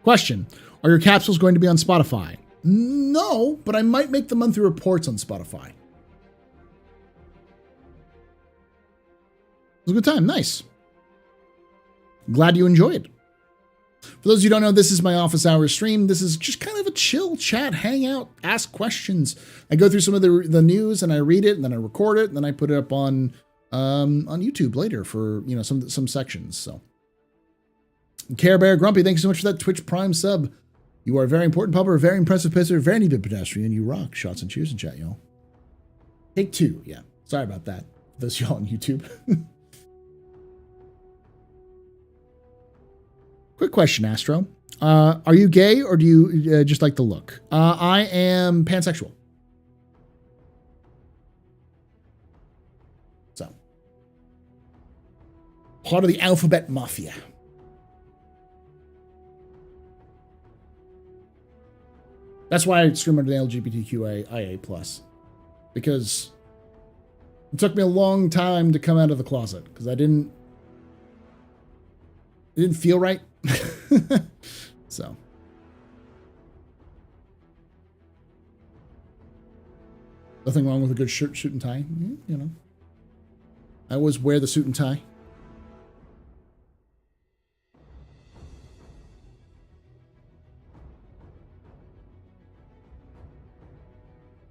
Question. Are your capsules going to be on Spotify? No, but I might make the monthly reports on Spotify. It was a good time. Nice. Glad you enjoyed. For those of you who don't know, this is my office hours stream. This is just kind of a chill chat, hang out, ask questions. I go through some of the news and I read it and then I record it and then I put it up on YouTube later for, you know, some sections. So Care Bear Grumpy, thanks so much for that Twitch Prime sub. You are a very important pupper, a very impressive pisser, very needed pedestrian. You rock. Shots and cheers in chat, y'all. Take two. Yeah. Sorry about that. Those y'all on YouTube. Quick question, Astro. Are you gay or do you just like the look? I am pansexual. So. Part of the alphabet mafia. That's why I stream under the LGBTQIA+, because it took me a long time to come out of the closet because it didn't feel right. So. Nothing wrong with a good shirt, suit and tie, you know. I always wear the suit and tie.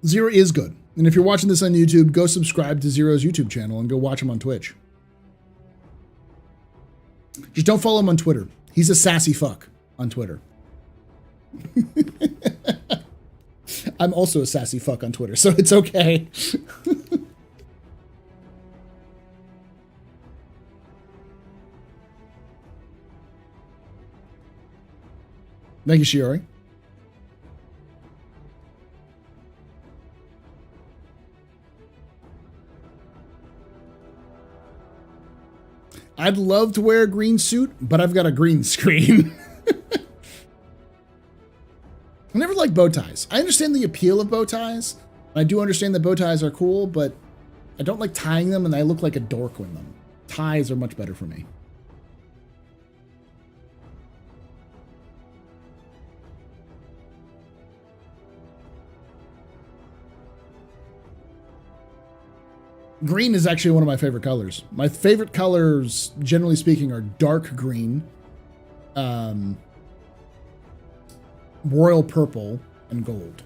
Zero is good. And if you're watching this on YouTube, go subscribe to Zero's YouTube channel and go watch him on Twitch. Just don't follow him on Twitter. He's a sassy fuck on Twitter. I'm also a sassy fuck on Twitter, so it's okay. Thank you, Shiori. I'd love to wear a green suit, but I've got a green screen. I never liked bow ties. I understand the appeal of bow ties. I do understand that bow ties are cool, but I don't like tying them, and I look like a dork with them. Ties are much better for me. Green is actually one of my favorite colors. My favorite colors, generally speaking, are dark green, royal purple, and gold.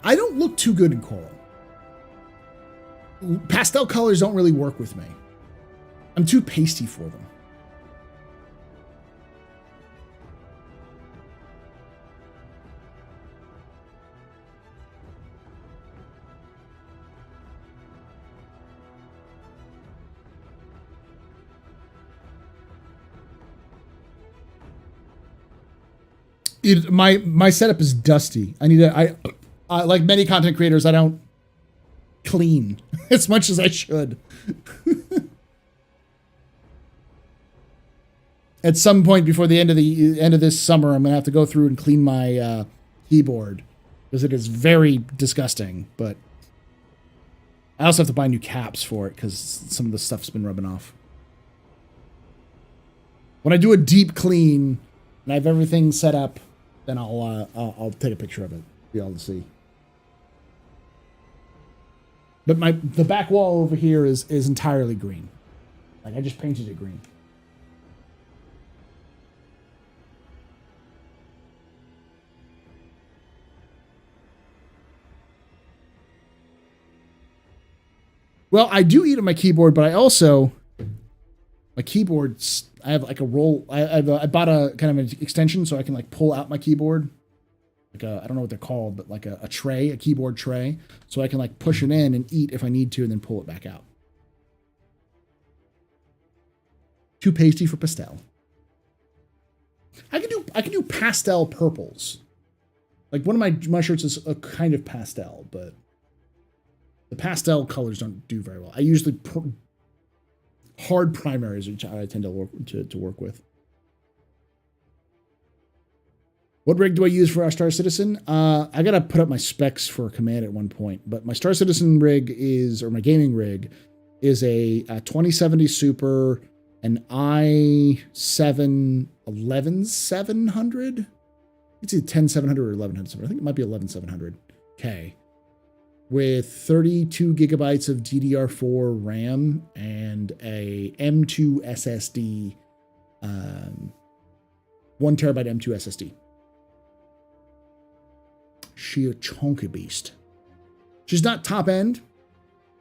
I don't look too good in coral. Pastel colors don't really work with me. I'm too pasty for them. My setup is dusty. I like many content creators, I don't clean as much as I should. At some point before the end of this summer, I'm gonna have to go through and clean my keyboard because it is very disgusting. But I also have to buy new caps for it because some of the stuff's been rubbing off. When I do a deep clean and I have everything set up, then I'll take a picture of it for y'all to see. But the back wall over here is entirely green. Like I just painted it green. Well, I do eat on my keyboard, but I also my keyboards. I have like a roll. I bought a kind of an extension so I can like pull out my keyboard. Like I don't know what they're called, but like a tray, a keyboard tray. So I can like push it in and eat if I need to and then pull it back out. Too pasty for pastel. I can do pastel purples. Like one of my shirts is a kind of pastel, but the pastel colors don't do very well. I usually hard primaries, which I tend to work with. What rig do I use for our Star Citizen? I gotta put up my specs for a command at one point, but my Star Citizen rig my gaming rig is a 2070 Super, an i7 11700. It's either 10700 or 1100. I think it might be 11700K. With 32 gigabytes of DDR4 RAM and a M2 SSD, 1 terabyte M2 SSD. She a chunky beast. She's not top end.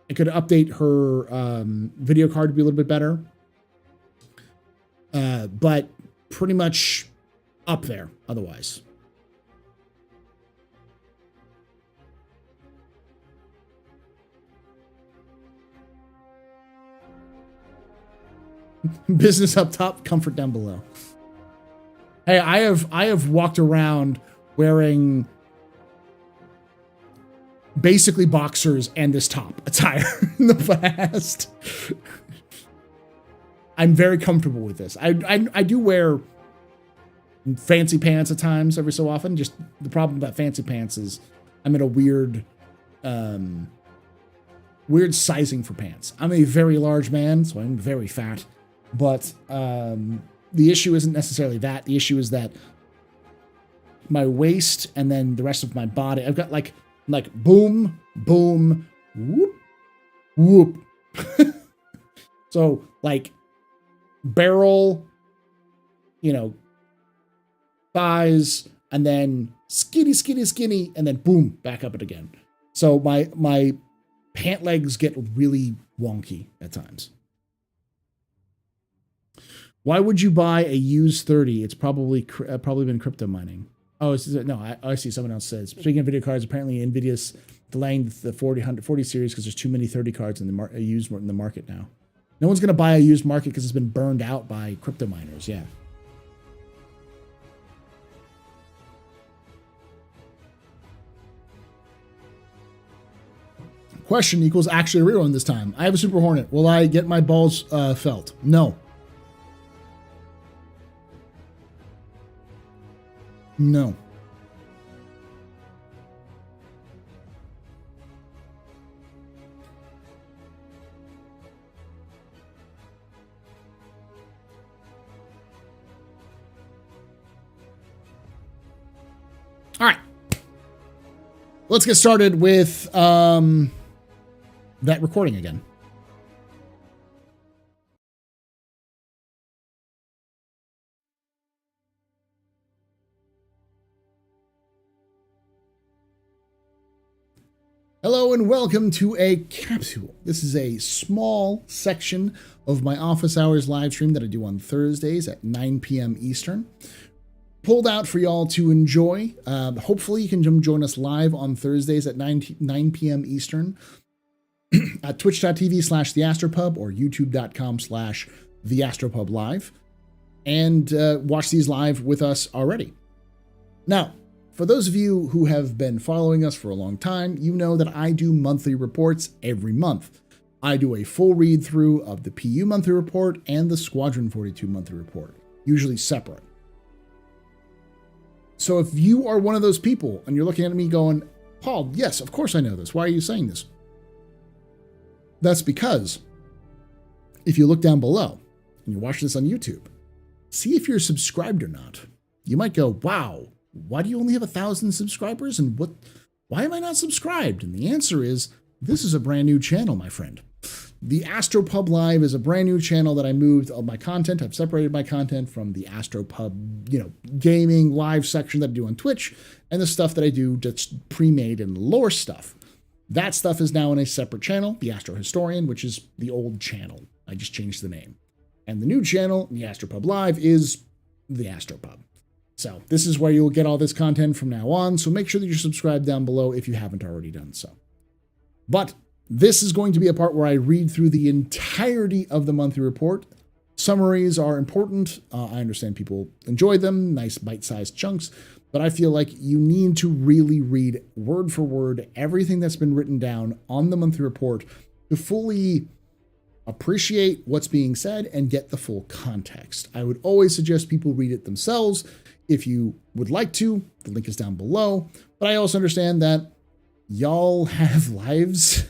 I could update her video card to be a little bit better, but pretty much up there otherwise. Business up top, comfort down below. Hey, I have walked around wearing basically boxers and this top attire in the past. I'm very comfortable with this. I do wear fancy pants at times every so often. Just the problem about fancy pants is I'm at a weird sizing for pants. I'm a very large man, so I'm very fat. But the issue isn't necessarily that. The issue is that my waist and then the rest of my body, I've got like boom, boom, whoop, whoop. So like barrel, thighs, and then skinny, skinny, skinny, and then boom, back up it again. So my pant legs get really wonky at times. Why would you buy a used 30? It's probably been crypto mining. Oh, no, I see. Someone else says. Speaking of video cards, apparently NVIDIA's delaying the 40 series because there's too many 30 cards in the used in the market now. No one's going to buy a used market because it's been burned out by crypto miners. Yeah. Question equals actually a real one this time. I have a Super Hornet. Will I get my balls felt? No. No. All right. Let's get started with that recording again. Hello and welcome to a capsule. This is a small section of my office hours live stream that I do on Thursdays at 9 p.m. Eastern. Pulled out for y'all to enjoy. Hopefully you can join us live on Thursdays at 9 p.m. Eastern at twitch.tv/TheAstroPub or youtube.com/TheAstroPubLive and watch these live with us already. Now, for those of you who have been following us for a long time, you know that I do monthly reports every month. I do a full read through of the PU monthly report and the Squadron 42 monthly report, usually separate. So if you are one of those people and you're looking at me going, Paul, yes, of course I know this. Why are you saying this? That's because if you look down below and you watch this on YouTube, see if you're subscribed or not. You might go, wow, why do you only have 1,000 subscribers? And why am I not subscribed? And the answer is, this is a brand new channel, my friend. The TheAstroPubLive is a brand new channel that I moved all my content. I've separated my content from the TheAstroPub, gaming live section that I do on Twitch and the stuff that I do just pre-made and lore stuff. That stuff is now in a separate channel, the Astro Historian, which is the old channel. I just changed the name. And the new channel, the TheAstroPubLive, is the TheAstroPub. So this is where you'll get all this content from now on. So make sure that you're subscribed down below if you haven't already done so. But this is going to be a part where I read through the entirety of the monthly report. Summaries are important. I understand people enjoy them, nice bite-sized chunks, but I feel like you need to really read word for word everything that's been written down on the monthly report to fully appreciate what's being said and get the full context. I would always suggest people read it themselves if you would like to. The link is down below, but I also understand that y'all have lives.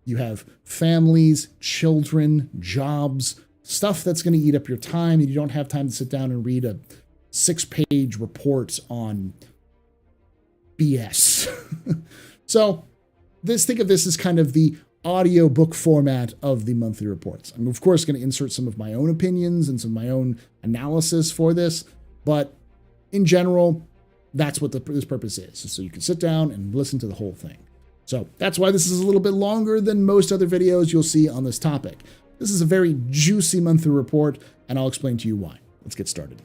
You have families, children, jobs, stuff that's going to eat up your time, and you don't have time to sit down and read a 6-page report on BS. So think of this as kind of the audiobook format of the monthly reports. I'm, of course, going to insert some of my own opinions and some of my own analysis for this, but in general, that's what this purpose is. So you can sit down and listen to the whole thing. So that's why this is a little bit longer than most other videos you'll see on this topic. This is a very juicy monthly report, and I'll explain to you why. Let's get started.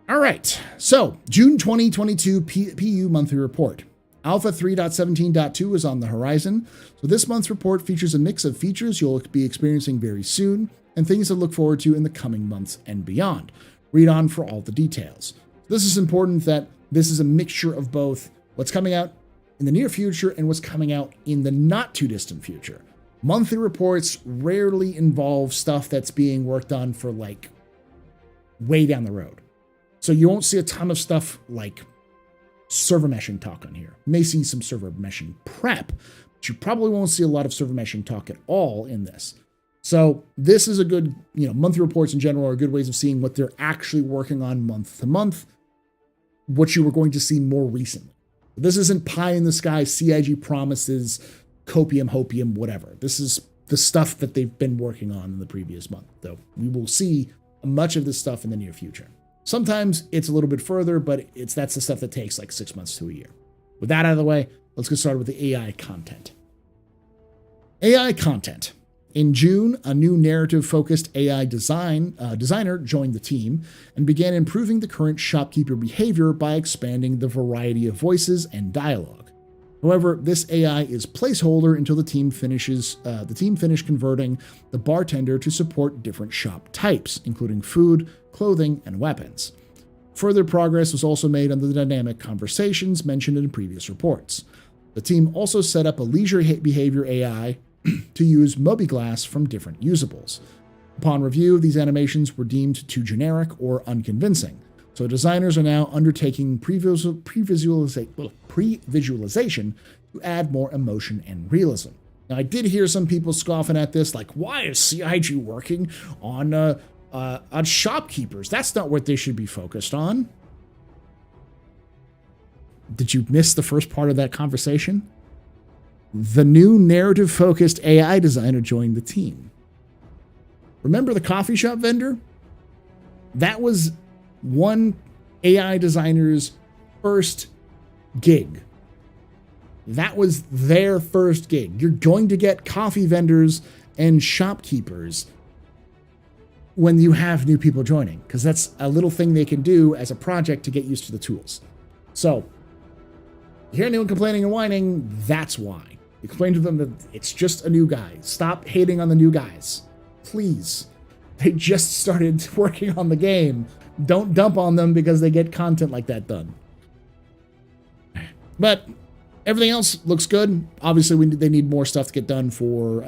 All right, so June 2022 PU monthly report. Alpha 3.17.2 is on the horizon. So this month's report features a mix of features you'll be experiencing very soon and things to look forward to in the coming months and beyond. Read on for all the details. This is important that this is a mixture of both what's coming out in the near future and what's coming out in the not too distant future. Monthly reports rarely involve stuff that's being worked on for like way down the road. So you won't see a ton of stuff like server meshing talk on here. You may see some server meshing prep, but you probably won't see a lot of server meshing talk at all in this. So this is a good, monthly reports in general are good ways of seeing what they're actually working on month to month, what you were going to see more recently. This isn't pie in the sky, CIG promises, copium, hopium, whatever. This is the stuff that they've been working on in the previous month, though we will see much of this stuff in the near future. Sometimes it's a little bit further, but that's the stuff that takes like 6 months to a year. With that out of the way, let's get started with the AI content. AI content. In June, a new narrative-focused AI designer joined the team and began improving the current shopkeeper behavior by expanding the variety of voices and dialogue. However, this AI is placeholder until the team finished converting the bartender to support different shop types, including food, clothing, and weapons. Further progress was also made on the dynamic conversations mentioned in previous reports. The team also set up a leisure behavior AI to use Mobiglass from different usables. Upon review, these animations were deemed too generic or unconvincing, so designers are now undertaking pre-visualization to add more emotion and realism. Now, I did hear some people scoffing at this, like, why is CIG working on shopkeepers? That's not what they should be focused on. Did you miss the first part of that conversation? The new narrative-focused AI designer joined the team. Remember the coffee shop vendor? That was one AI designer's first gig. That was their first gig. You're going to get coffee vendors and shopkeepers when you have new people joining, because that's a little thing they can do as a project to get used to the tools. So, you hear anyone complaining and whining, that's why. Explain to them that it's just a new guy. Stop hating on the new guys. Please. They just started working on the game. Don't dump on them because they get content like that done. But everything else looks good. Obviously, they need more stuff to get done for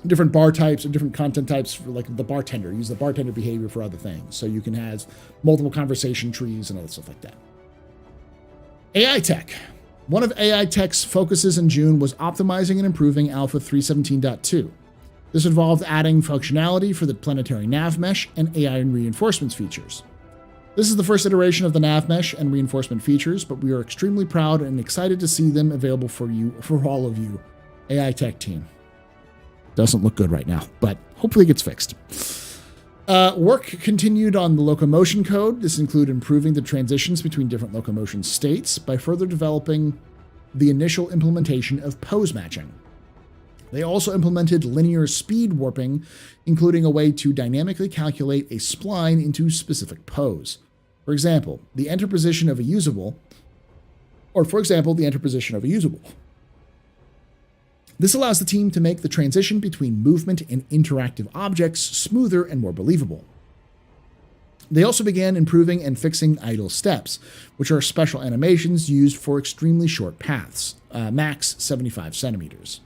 different bar types or different content types, for like the bartender. Use the bartender behavior for other things. So you can have multiple conversation trees and other stuff like that. AI tech. One of AI Tech's focuses in June was optimizing and improving Alpha 3.17.2. This involved adding functionality for the Planetary nav mesh and AI and reinforcements features. This is the first iteration of the nav mesh and reinforcement features, but we are extremely proud and excited to see them available for all of you, AI Tech team. Doesn't look good right now, but hopefully it gets fixed. Work continued on the locomotion code. This included improving the transitions between different locomotion states by further developing the initial implementation of pose matching. They also implemented linear speed warping, including a way to dynamically calculate a spline into specific pose. For example, the enter position of a usable. This allows the team to make the transition between movement and interactive objects smoother and more believable. They also began improving and fixing idle steps, which are special animations used for extremely short paths, max 75 centimeters.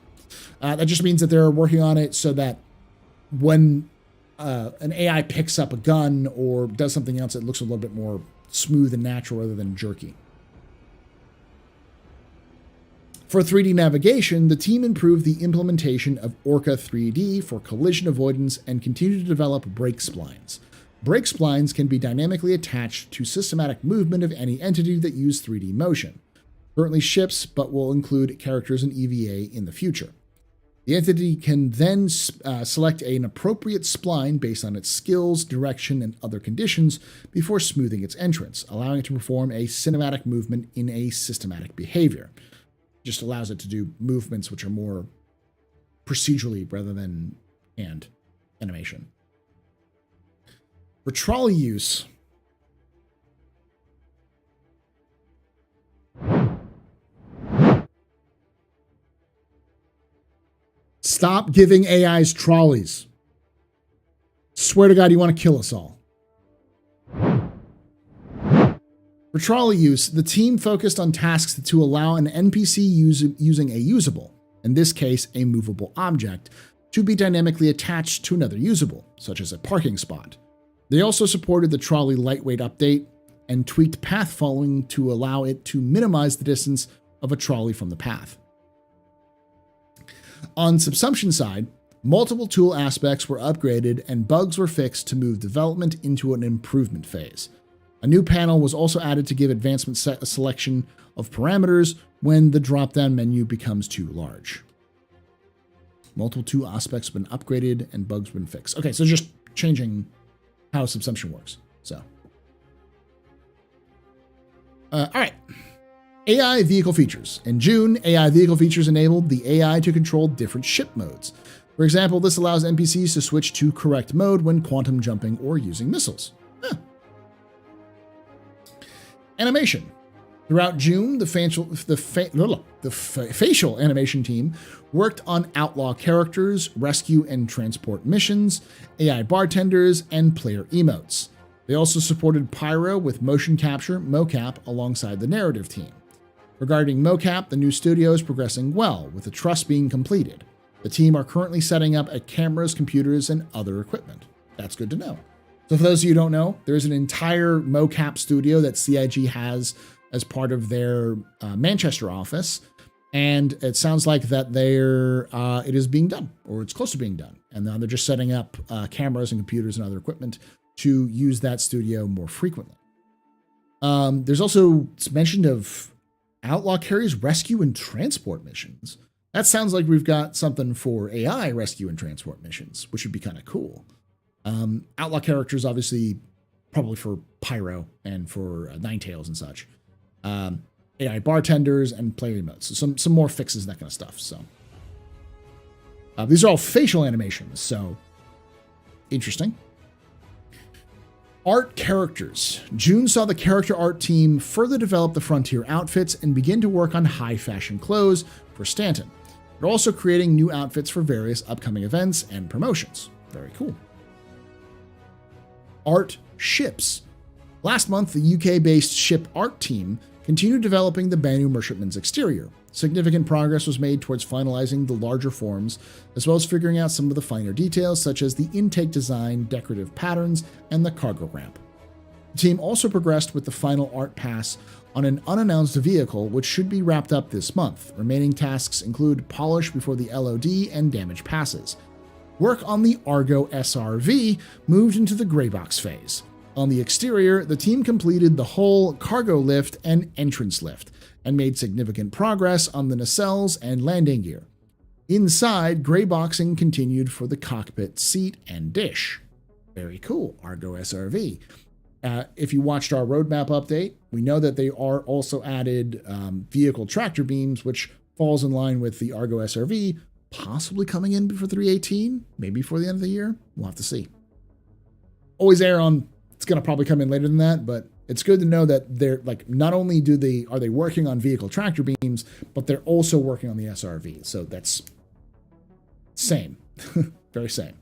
That just means that they're working on it so that when an AI picks up a gun or does something else, it looks a little bit more smooth and natural rather than jerky. For 3D navigation, the team improved the implementation of Orca 3D for collision avoidance and continued to develop brake splines. Brake splines can be dynamically attached to systematic movement of any entity that use 3D motion. Currently ships, but will include characters in EVA in the future. The entity can then select an appropriate spline based on its skills, direction, and other conditions before smoothing its entrance, allowing it to perform a cinematic movement in a systematic behavior. Just allows it to do movements which are more procedurally rather than hand animation. For trolley use, stop giving AIs trolleys. Swear to God, you want to kill us all. For trolley use, the team focused on tasks to allow an NPC using a usable, in this case a movable object, to be dynamically attached to another usable, such as a parking spot. They also supported the trolley lightweight update and tweaked path following to allow it to minimize the distance of a trolley from the path. On subsumption side, multiple tool aspects were upgraded and bugs were fixed to move development into an improvement phase. A new panel was also added to give advancement a selection of parameters when the drop-down menu becomes too large. Multiple tool aspects have been upgraded and bugs have been fixed. Okay, so just changing how subsumption works. So, all right. AI vehicle features. In June, AI vehicle features enabled the AI to control different ship modes. For example, this allows NPCs to switch to correct mode when quantum jumping or using missiles. Animation. Throughout June, the facial animation team worked on outlaw characters, rescue and transport missions, AI bartenders, and player emotes. They also supported Pyro with motion capture, mocap, alongside the narrative team. Regarding mocap, the new studio is progressing well, with the truss being completed. The team are currently setting up cameras, computers, and other equipment. That's good to know. So for those of you who don't know, there's an entire mocap studio that CIG has as part of their Manchester office, and it sounds like that it is being done, or it's close to being done. And now they're just setting up cameras and computers and other equipment to use that studio more frequently. There's also mention of outlaw carriers rescue and transport missions. That sounds like we've got something for AI rescue and transport missions, which would be kind of cool. Outlaw characters, obviously, probably for Pyro and for Ninetales and such. AI bartenders and player emotes. So some more fixes, that kind of stuff. So these are all facial animations, so interesting. Art characters. June saw the character art team further develop the Frontier outfits and begin to work on high fashion clothes for Stanton. They're also creating new outfits for various upcoming events and promotions. Very cool. Art ships. Last month, the UK-based ship art team continued developing the Vanduul merchantman's exterior. Significant progress was made towards finalizing the larger forms, as well as figuring out some of the finer details, such as the intake design, decorative patterns, and the cargo ramp. The team also progressed with the final art pass on an unannounced vehicle, which should be wrapped up this month. Remaining tasks include polish before the LOD and damage passes. Work on the Argo SRV moved into the gray box phase. On the exterior, the team completed the whole cargo lift and entrance lift, and made significant progress on the nacelles and landing gear. Inside, gray boxing continued for the cockpit, seat, and dish. Very cool, Argo SRV. If you watched our roadmap update, we know that they are also added vehicle tractor beams, which falls in line with the Argo SRV, possibly coming in before 318, maybe before the end of the year. We'll have to see. Always err on, it's going to probably come in later than that, but it's good to know that they're like, not only are they working on vehicle tractor beams, but they're also working on the SRV. So that's same, very same.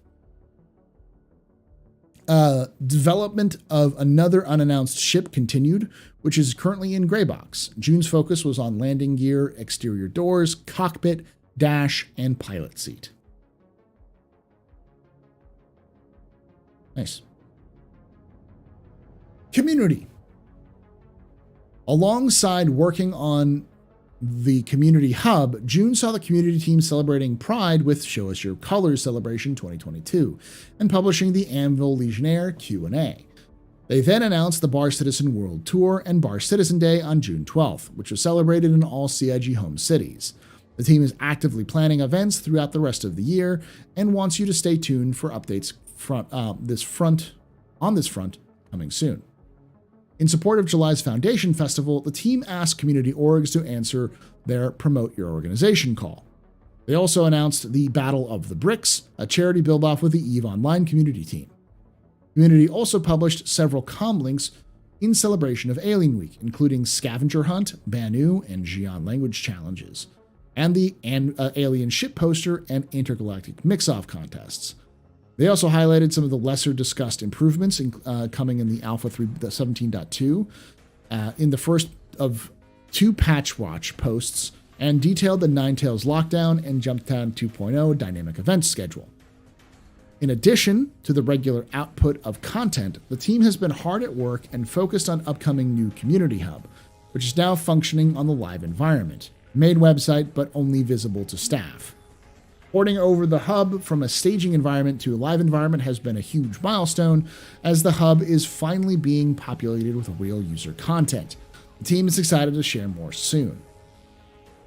Development of another unannounced ship continued, which is currently in gray box. June's focus was on landing gear, exterior doors, cockpit, dash, and pilot seat. Nice. Community. Alongside working on the community hub, June saw the community team celebrating Pride with Show Us Your Colors Celebration 2022 and publishing the Anvil Legionnaire Q&A. They then announced the Bar Citizen World Tour and Bar Citizen Day on June 12th, which was celebrated in all CIG home cities. The team is actively planning events throughout the rest of the year and wants you to stay tuned for updates on this front coming soon. In support of July's Foundation Festival, the team asked community orgs to answer their Promote Your Organization call. They also announced the Battle of the Bricks, a charity build-off with the EVE Online community team. Community also published several comlinks in celebration of Alien Week, including Scavenger Hunt, Banu, and Xi'an language challenges, and the Alien Ship Poster and Intergalactic Mix-Off contests. They also highlighted some of the lesser discussed improvements coming in the Alpha 3.17.2 in the first of 2 Patch Watch posts, and detailed the Ninetales Lockdown and Jumptown 2.0 dynamic event schedule. In addition to the regular output of content, the team has been hard at work and focused on upcoming new Community Hub, which is now functioning on the live environment. Main website, but only visible to staff. Porting over the hub from a staging environment to a live environment has been a huge milestone, as the hub is finally being populated with real user content. The team is excited to share more soon.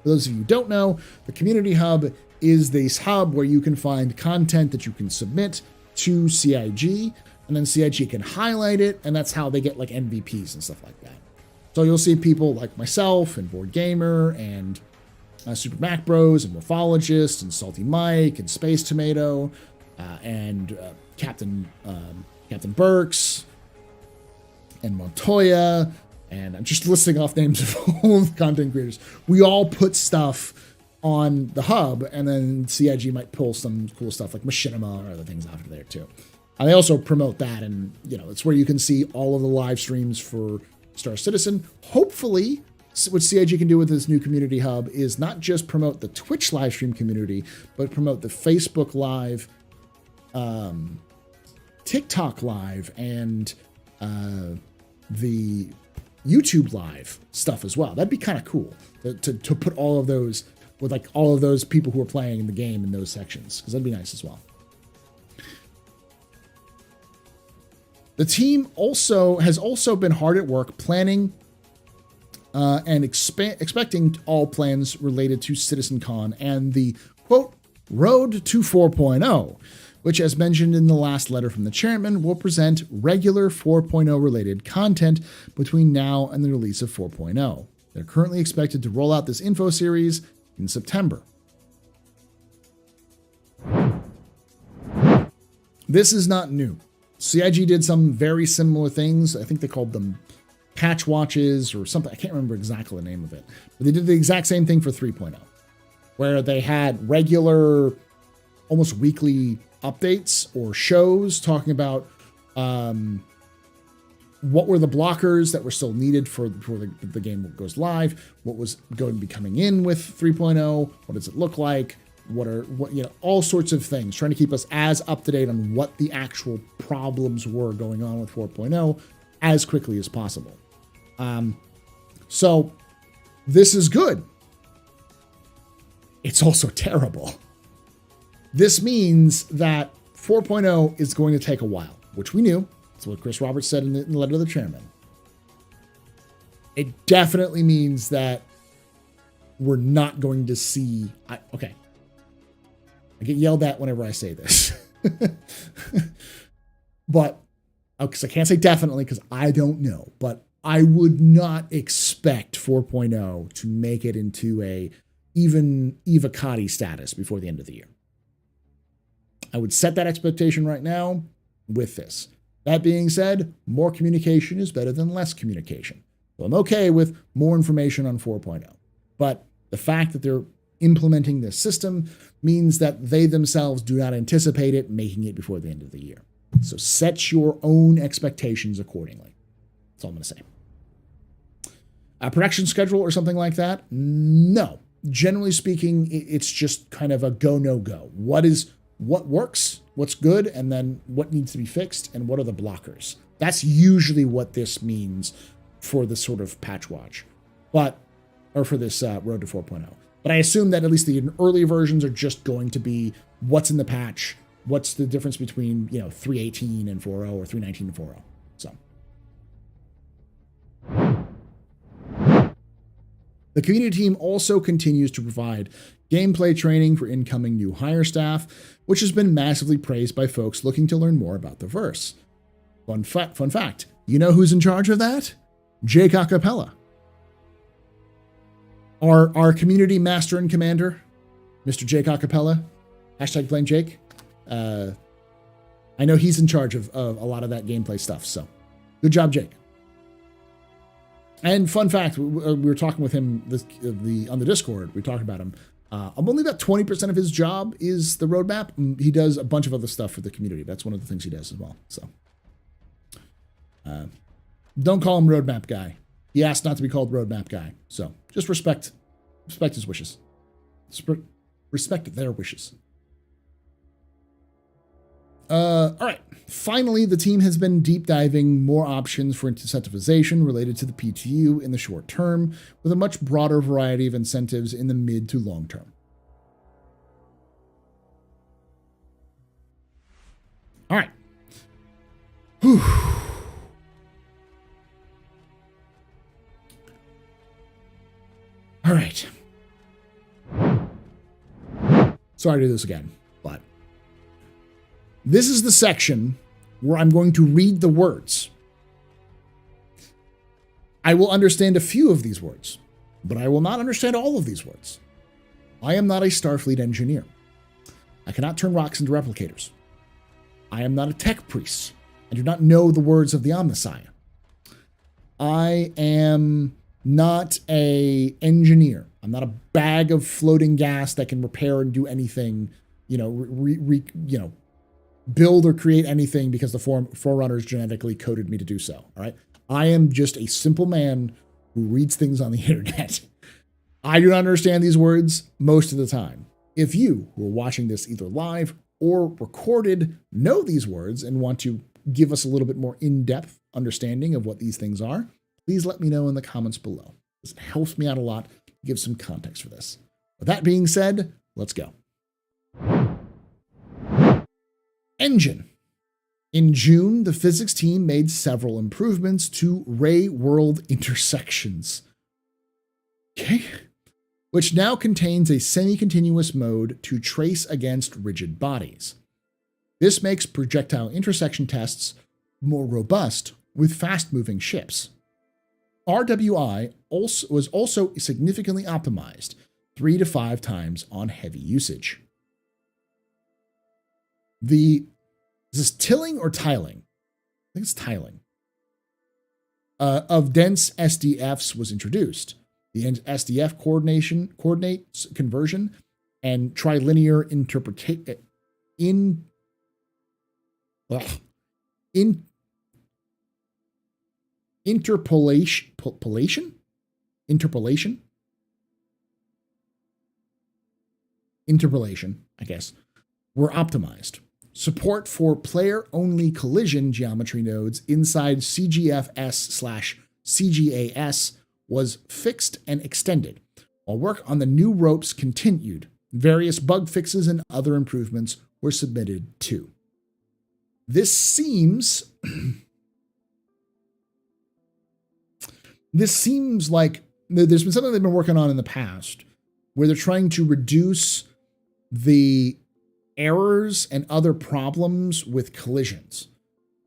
For those of you who don't know, the Community Hub is this hub where you can find content that you can submit to CIG, and then CIG can highlight it, and that's how they get like MVPs and stuff like that. So you'll see people like myself and Board Gamer and Super Mac Bros and Morphologist and Salty Mike and Space Tomato and Captain Burks and Montoya And I'm just listing off names of all the content creators. We all put stuff on the hub, and then CIG might pull some cool stuff like Machinima or other things after there too. And they also promote that, and it's where you can see all of the live streams for Star Citizen. Hopefully, what CIG can do with this new community hub is not just promote the Twitch live stream community, but promote the Facebook Live, TikTok Live, and the YouTube Live stuff as well. That'd be kind of cool to put all of those with like all of those people who are playing in the game in those sections, because that'd be nice as well. The team has also been hard at work planning and expecting all plans related to CitizenCon and the, quote, road to 4.0, which, as mentioned in the last letter from the chairman, will present regular 4.0 related content between now and the release of 4.0. They're currently expected to roll out this info series in September. This is not new. CIG did some very similar things. I think they called them patch watches or something. I can't remember exactly the name of it. But they did the exact same thing for 3.0, where they had regular, almost weekly updates or shows talking about what were the blockers that were still needed for before the game goes live, what was going to be coming in with 3.0, what does it look like, all sorts of things, trying to keep us as up to date on what the actual problems were going on with 4.0 as quickly as possible. So this is good. It's also terrible. This means that 4.0 is going to take a while, which we knew. That's what Chris Roberts said in the letter to the chairman. It definitely means that we're not going to see... Okay. I get yelled at whenever I say this. But, because I can't say definitely because I don't know, but I would not expect 4.0 to make it into a even Evocati status before the end of the year. I would set that expectation right now with this. That being said, more communication is better than less communication. So I'm okay with more information on 4.0. But the fact that they're implementing this system means that they themselves do not anticipate it making it before the end of the year. So set your own expectations accordingly. That's all I'm going to say. A production schedule or something like that? No. Generally speaking, it's just kind of a go, no go. What works, what's good, and then what needs to be fixed, and what are the blockers. That's usually what this means for this sort of patch watch, or for this road to 4.0. But I assume that at least the early versions are just going to be what's in the patch, what's the difference between 3.18 and 4.0 or 3.19 and 4.0. So. The community team also continues to provide gameplay training for incoming new hire staff, which has been massively praised by folks looking to learn more about the verse. Fun fact, you know who's in charge of that? Jake Acapella. Our community master and commander, Mr. Jake Acapella, #BlameJake. I know he's in charge of a lot of that gameplay stuff, so good job, Jake. And fun fact, we were talking with him on the Discord. We talked about him. Only about 20% of his job is the roadmap. He does a bunch of other stuff for the community. That's one of the things he does as well. So don't call him roadmap guy. He asked not to be called roadmap guy. So just respect his wishes. Respect their wishes. All right. Finally, the team has been deep diving more options for incentivization related to the PTU in the short term, with a much broader variety of incentives in the mid to long term. All right. Whew. All right. Sorry to do this again, but this is the section where I'm going to read the words. I will understand a few of these words, but I will not understand all of these words. I am not a Starfleet engineer. I cannot turn rocks into replicators. I am not a tech priest. I do not know the words of the Omnissiah. I am not a engineer. I'm not a bag of floating gas that can repair and do anything, build or create anything because the Forerunners genetically coded me to do so. All right. I am just a simple man who reads things on the internet. I do not understand these words most of the time. If you who are watching this either live or recorded know these words and want to give us a little bit more in-depth understanding of what these things are, please let me know in the comments below. This helps me out a lot to give some context for this. With that being said, let's go. Engine. In June, the physics team made several improvements to ray-world intersections. Okay. Which now contains a semi-continuous mode to trace against rigid bodies. This makes projectile intersection tests more robust with fast-moving ships. RWI was also significantly optimized, 3 to 5 times on heavy usage. Is this tilling or tiling? I think it's tiling. Of dense SDFs was introduced. The SDF coordinates conversion and trilinear interpolation, I guess, were optimized. Support for player-only collision geometry nodes inside CGFS/CGAS was fixed and extended, while work on the new ropes continued. Various bug fixes and other improvements were submitted too. This seems like there's been something they've been working on in the past where they're trying to reduce the errors and other problems with collisions.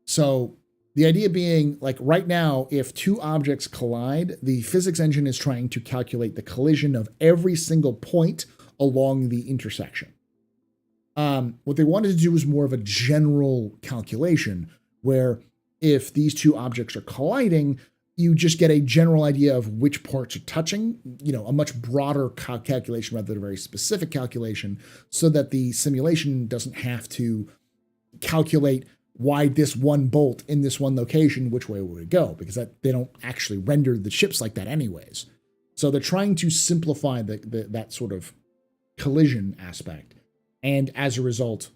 So the idea being, like right now, if two objects collide, the physics engine is trying to calculate the collision of every single point along the intersection. What they wanted to do was more of a general calculation where if these two objects are colliding, you just get a general idea of which parts are touching, a much broader calculation rather than a very specific calculation, so that the simulation doesn't have to calculate why this one bolt in this one location, which way would it go? Because they don't actually render the ships like that anyways. So they're trying to simplify that sort of collision aspect. And as a result,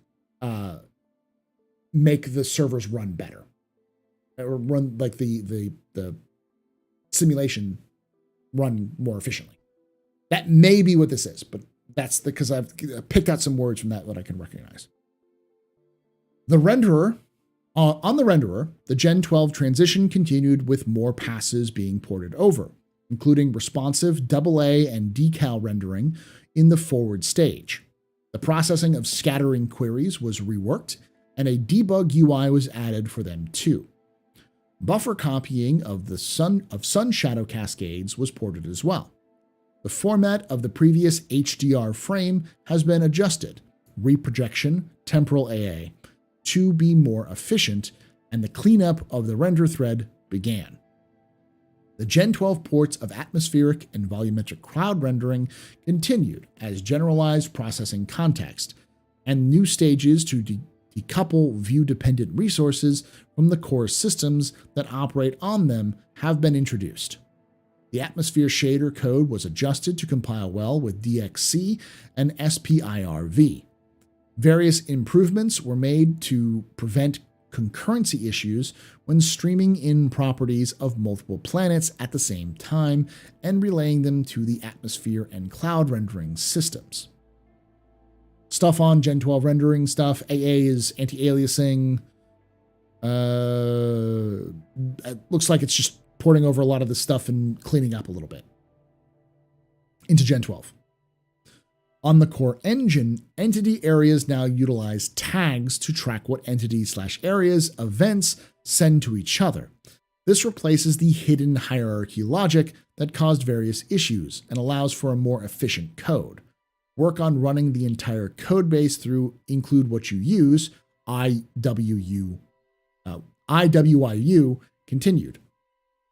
make the servers run better. Or run like the simulation run more efficiently. That may be what this is, but that's because I've picked out some words from that I can recognize. The renderer, on the renderer, the Gen 12 transition continued with more passes being ported over, including responsive AA and decal rendering in the forward stage. The processing of scattering queries was reworked, and a debug UI was added for them too. Buffer copying of sun shadow cascades was ported as well. The format of the previous HDR frame has been adjusted, reprojection, temporal AA, to be more efficient, and the cleanup of the render thread began. The Gen 12 ports of atmospheric and volumetric cloud rendering continued as generalized processing context, and new stages to decouple view-dependent resources from the core systems that operate on them have been introduced. The atmosphere shader code was adjusted to compile well with DXC and SPIRV. Various improvements were made to prevent concurrency issues when streaming in properties of multiple planets at the same time and relaying them to the atmosphere and cloud rendering systems. Stuff on Gen 12 rendering stuff. AA is anti-aliasing. It looks like it's just porting over a lot of the stuff and cleaning up a little bit into Gen 12. On the core engine, entity areas now utilize tags to track what entities/areas events send to each other. This replaces the hidden hierarchy logic that caused various issues and allows for a more efficient code. Work on running the entire code base through include what you use, IWIU, continued.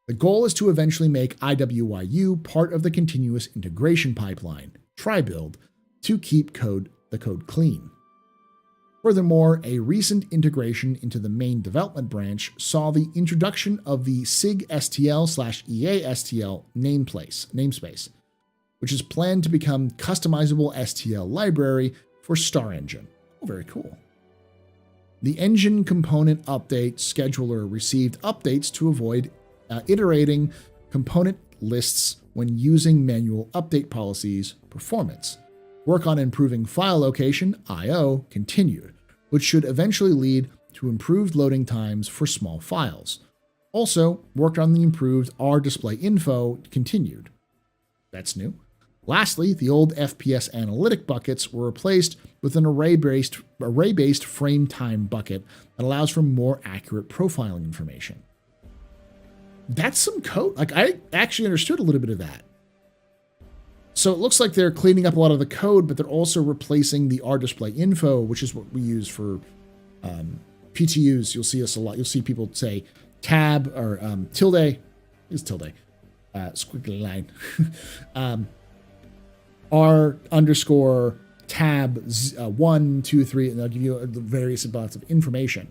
The goal is to eventually make IWYU part of the continuous integration pipeline, try-build, to keep the code clean. Furthermore, a recent integration into the main development branch saw the introduction of the SIG-STL/EA-STL namespace, which is planned to become customizable STL library for Star Engine. Oh, very cool. The engine component update scheduler received updates to avoid iterating component lists when using manual update policies performance. Work on improving file location, I/O, continued, which should eventually lead to improved loading times for small files. Also, work on the improved R-display info continued. That's new. Lastly, the old FPS analytic buckets were replaced with an array-based frame time bucket that allows for more accurate profiling information. That's some code. Like, I actually understood a little bit of that. So it looks like they're cleaning up a lot of the code, but they're also replacing the R-display info, which is what we use for PTUs. You'll see us a lot. You'll see people say tab or tilde. Is tilde. Squiggly line. R underscore tab 1, 2, 3, and they'll give you various amounts of information.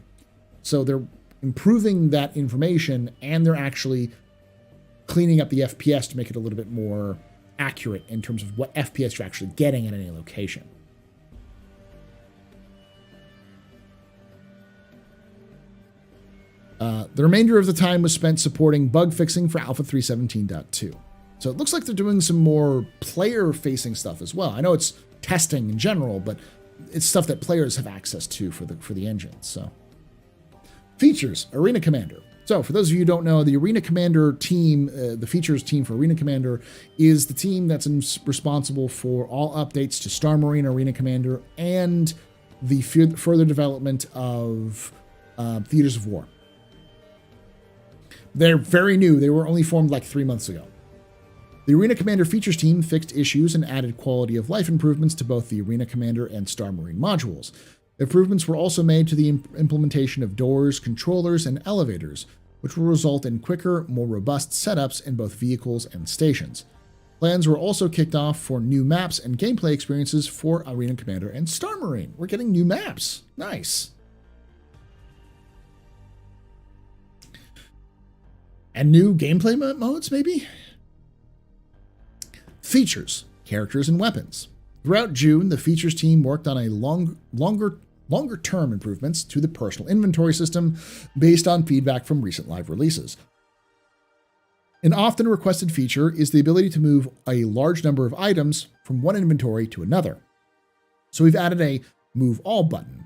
So they're improving that information, and they're actually cleaning up the FPS to make it a little bit more accurate in terms of what FPS you're actually getting at any location. The remainder of the time was spent supporting bug fixing for Alpha 3.17.2. So it looks like they're doing some more player-facing stuff as well. I know it's testing in general, but it's stuff that players have access to for the engine. So, features: Arena Commander. So, for those of you who don't know, the Arena Commander team, the features team for Arena Commander, is the team that's responsible for all updates to Star Marine Arena Commander and the further development of Theaters of War. They're very new. They were only formed like 3 months ago. The Arena Commander features team fixed issues and added quality of life improvements to both the Arena Commander and Star Marine modules. Improvements were also made to the implementation of doors, controllers, and elevators, which will result in quicker, more robust setups in both vehicles and stations. Plans were also kicked off for new maps and gameplay experiences for Arena Commander and Star Marine. We're getting new maps. Nice. And new gameplay modes, maybe? Features, characters, and weapons. Throughout June, the features team worked on a longer-term improvements to the personal inventory system based on feedback from recent live releases. An often requested feature is the ability to move a large number of items from one inventory to another. So we've added a Move All button.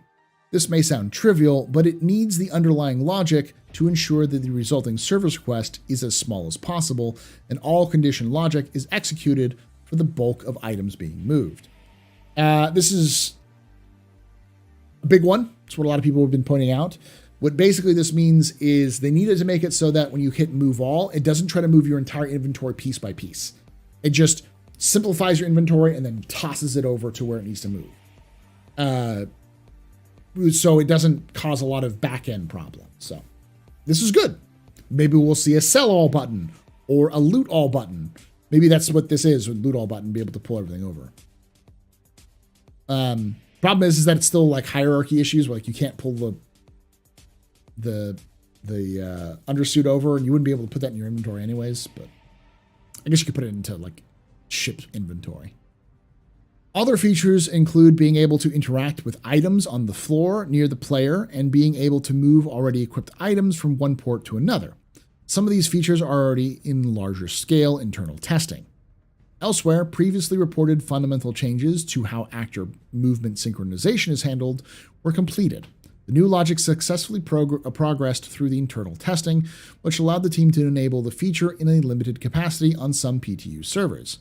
This may sound trivial, but it needs the underlying logic to ensure that the resulting service request is as small as possible and all condition logic is executed for the bulk of items being moved. This is a big one. It's what a lot of people have been pointing out. What basically this means is they needed to make it so that when you hit Move All, it doesn't try to move your entire inventory piece by piece. It just simplifies your inventory and then tosses it over to where it needs to move. So it doesn't cause a lot of back-end problems. So this is good. Maybe we'll see a Sell All button or a Loot All button. Maybe that's what this is, with Loot All button, be able to pull everything over. Problem is that it's still like hierarchy issues, where like you can't pull the undersuit over, and you wouldn't be able to put that in your inventory anyways, but I guess you could put it into like ship inventory. Other features include being able to interact with items on the floor near the player and being able to move already equipped items from one port to another. Some of these features are already in larger scale internal testing. Elsewhere, previously reported fundamental changes to how actor movement synchronization is handled were completed. The new logic successfully progressed through the internal testing, which allowed the team to enable the feature in a limited capacity on some PTU servers.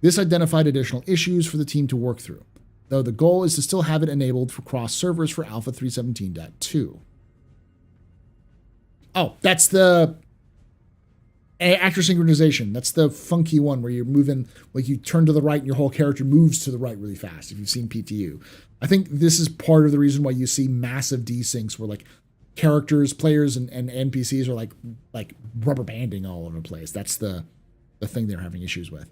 This identified additional issues for the team to work through, though the goal is to still have it enabled for cross servers for Alpha 3.17.2. Oh, that's the actor synchronization. That's the funky one where you're moving, like you turn to the right and your whole character moves to the right really fast, if you've seen PTU. I think this is part of the reason why you see massive desyncs where like characters, players, and NPCs are like rubber banding all over the place. That's the thing they're having issues with.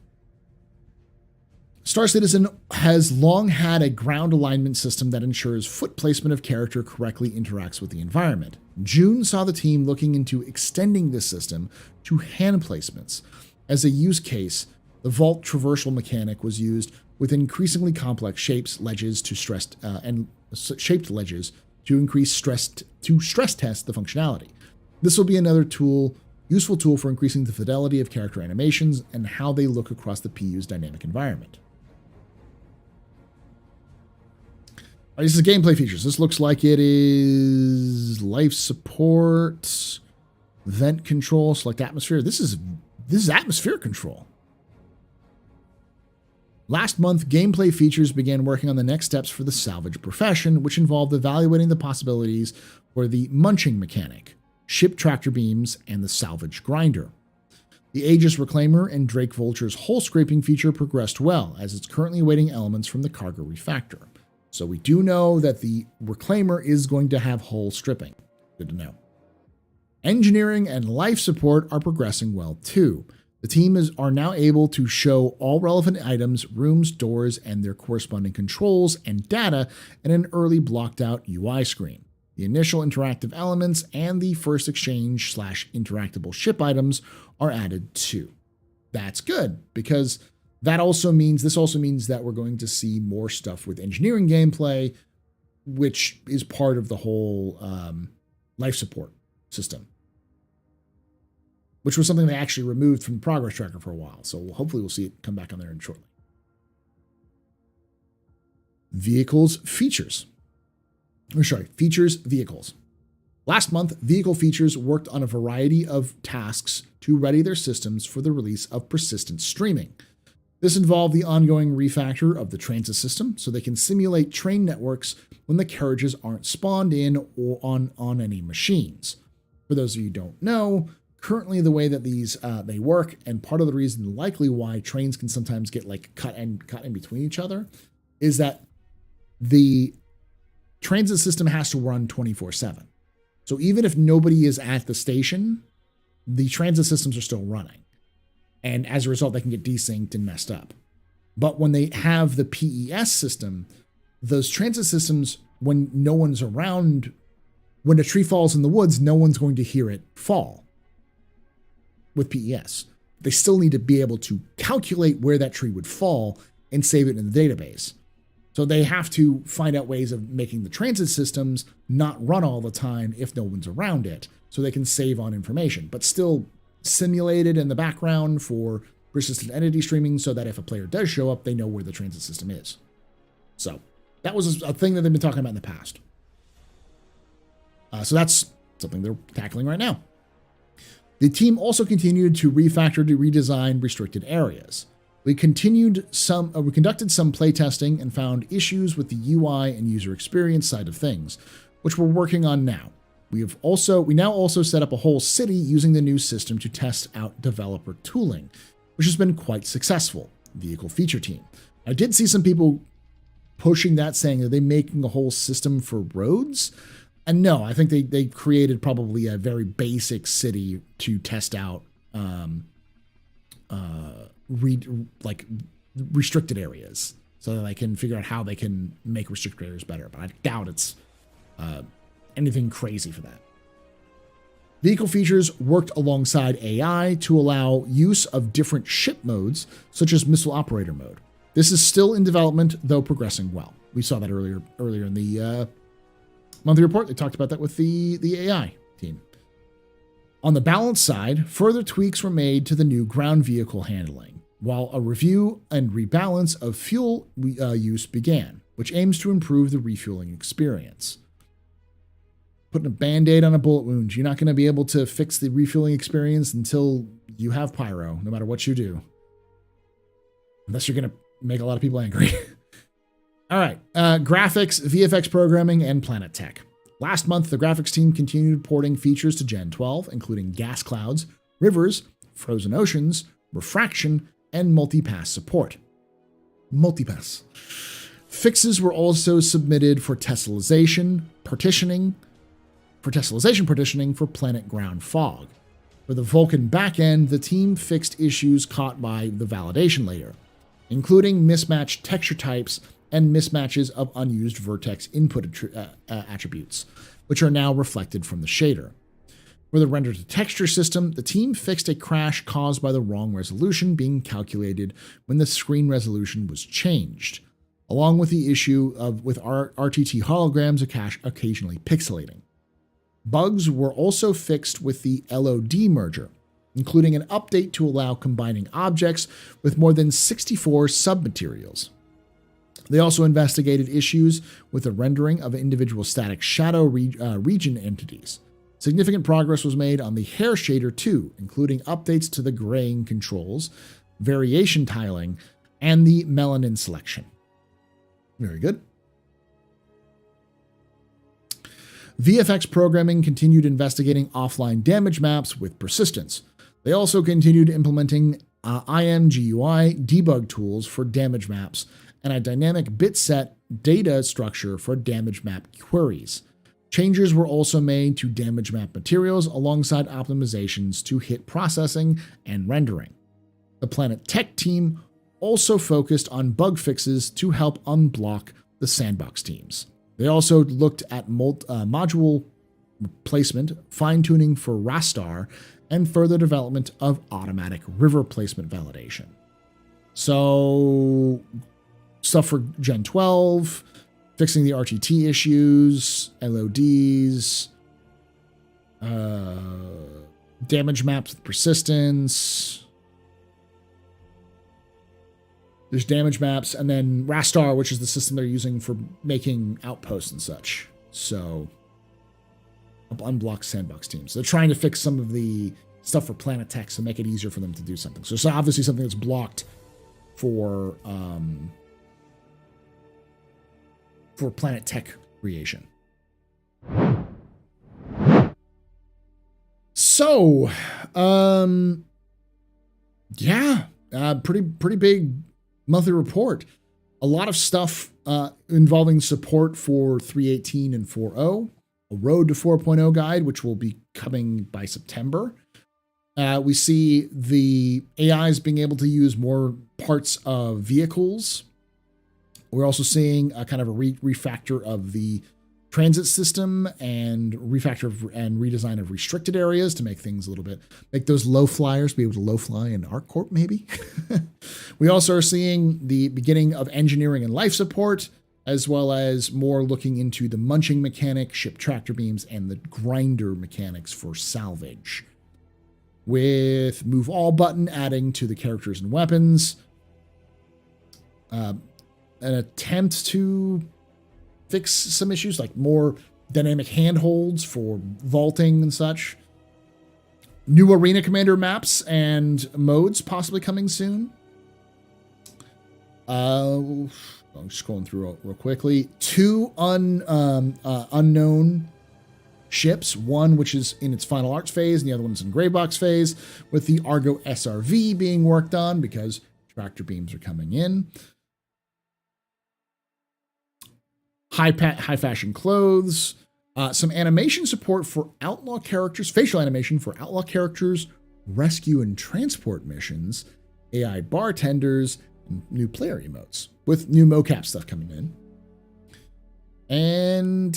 Star Citizen has long had a ground alignment system that ensures foot placement of character correctly interacts with the environment. June saw the team looking into extending this system to hand placements. As a use case, the vault traversal mechanic was used with increasingly complex shapes, ledges to shaped ledges to increase stress test the functionality. This will be another useful tool for increasing the fidelity of character animations and how they look across the PU's dynamic environment. All right, this is gameplay features. This looks like it is life support, vent control, select atmosphere. This is atmosphere control. Last month, gameplay features began working on the next steps for the salvage profession, which involved evaluating the possibilities for the munching mechanic, ship tractor beams, and the salvage grinder. The Aegis Reclaimer and Drake Vulture's hole scraping feature progressed well, as it's currently awaiting elements from the cargo refactor. So we do know that the Reclaimer is going to have hull stripping. Good to know. Engineering and life support are progressing well too. The team are now able to show all relevant items, rooms, doors, and their corresponding controls and data in an early blocked out UI screen. The initial interactive elements and the first exchange / interactable ship items are added too. That's good, because this also means that we're going to see more stuff with engineering gameplay, which is part of the whole life support system, which was something they actually removed from the progress tracker for a while. So hopefully we'll see it come back on there shortly. Vehicles, vehicles. Last month, vehicle features worked on a variety of tasks to ready their systems for the release of persistent streaming. This involved the ongoing refactor of the transit system so they can simulate train networks when the carriages aren't spawned in or on any machines. For those of you who don't know, currently the way that these they work, and part of the reason likely why trains can sometimes get like cut in between each other, is that the transit system has to run 24/7. So even if nobody is at the station, the transit systems are still running. And as a result, they can get desynced and messed up. But when they have the PES system, those transit systems, when no one's around, when a tree falls in the woods, no one's going to hear it fall with PES. They still need to be able to calculate where that tree would fall and save it in the database. So they have to find out ways of making the transit systems not run all the time if no one's around it, so they can save on information, but still simulated in the background for persistent entity streaming so that if a player does show up, they know where the transit system is. So that was a thing that they've been talking about in the past. So that's something they're tackling right now. The team also continued to refactor to redesign restricted areas. We conducted some playtesting and found issues with the UI and user experience side of things, which we're working on now. We now also set up a whole city using the new system to test out developer tooling, which has been quite successful. Vehicle feature team. I did see some people pushing that, saying that they're making a whole system for roads. And no, I think they created probably a very basic city to test out restricted areas, so that they can figure out how they can make restricted areas better. But I doubt it's anything crazy for that. Vehicle features worked alongside AI to allow use of different ship modes, such as missile operator mode. This is still in development, though progressing well. We saw that earlier in the monthly report. They talked about that with the AI team. On the balance side, further tweaks were made to the new ground vehicle handling, while a review and rebalance of fuel use began, which aims to improve the refueling experience. Putting a Band-Aid on a bullet wound. You're not going to be able to fix the refueling experience until you have pyro, no matter what you do. Unless you're going to make a lot of people angry. All right. Graphics, VFX programming, and Planet Tech. Last month, the graphics team continued porting features to Gen 12, including gas clouds, rivers, frozen oceans, refraction, and multipass support. Multipass. Fixes were also submitted for tessellization, partitioning, for tessellation partitioning for planet ground fog. For the Vulkan backend, the team fixed issues caught by the validation layer, including mismatched texture types and mismatches of unused vertex input attributes, which are now reflected from the shader. For the render to texture system, the team fixed a crash caused by the wrong resolution being calculated when the screen resolution was changed, along with the issue with RTT holograms occasionally pixelating. Bugs were also fixed with the LOD merger, including an update to allow combining objects with more than 64 submaterials. They also investigated issues with the rendering of individual static shadow region entities. Significant progress was made on the hair shader too, including updates to the graying controls, variation tiling, and the melanin selection. Very good. VFX programming continued investigating offline damage maps with persistence. They also continued implementing IMGUI debug tools for damage maps and a dynamic bitset data structure for damage map queries. Changes were also made to damage map materials alongside optimizations to hit processing and rendering. The Planet Tech team also focused on bug fixes to help unblock the sandbox teams. They also looked at module placement, fine-tuning for rastar, and further development of automatic river placement validation. So, stuff for Gen 12, fixing the RTT issues, LODs, damage maps with persistence. There's damage maps, and then rastar, which is the system they're using for making outposts and such. So, unblock sandbox teams. They're trying to fix some of the stuff for Planet Tech to make it easier for them to do something. So it's obviously something that's blocked for Planet Tech creation. So, pretty big monthly report. A lot of stuff involving support for 3.18 and 4.0, a road to 4.0 guide, which will be coming by September. We see the AIs being able to use more parts of vehicles. We're also seeing a kind of a refactor of the transit system and refactor and redesign of restricted areas to make things a little bit, make those low flyers be able to low fly in ArcCorp maybe. We also are seeing the beginning of engineering and life support, as well as more looking into the munching mechanic, ship tractor beams, and the grinder mechanics for salvage. With move all button adding to the characters and weapons. An attempt to fix some issues like more dynamic handholds for vaulting and such. New Arena Commander maps and modes possibly coming soon. I'm just scrolling through real quickly. 2 unknown ships, one which is in its final arts phase and the other one's in gray box phase, with the Argo SRV being worked on because tractor beams are coming in. High fashion clothes, some animation support for outlaw characters, facial animation for outlaw characters, rescue and transport missions, AI bartenders, and new player emotes, with new mocap stuff coming in. And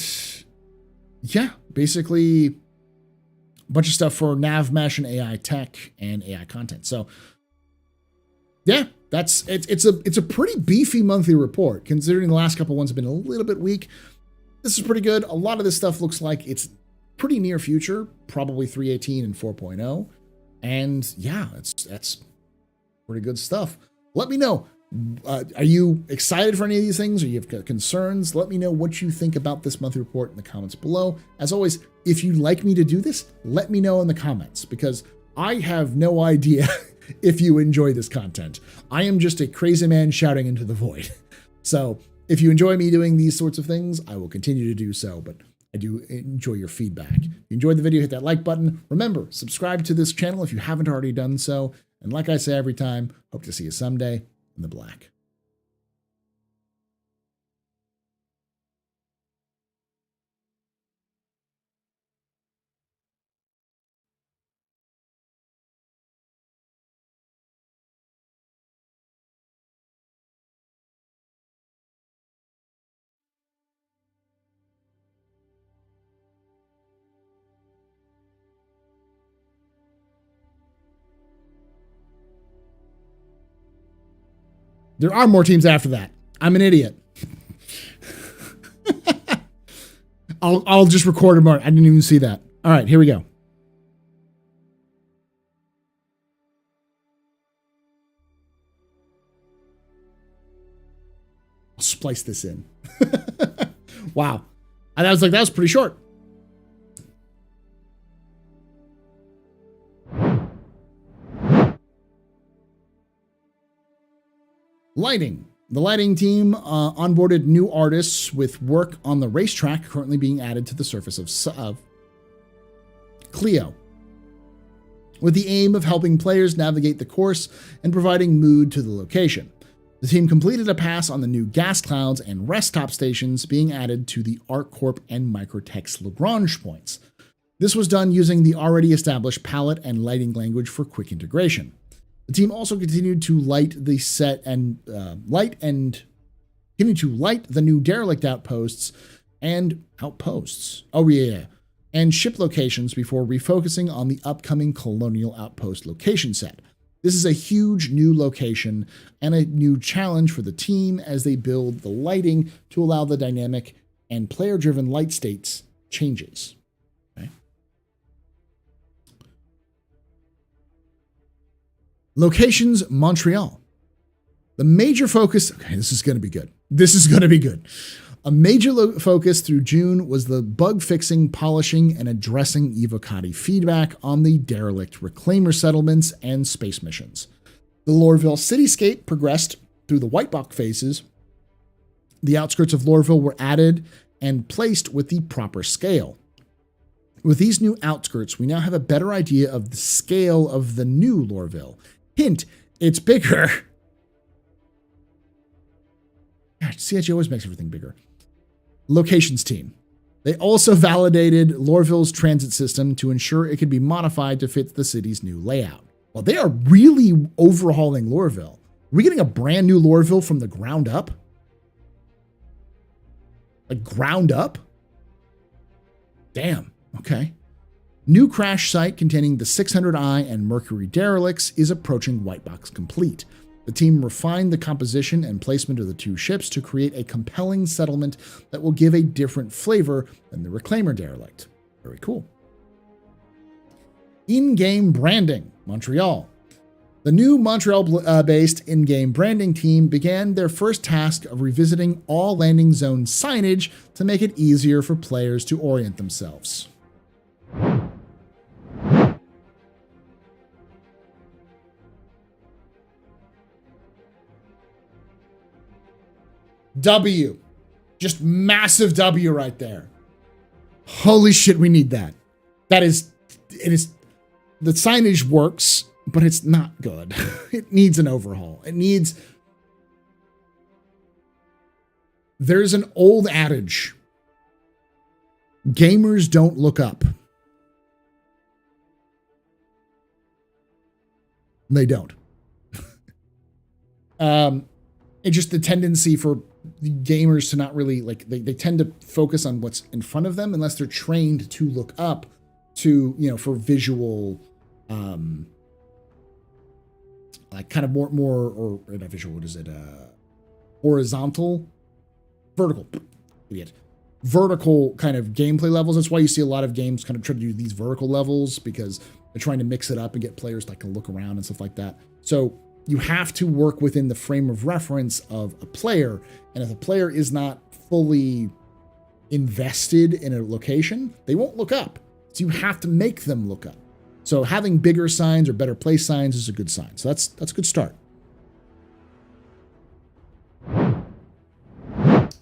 yeah, basically a bunch of stuff for nav mesh and AI tech and AI content. So yeah, it's a pretty beefy monthly report considering the last couple ones have been a little bit weak. This is pretty good. A lot of this stuff looks like it's pretty near future, probably 3.18 and 4.0. And yeah, that's pretty good stuff. Let me know. Are you excited for any of these things? Or you have concerns? Let me know what you think about this monthly report in the comments below. As always, if you'd like me to do this, let me know in the comments because I have no idea if you enjoy this content. I am just a crazy man shouting into the void. So if you enjoy me doing these sorts of things, I will continue to do so, but I do enjoy your feedback. If you enjoyed the video, hit that like button. Remember, subscribe to this channel if you haven't already done so. And like I say every time, hope to see you someday in the black. There are more teams after that. I'm an idiot. I'll just record a mark. I didn't even see that. All right, here we go. I'll splice this in. Wow. And I was like, that was pretty short. Lighting. The lighting team onboarded new artists with work on the racetrack currently being added to the surface of Clio, with the aim of helping players navigate the course and providing mood to the location. The team completed a pass on the new gas clouds and rest stop stations being added to the ArcCorp and Microtex Lagrange points. This was done using the already established palette and lighting language for quick integration. The team also continued to light the new derelict outposts. And ship locations before refocusing on the upcoming Colonial Outpost location set. This is a huge new location and a new challenge for the team as they build the lighting to allow the dynamic and player-driven light states changes. Okay. Locations, Montreal. The major focus, okay, this is going to be good. This is going to be good. A major focus through June was the bug fixing, polishing, and addressing Evocati feedback on the derelict reclaimer settlements and space missions. The Lorville cityscape progressed through the white box phases. The outskirts of Lorville were added and placed with the proper scale. With these new outskirts, we now have a better idea of the scale of the new Lorville. Hint, it's bigger. God, CIG always makes everything bigger. Locations team. They also validated Lorville's transit system to ensure it could be modified to fit the city's new layout. Well, they are really overhauling Lorville. Are we getting a brand new Lorville from the ground up? Like ground up? Damn. Okay. New crash site containing the 600i and Mercury derelicts is approaching white box complete. The team refined the composition and placement of the two ships to create a compelling settlement that will give a different flavor than the Reclaimer derelict. Very cool. In-game branding, Montreal. The new Montreal-based in-game branding team began their first task of revisiting all landing zone signage to make it easier for players to orient themselves. W. Just massive W right there. Holy shit, we need that. It is, the signage works, but it's not good. It needs an overhaul. There's an old adage. Gamers don't look up. They don't. It's just the tendency for the gamers to not really they tend to focus on what's in front of them unless they're trained to look up to, for visual, like kind of more or not visual, what is it? Horizontal, vertical, idiot. Vertical kind of gameplay levels. That's why you see a lot of games kind of try to do these vertical levels because they're trying to mix it up and get players to look around and stuff like that. So you have to work within the frame of reference of a player. And if a player is not fully invested in a location, they won't look up. So you have to make them look up. So having bigger signs or better place signs is a good sign. So that's a good start.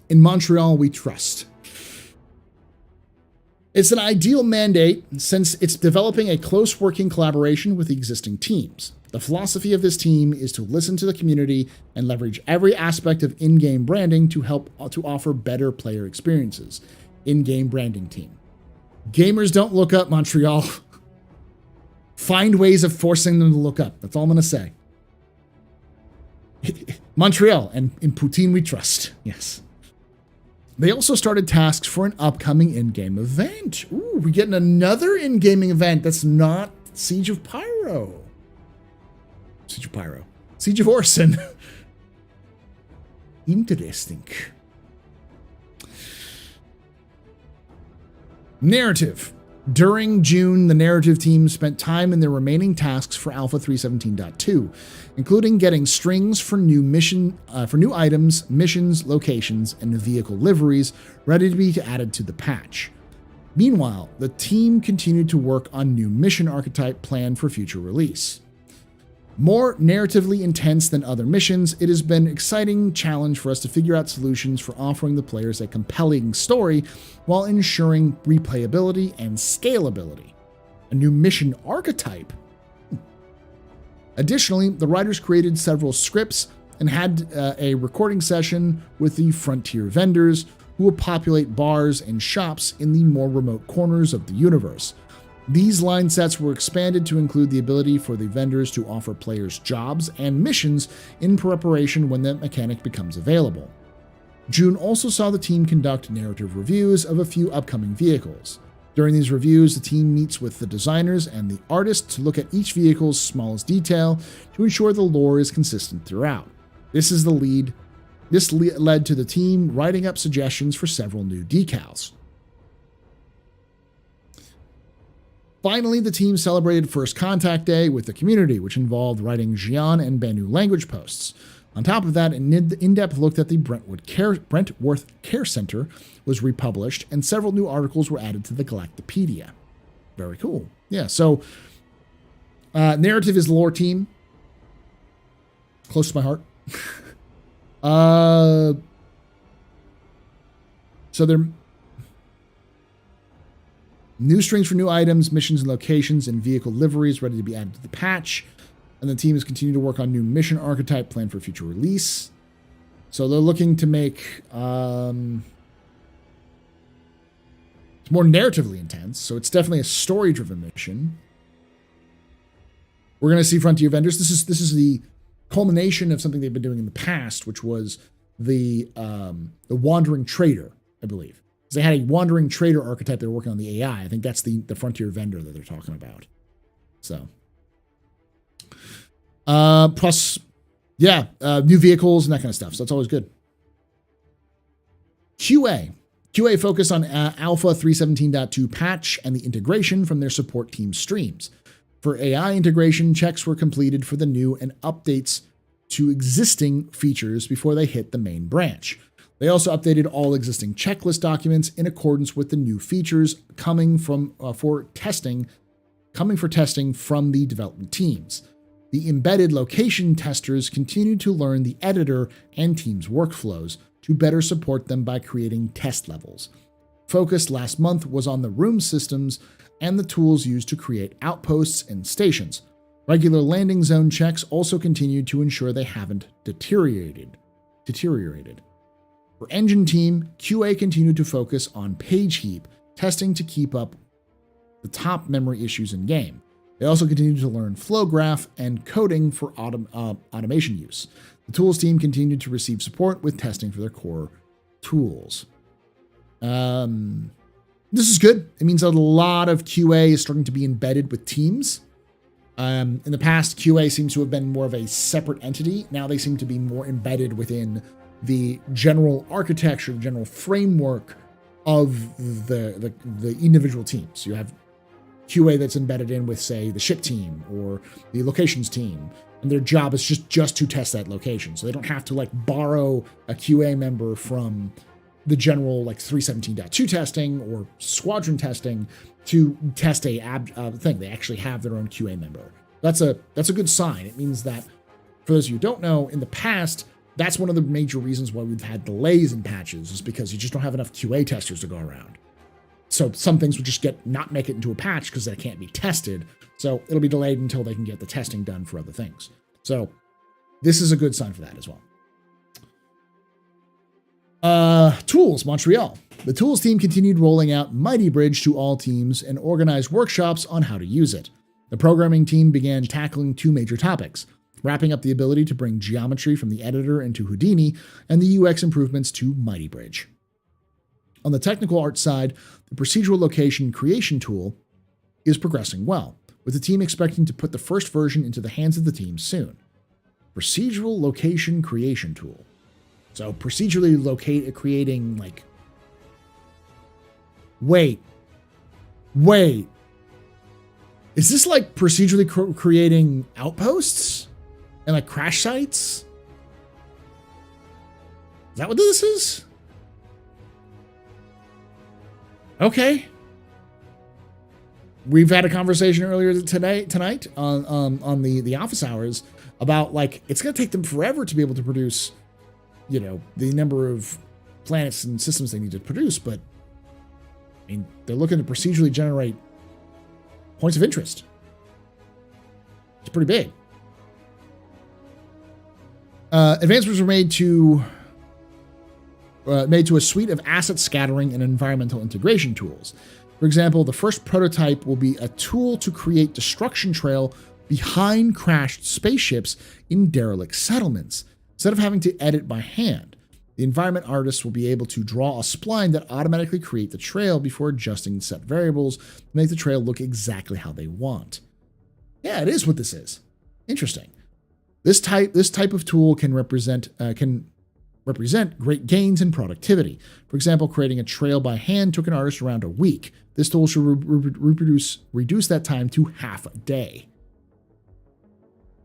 In Montreal, we trust. It's an ideal mandate since it's developing a close working collaboration with the existing teams. The philosophy of this team is to listen to the community and leverage every aspect of in-game branding to help to offer better player experiences. In-game branding team. Gamers don't look up, Montreal. Find ways of forcing them to look up. That's all I'm going to say. Montreal, and in Poutine we trust. Yes. They also started tasks for an upcoming in-game event. Ooh, we're getting another in-gaming event that's not Siege of Pyro. Siege of Orson. Interesting. Narrative. During June, the narrative team spent time in their remaining tasks for Alpha 317.2, including getting strings for new items, missions, locations, and vehicle liveries ready to be added to the patch. Meanwhile, the team continued to work on new mission archetype planned for future release. More narratively intense than other missions, it has been an exciting challenge for us to figure out solutions for offering the players a compelling story while ensuring replayability and scalability. A new mission archetype. Additionally, the writers created several scripts and had a recording session with the frontier vendors who will populate bars and shops in the more remote corners of the universe. These line sets were expanded to include the ability for the vendors to offer players jobs and missions in preparation when that mechanic becomes available. June also saw the team conduct narrative reviews of a few upcoming vehicles. During these reviews, the team meets with the designers and the artists to look at each vehicle's smallest detail to ensure the lore is consistent throughout. This led to the team writing up suggestions for several new decals. Finally, the team celebrated First Contact Day with the community, which involved writing Xi'an and Vanduul language posts. On top of that, an in-depth look at the Brentworth Care Center was republished, and several new articles were added to the Galactopedia. Very cool. Yeah, so narrative is the lore team. Close to my heart. So they're new strings for new items, missions and locations, and vehicle liveries ready to be added to the patch. And the team is continuing to work on new mission archetype planned for future release. So they're looking to make it's more narratively intense. So it's definitely a story-driven mission. We're going to see frontier vendors. This is the culmination of something they've been doing in the past, which was the wandering trader, I believe. They had a wandering trader archetype they were working on the AI. I think that's the frontier vendor that they're talking about. So, plus, yeah, new vehicles and that kind of stuff. So that's always good. QA focused on Alpha 317.2 patch and the integration from their support team streams. For AI integration, checks were completed for the new and updates to existing features before they hit the main branch. They also updated all existing checklist documents in accordance with the new features coming for testing from the development teams. The embedded location testers continue to learn the editor and team's workflows to better support them by creating test levels. Focus last month was on the room systems and the tools used to create outposts and stations. Regular landing zone checks also continued to ensure they haven't deteriorated. For engine team, QA continued to focus on page heap testing to keep up the top memory issues in game. They also continued to learn flow graph and coding for automation use. The tools team continued to receive support with testing for their core tools. This is good. It means a lot of QA is starting to be embedded with teams. In the past, QA seems to have been more of a separate entity. Now they seem to be more embedded within the general architecture, the general framework of the individual teams. You have QA that's embedded in with, say, the ship team or the locations team, and their job is just to test that location. So they don't have to like borrow a QA member from the general like 317.2 testing or squadron testing to test a thing. They actually have their own QA member. That's a good sign. It means that, for those of you who don't know, in the past, that's one of the major reasons why we've had delays in patches, is because you just don't have enough QA testers to go around. So some things will just not make it into a patch because they can't be tested. So it'll be delayed until they can get the testing done for other things. So this is a good sign for that as well. Tools, Montreal. The tools team continued rolling out Mighty Bridge to all teams and organized workshops on how to use it. The programming team began tackling two major topics: wrapping up the ability to bring geometry from the editor into Houdini, and the UX improvements to Mighty Bridge. On the technical art side, the procedural location creation tool is progressing well, with the team expecting to put the first version into the hands of the team soon. Procedural location creation tool. So procedurally creating like, wait, is this like procedurally creating outposts and like crash sites? Is that what this is? Okay. We've had a conversation earlier tonight on the office hours about like it's going to take them forever to be able to produce, you know, the number of planets and systems they need to produce, but I mean, they're looking to procedurally generate points of interest. It's pretty big. Advancements were made to a suite of asset scattering and environmental integration tools. For example, the first prototype will be a tool to create destruction trail behind crashed spaceships in derelict settlements, instead of having to edit by hand. The environment artists will be able to draw a spline that automatically create the trail before adjusting set variables to make the trail look exactly how they want. Yeah, it is what this is. Interesting. This type of tool can represent great gains in productivity. For example, creating a trail by hand took an artist around a week. This tool should reduce that time to half a day.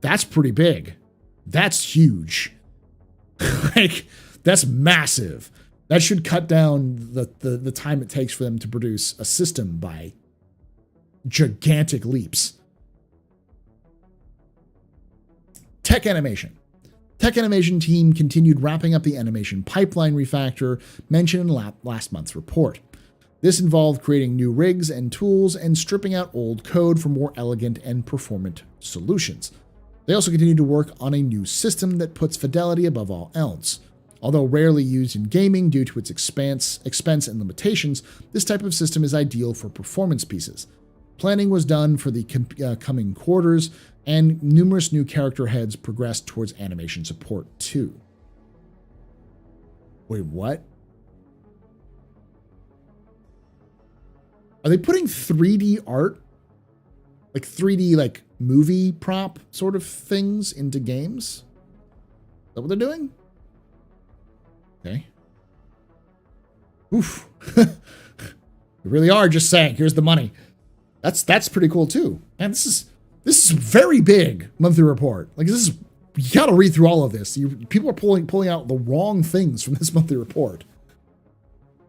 That's pretty big. That's huge. Like, that's massive. That should cut down the time it takes for them to produce a system by gigantic leaps. Tech animation. Tech animation team continued wrapping up the animation pipeline refactor mentioned in last month's report. This involved creating new rigs and tools and stripping out old code for more elegant and performant solutions. They also continued to work on a new system that puts fidelity above all else. Although rarely used in gaming due to its expense and limitations, this type of system is ideal for performance pieces. Planning was done for the coming quarters, and numerous new character heads progressed towards animation support too. Wait, what? Are they putting 3D art, like 3D like movie prop sort of things into games? Is that what they're doing? Okay. Oof. They really are just saying, here's the money. That's pretty cool too. And this is very big monthly report. Like this is, you gotta read through all of this. People are pulling out the wrong things from this monthly report.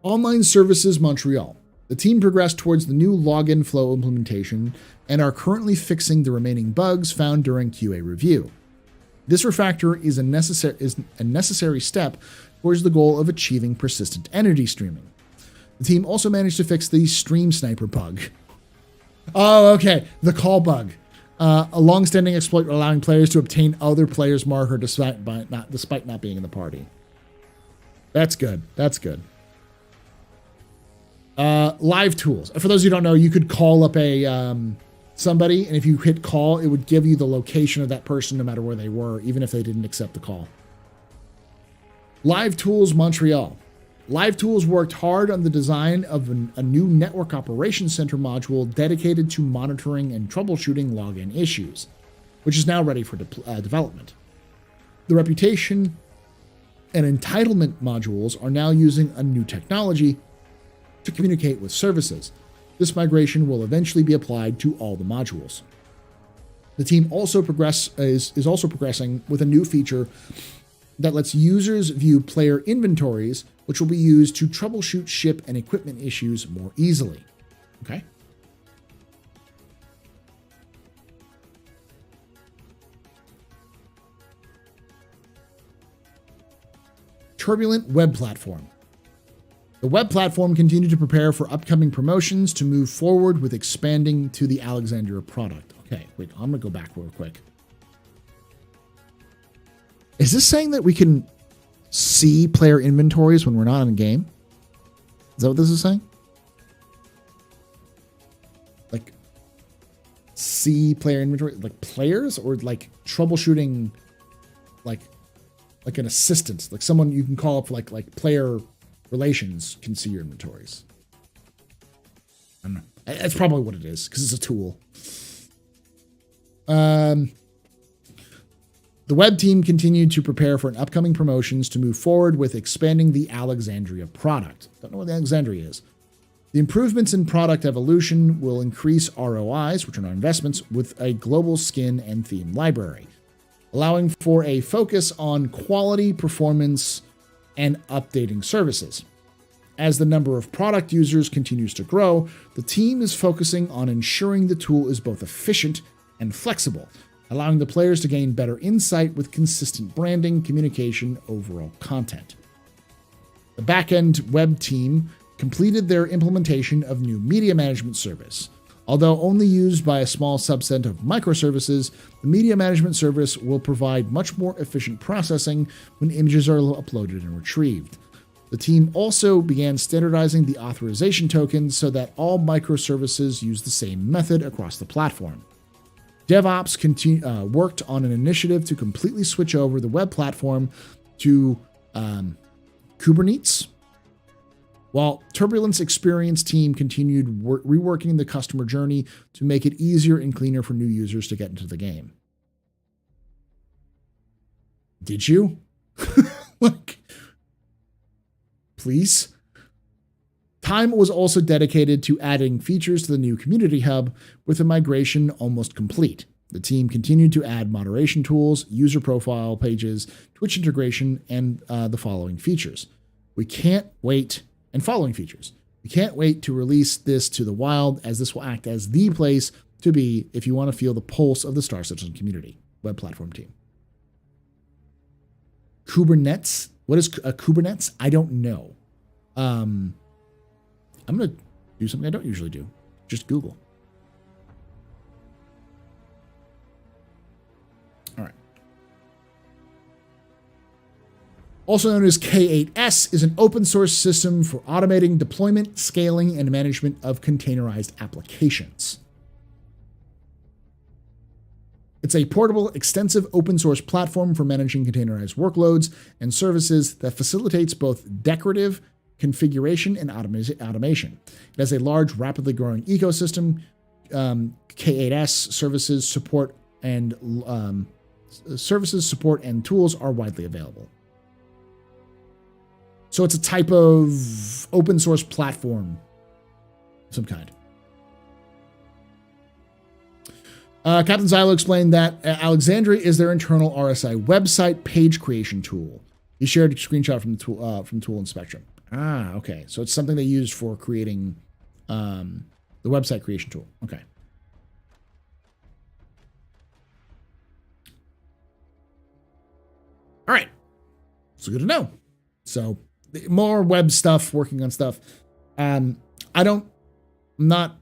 Online Services Montreal. The team progressed towards the new login flow implementation and are currently fixing the remaining bugs found during QA review. This refactor is a necessary step towards the goal of achieving persistent entity streaming. The team also managed to fix the stream sniper bug. Oh, okay. The call bug. A long-standing exploit allowing players to obtain other players' marker despite not being in the party. That's good. That's good. Live tools. For those who don't know, you could call up a somebody, and if you hit call, it would give you the location of that person no matter where they were, even if they didn't accept the call. Live Tools Montreal. Live Tools worked hard on the design of a new network operations center module dedicated to monitoring and troubleshooting login issues, which is now ready for development. The reputation and entitlement modules are now using a new technology to communicate with services. This migration will eventually be applied to all the modules. The team also is also progressing with a new feature that lets users view player inventories, which will be used to troubleshoot ship and equipment issues more easily. Okay. Turbulent web platform. The web platform continued to prepare for upcoming promotions to move forward with expanding to the Alexandria product. Okay, wait, I'm gonna go back real quick. Is this saying that we can see player inventories when we're not in a game? Is that what this is saying? Like, see player inventory, like players, or like troubleshooting, like an assistant, like someone you can call up for like player relations can see your inventories. I don't know. That's probably what it is because it's a tool. The web team continued to prepare for an upcoming promotions to move forward with expanding the Alexandria product. Don't know what the Alexandria is. The improvements in product evolution will increase ROIs, return on investments, with a global skin and theme library, allowing for a focus on quality, performance, and updating services. As the number of product users continues to grow, the team is focusing on ensuring the tool is both efficient and flexible, allowing the players to gain better insight with consistent branding, communication, overall content. The backend web team completed their implementation of new media management service. Although only used by a small subset of microservices, the media management service will provide much more efficient processing when images are uploaded and retrieved. The team also began standardizing the authorization tokens so that all microservices use the same method across the platform. DevOps worked on an initiative to completely switch over the web platform to Kubernetes, while Turbulence Experience team continued reworking the customer journey to make it easier and cleaner for new users to get into the game. Did you? Like, please? Time was also dedicated to adding features to the new community hub, with the migration almost complete. The team continued to add moderation tools, user profile pages, Twitch integration, and the following features. We can't wait to release this to the wild, as this will act as the place to be if you want to feel the pulse of the Star Citizen community. Web platform team. Kubernetes? What is a Kubernetes? I don't know. I'm going to do something I don't usually do. Just Google. All right. Also known as K8S, is an open source system for automating deployment, scaling, and management of containerized applications. It's a portable, extensive open source platform for managing containerized workloads and services that facilitates both decorative configuration and automation. It has a large, rapidly growing ecosystem. K8S services support and tools are widely available. So it's a type of open source platform of some kind. Captain Zylo explained that Alexandria is their internal RSI website page creation tool. He shared a screenshot from the tool and Spectrum. Ah, okay. So it's something they used for creating the website creation tool. Okay. All right. So good to know. So more web stuff, working on stuff. I'm not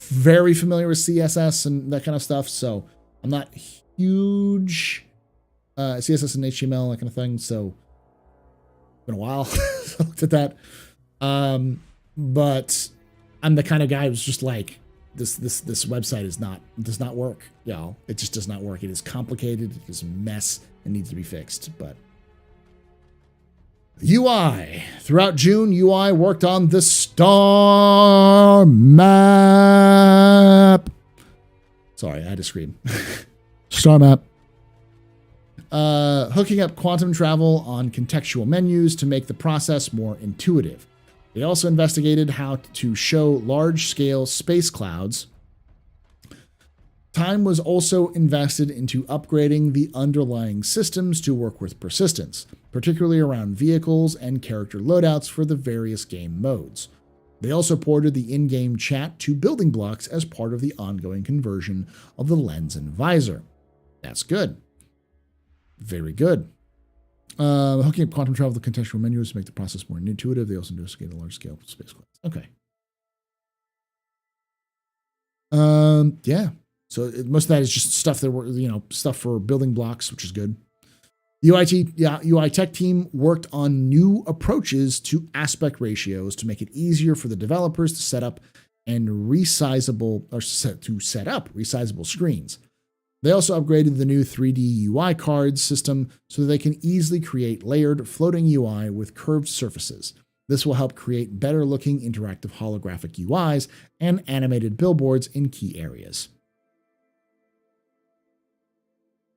very familiar with CSS and that kind of stuff, so I'm not huge CSS and HTML, that kind of thing. So it's been a while since I looked at that. But I'm the kind of guy who's just like, this website does not work, y'all. It just does not work. It is complicated. It is a mess. It needs to be fixed. But UI. Throughout June, UI worked on the star map. Sorry, I had to scream. Star map. Hooking up quantum travel on contextual menus to make the process more intuitive. They also investigated how to show large-scale space clouds. Time was also invested into upgrading the underlying systems to work with persistence, particularly around vehicles and character loadouts for the various game modes. They also ported the in-game chat to building blocks as part of the ongoing conversion of the lens and visor. That's good. Very good. Hooking up quantum travel to contextual menus to make the process more intuitive. They also investigate a large-scale space clouds. Okay. Yeah. So most of that is just stuff that were, stuff for building blocks, which is good. The UI tech team worked on new approaches to aspect ratios to make it easier for the developers to set up resizable screens. They also upgraded the new 3D UI cards system so that they can easily create layered floating UI with curved surfaces. This will help create better looking interactive holographic UIs and animated billboards in key areas.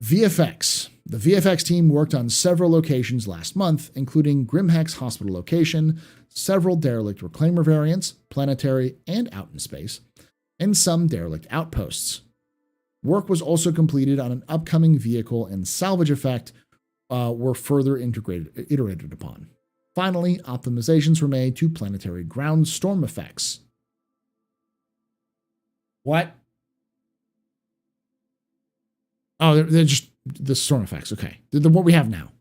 VFX. The VFX team worked on several locations last month, including Grimhex Hospital location, several derelict reclaimer variants, Planetary and Out in Space, and some derelict outposts. Work was also completed on an upcoming vehicle and salvage effect were further iterated upon. Finally, optimizations were made to Planetary ground storm effects. What? Oh, they're just the storm effects. Okay. They're what we have now,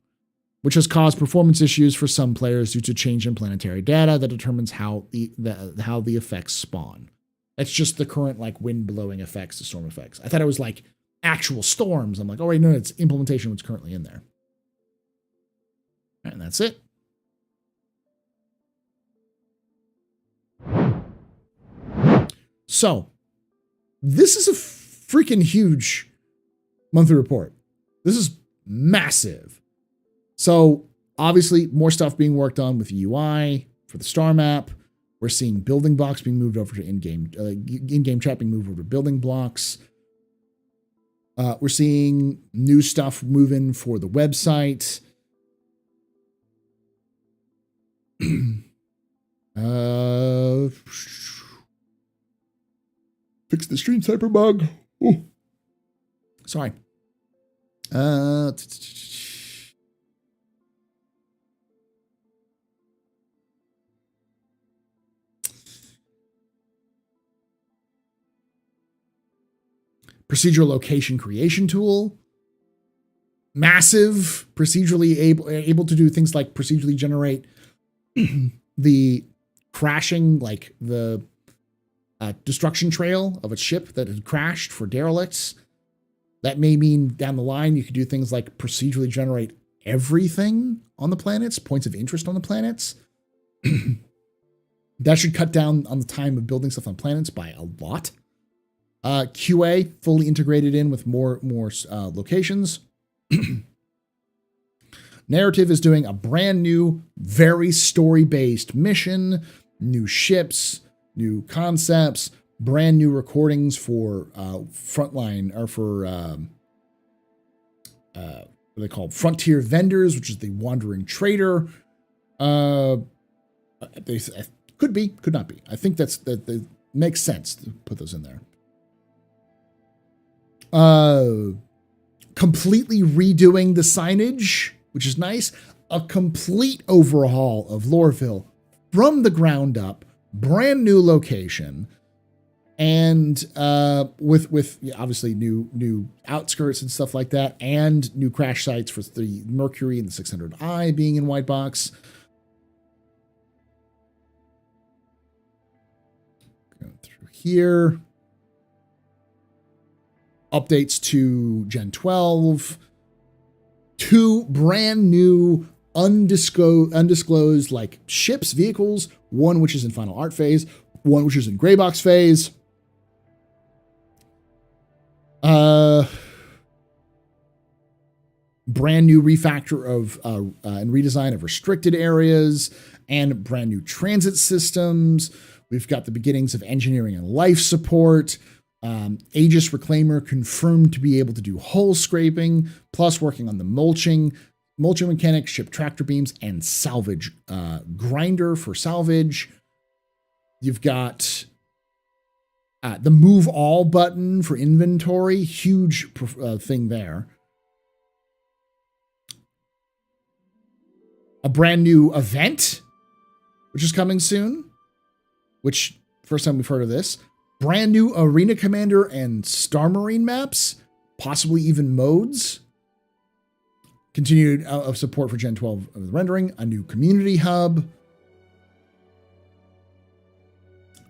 which has caused performance issues for some players due to change in planetary data that determines how the effects spawn. That's just the current like wind blowing effects, the storm effects. I thought it was like actual storms. I'm like, oh wait, no, it's implementation what's currently in there. And that's it. So, this is a freaking huge monthly report. This is massive. So, obviously, more stuff being worked on with UI for the star map. We're seeing building blocks being moved over to in-game chat being moved over to building blocks. We're seeing new stuff moving for the website. Fix the stream sniper bug. Ooh. Sorry. Procedural location creation tool. Massive, procedurally able to do things like procedurally generate the crashing, like the destruction trail of a ship that had crashed for derelicts. That may mean down the line you could do things like procedurally generate everything on the planets, points of interest on the planets. That should cut down on the time of building stuff on planets by a lot. QA fully integrated in with more locations. Narrative is doing a brand new, very story-based mission, new ships, new concepts, brand new recordings for frontline, or for what are they called? Frontier vendors, which is the Wandering Trader. They could be, could not be. I think that makes sense to put those in there. Completely redoing the signage, which is nice. A complete overhaul of Loreville from the ground up, brand new location, and with obviously new outskirts and stuff like that, and new crash sites for the Mercury and the 600i being in white box. Going through here. Updates to Gen 12, 2 brand new undisclosed like ships, vehicles, one which is in final art phase, one which is in gray box phase. Brand new refactor of and redesign of restricted areas and brand new transit systems. We've got the beginnings of engineering and life support. Aegis Reclaimer confirmed to be able to do hull scraping, plus working on the mulching mechanics, ship tractor beams, and salvage grinder for salvage. You've got the move all button for inventory, huge thing there. A brand new event, which is coming soon, which first time we've heard of this. Brand new Arena Commander and Star Marine maps, possibly even modes. Continued of support for Gen 12 of the rendering. A new community hub.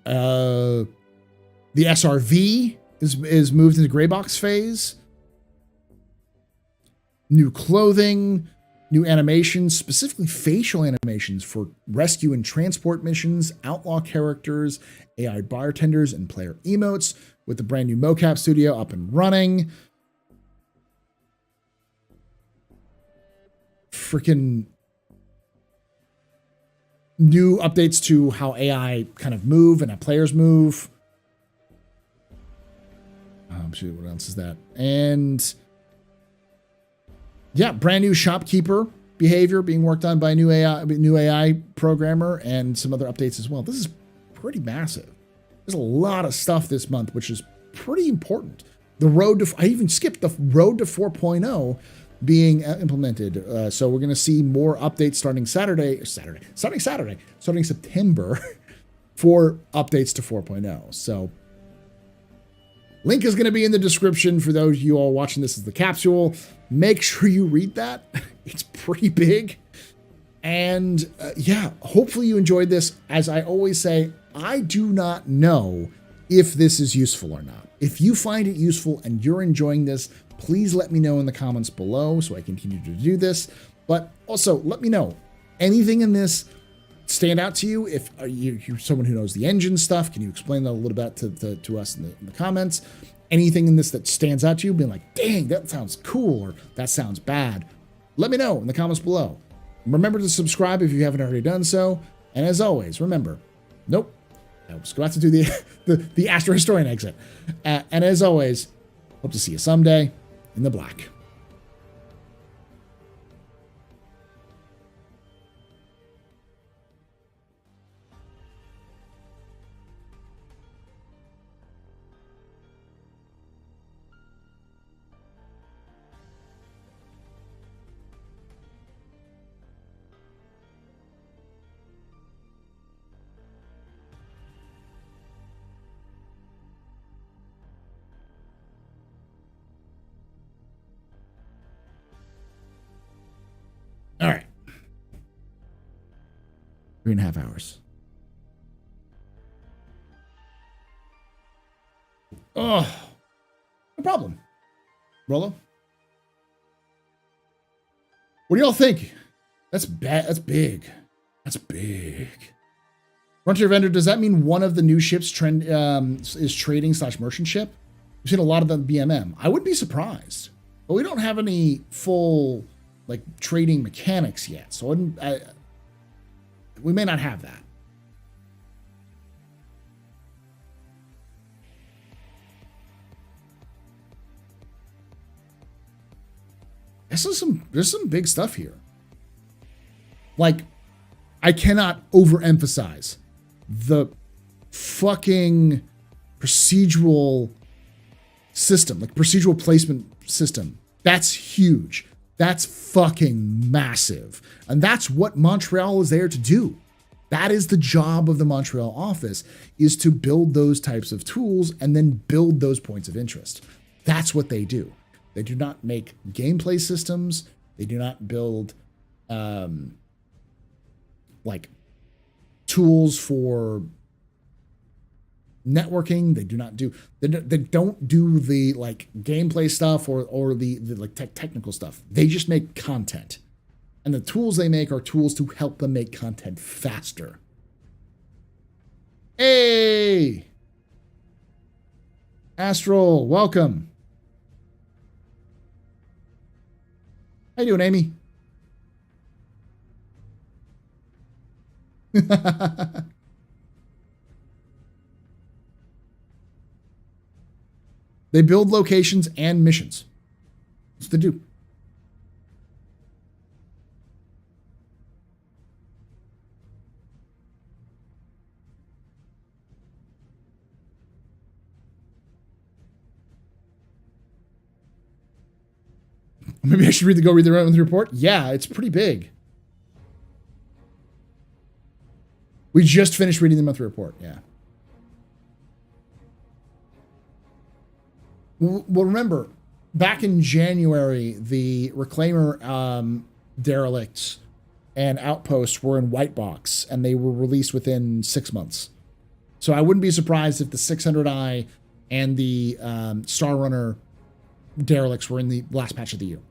The SRV is moved into gray box phase. New clothing. New animations, specifically facial animations for rescue and transport missions, outlaw characters, AI bartenders, and player emotes, with the brand new mocap studio up and running. Freaking new updates to how AI kind of move and how players move. Shoot, what else is that? And Yeah, brand new shopkeeper behavior being worked on by a new AI programmer, and some other updates as well. This is pretty massive. There's a lot of stuff this month, which is pretty important. I even skipped the road to 4.0 being implemented. So we're going to see more updates starting September for updates to 4.0. So link is going to be in the description for those of you all watching this as the capsule. Make sure you read that. It's pretty big. And yeah, hopefully you enjoyed this. As I always say, I do not know if this is useful or not. If you find it useful and you're enjoying this, please let me know in the comments below so I continue to do this. But also let me know, anything in this stand out to you? If you're someone who knows the engine stuff, can you explain that a little bit to us in the comments? Anything in this that stands out to you, being like, dang, that sounds cool, or that sounds bad, let me know in the comments below. Remember to subscribe if you haven't already done so. And as always, remember, nope, I was about to do the Astro Historian exit. And as always, hope to see you someday in the black. All right. 3.5 hours. Oh, no problem. Rollo? What do y'all think? That's bad. That's big. That's big. Frontier Vendor, does that mean one of the new ships is trading / merchant ship? We've seen a lot of them BMM. I wouldn't be surprised. But we don't have any full like trading mechanics yet, so we may not have that. There's some big stuff here. Like, I cannot overemphasize the fucking procedural system, like procedural placement system. That's huge. That's fucking massive. And that's what Montreal is there to do. That is the job of the Montreal office, is to build those types of tools and then build those points of interest. That's what they do. They do not make gameplay systems. They do not build like tools for networking. They don't do the like gameplay stuff or the like technical stuff. They just make content, and the tools they make are tools to help them make content faster. Hey, Astral, welcome. How you doing, Amy? They build locations and missions. That's what they do. Maybe I should go read the monthly report. Yeah, it's pretty big. We just finished reading the monthly report. Yeah. Well, remember, back in January, the Reclaimer derelicts and outposts were in white box, and they were released within 6 months. So I wouldn't be surprised if the 600i and the Star Runner derelicts were in the last patch of the year.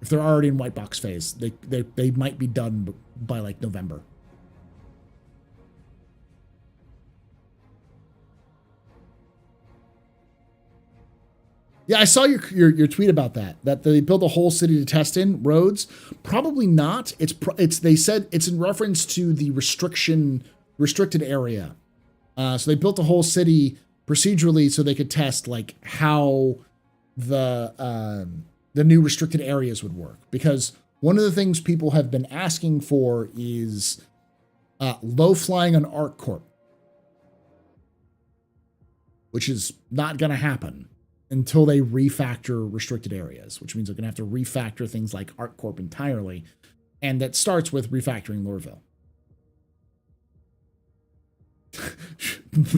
If they're already in white box phase, they might be done by like November. Yeah, I saw your tweet about that they built a whole city to test in roads. Probably not. They said it's in reference to the restricted area. So they built a whole city procedurally so they could test like how the the new restricted areas would work. Because one of the things people have been asking for is low flying on ArcCorp, which is not going to happen until they refactor restricted areas, which means they're going to have to refactor things like ArcCorp entirely. And that starts with refactoring Lorville.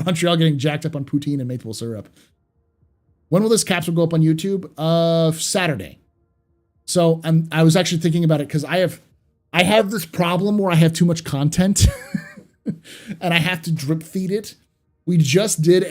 Montreal getting jacked up on poutine and maple syrup. When will this capsule go up on YouTube? Saturday. So I was actually thinking about it because I have this problem where I have too much content and I have to drip feed it. We just did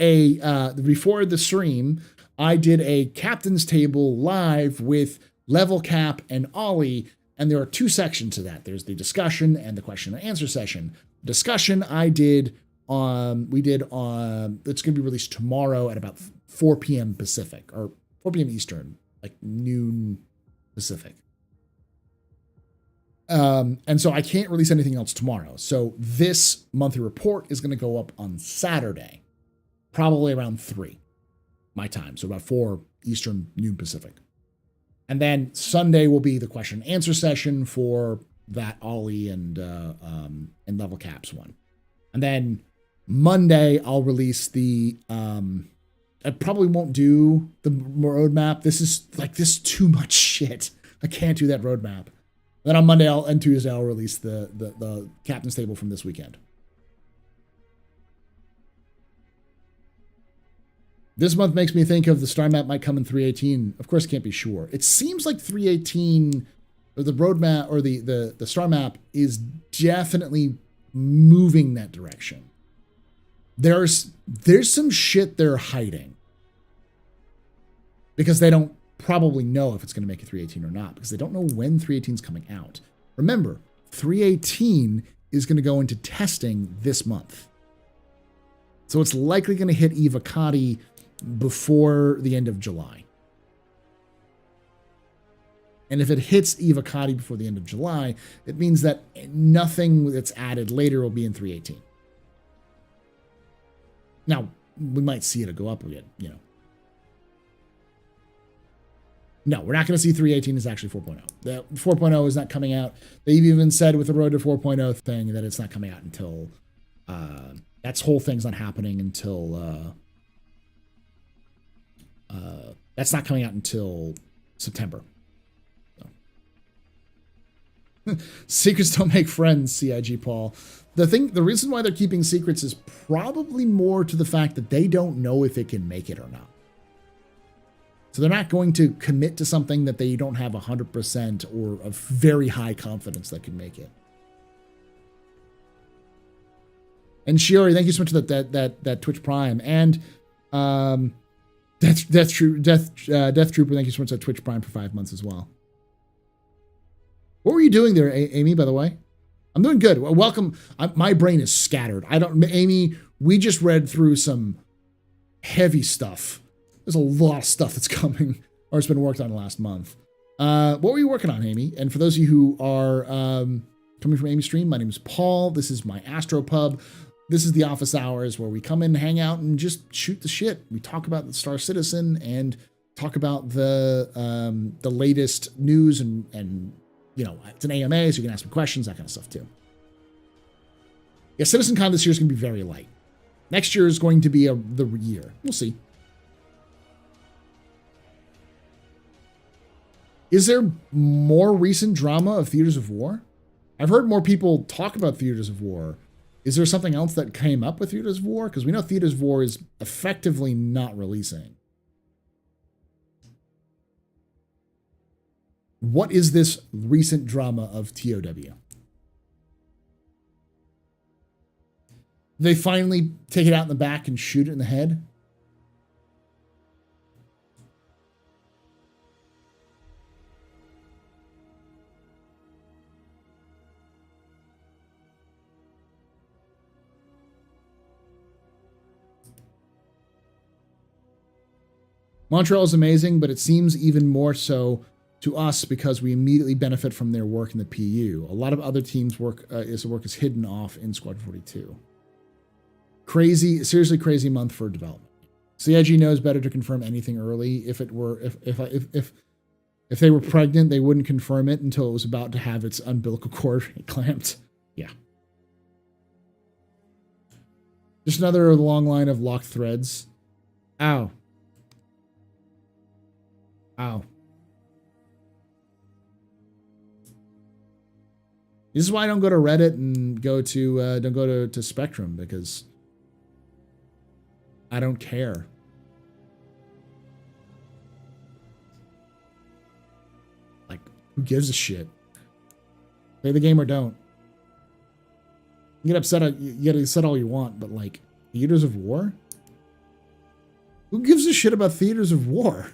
before the stream, I did a captain's table live with Level Cap and Ollie, and there are two sections to that. There's the discussion and the question and answer session. Discussion we did on, it's going to be released tomorrow at about 4 p.m. Pacific, or 4 p.m. Eastern, like noon Pacific. And so I can't release anything else tomorrow. So this monthly report is going to go up on Saturday, probably around 3 my time. So about 4 Eastern, noon Pacific. And then Sunday will be the question and answer session for that Ollie and Level Caps one. And then Monday I'll release I probably won't do the roadmap. This is too much shit. I can't do that roadmap. Then on Monday and Tuesday I'll release the captain's table from this weekend. This month makes me think of the star map might come in 318. Of course, can't be sure. It seems like 318 or the roadmap or the star map is definitely moving that direction. There's some shit they're hiding because they don't probably know if it's going to make a 318 or not, because they don't know when 318 is coming out. Remember, 318 is going to go into testing this month. So it's likely going to hit Evocati before the end of July. And if it hits Evocati before the end of July, it means that nothing that's added later will be in 318. Now, we might see it go up again, No, we're not going to see 318 is actually 4.0. The 4.0 is not coming out. They've even said with the Road to 4.0 thing that it's not coming out until, that whole thing's not happening until, that's not coming out until September. So. Secrets don't make friends, CIG Paul. The reason why they're keeping secrets is probably more to the fact that they don't know if it can make it or not. So they're not going to commit to something that they don't have 100% or a very high confidence that can make it. And Shiori, thank you so much for that Twitch Prime. And Death Trooper, thank you so much for that Twitch Prime for 5 months as well. What were you doing there, Amy, by the way? I'm doing good. Welcome. My brain is scattered. Amy, we just read through some heavy stuff. There's a lot of stuff that's coming or it's been worked on last month. What were you working on, Amy? And for those of you who are coming from Amy's stream, my name is Paul. This is my AstroPub. This is the office hours where we come in, hang out, and just shoot the shit. We talk about the Star Citizen and talk about the latest news and it's an AMA, so you can ask me questions, that kind of stuff too. Yeah, CitizenCon this year is going to be very light. Next year is going to be the year. We'll see. Is there more recent drama of Theaters of War? I've heard more people talk about Theaters of War. Is there something else that came up with Theaters of War? Because we know Theaters of War is effectively not releasing. What is this recent drama of TOW? They finally take it out in the back and shoot it in the head? Montreal is amazing, but it seems even more so to us because we immediately benefit from their work in the PU. A lot of other teams' work is hidden off in Squad 42. Seriously crazy month for development. CIG knows better to confirm anything early. If If they were pregnant, they wouldn't confirm it until it was about to have its umbilical cord clamped. Yeah. Just another long line of locked threads. Ow. Ow. This is why I don't go to Reddit and don't go to Spectrum, because I don't care. Like, who gives a shit? Play the game or don't. You get upset all you want, but like, theaters of war? Who gives a shit about theaters of war?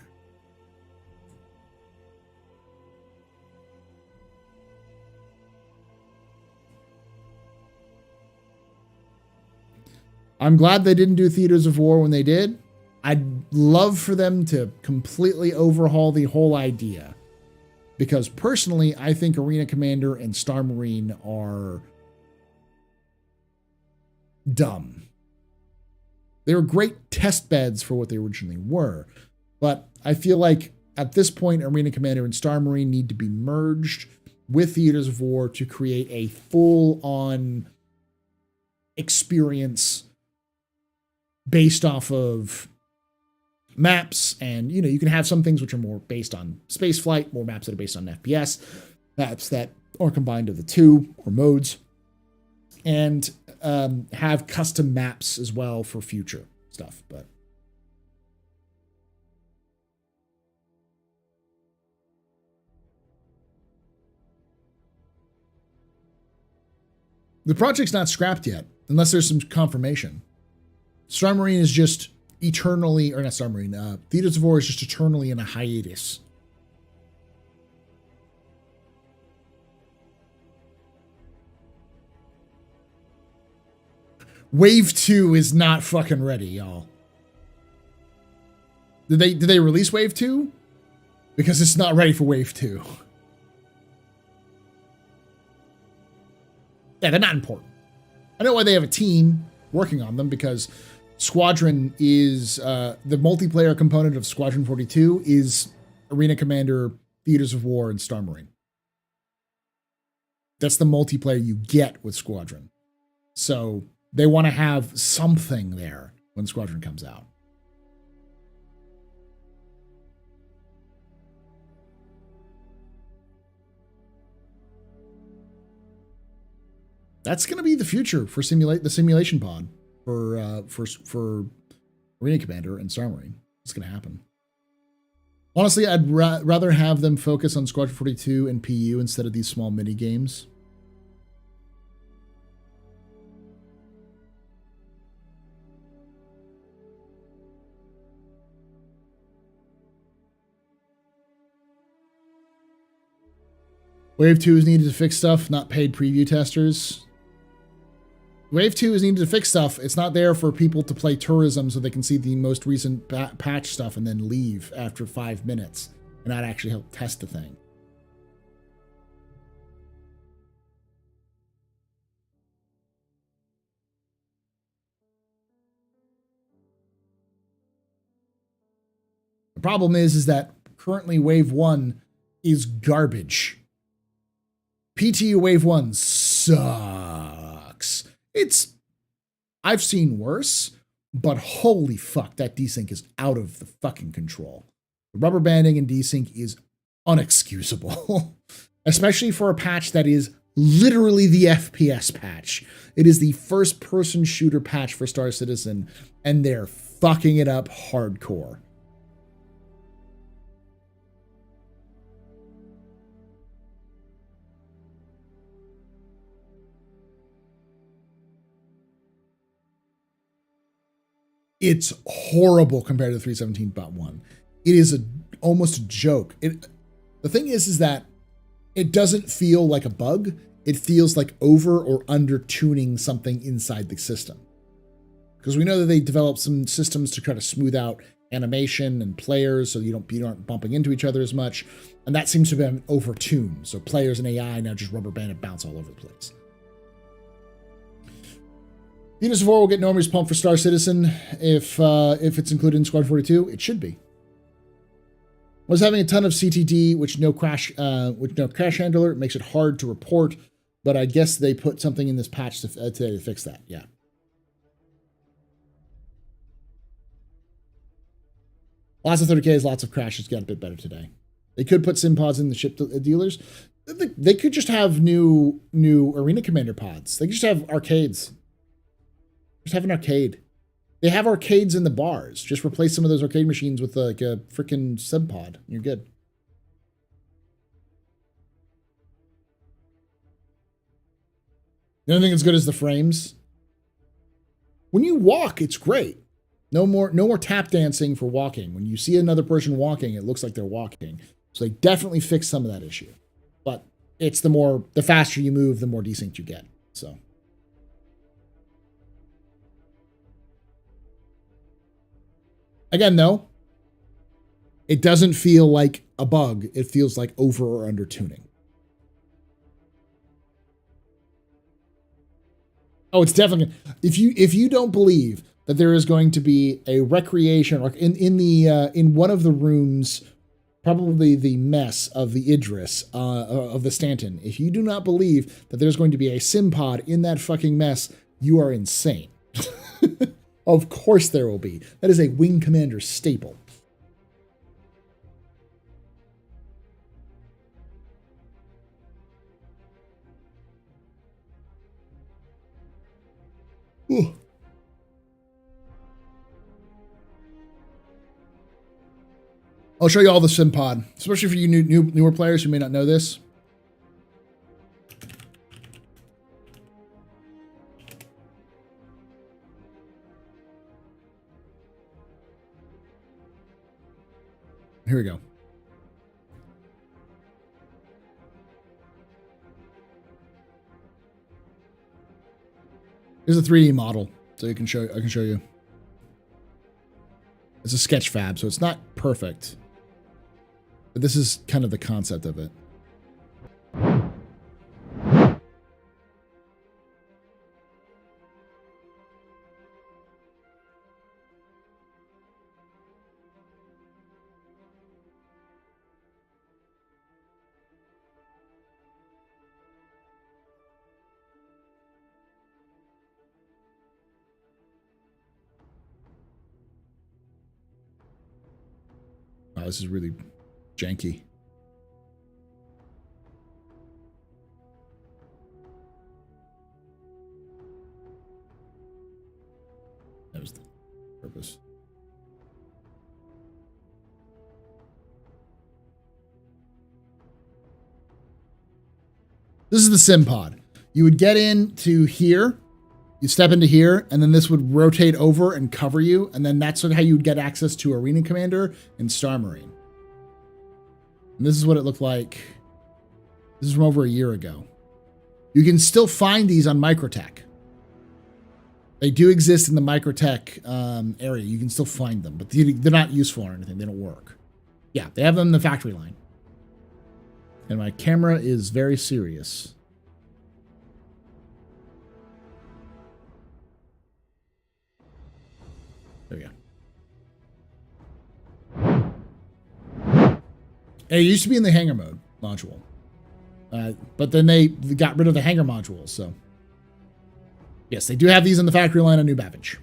I'm glad they didn't do theaters of war when they did. I'd love for them to completely overhaul the whole idea. Because personally, I think Arena Commander and Star Marine are dumb. They were great test beds for what they originally were. But I feel like at this point, Arena Commander and Star Marine need to be merged with Theaters of War to create a full-on experience based off of maps. And, you know, you can have some things which are more based on space flight, more maps that are based on FPS, maps that are combined of the two or modes, and have custom maps as well for future stuff. But the project's not scrapped yet, unless there's some confirmation. Star Marine is just eternally, or not Star Marine, Theaters of War is just eternally in a hiatus. Wave 2 is not fucking ready, y'all. Did they release Wave 2? Because it's not ready for Wave 2. Yeah, they're not important. I know why they have a team working on them, because Squadron is, the multiplayer component of Squadron 42 is Arena Commander, Theaters of War, and Star Marine. That's the multiplayer you get with Squadron. So they want to have something there when Squadron comes out. That's going to be the future for the simulation pod for Arena Commander and Star Marine. It's going to happen. Honestly, I'd rather have them focus on Squadron 42 and PU instead of these small mini games. Wave 2 is needed to fix stuff, not paid preview testers. Wave 2 is needed to fix stuff. It's not there for people to play tourism so they can see the most recent patch stuff and then leave after 5 minutes and not actually help test the thing. The problem is that currently Wave 1 is garbage. PTU Wave 1 sucks. I've seen worse, but holy fuck, that desync is out of the fucking control. The rubber banding and desync is unexcusable, especially for a patch that is literally the FPS patch. It is the first person shooter patch for Star Citizen, and they're fucking it up hardcore. It's horrible compared to 317.1. It is almost a joke. The thing is that it doesn't feel like a bug. It feels like over or under tuning something inside the system. Because we know that they developed some systems to try to smooth out animation and players so you aren't bumping into each other as much. And that seems to have been over-tuned. So players and AI now just rubber band and bounce all over the place. Theaters of War will get normies pumped for Star Citizen if it's included in Squad 42. It should be. Was having a ton of CTD, with no crash handler, it makes it hard to report. But I guess they put something in this patch today to fix that. Yeah. Lots of 30Ks, lots of crashes. Got a bit better today. They could put sim pods in the ship dealers. They could just have new Arena Commander pods. They could just have arcades. Just have an arcade. They have arcades in the bars. Just replace some of those arcade machines with like a freaking sub pod. You're good. The only thing that's good is the frames. When you walk, it's great. No more tap dancing for walking. When you see another person walking, it looks like they're walking. So they definitely fixed some of that issue. But it's the faster you move, the more desync you get. So again, though, it doesn't feel like a bug. It feels like over or under tuning. Oh, it's definitely, if you don't believe that there is going to be a recreation, or in one of the rooms, probably the mess of the Idris of the Stanton, if you do not believe that there's going to be a sim pod in that fucking mess, you are insane. Of course there will be. That is a Wing Commander staple. Ooh. I'll show you all the sim pod, especially for you newer players who may not know this. Here we go. Here's a 3D model, so I can show you. It's a sketch fab, so it's not perfect. But this is kind of the concept of it. Wow, this is really janky. That was the purpose. This is the sim pod. You would get into here, you step into here, and then this would rotate over and cover you, and then that's how you would get access to Arena Commander and Star Marine. And this is what it looked like. This is from over a year ago. You can still find these on Microtech. They do exist in the Microtech area. You can still find them, but they're not useful or anything. They don't work. Yeah, they have them in the factory line. And my camera is very serious. There we go. It used to be in the hangar mode module. But then they got rid of the hangar module, so. Yes, they do have these in the factory line on New Babbage.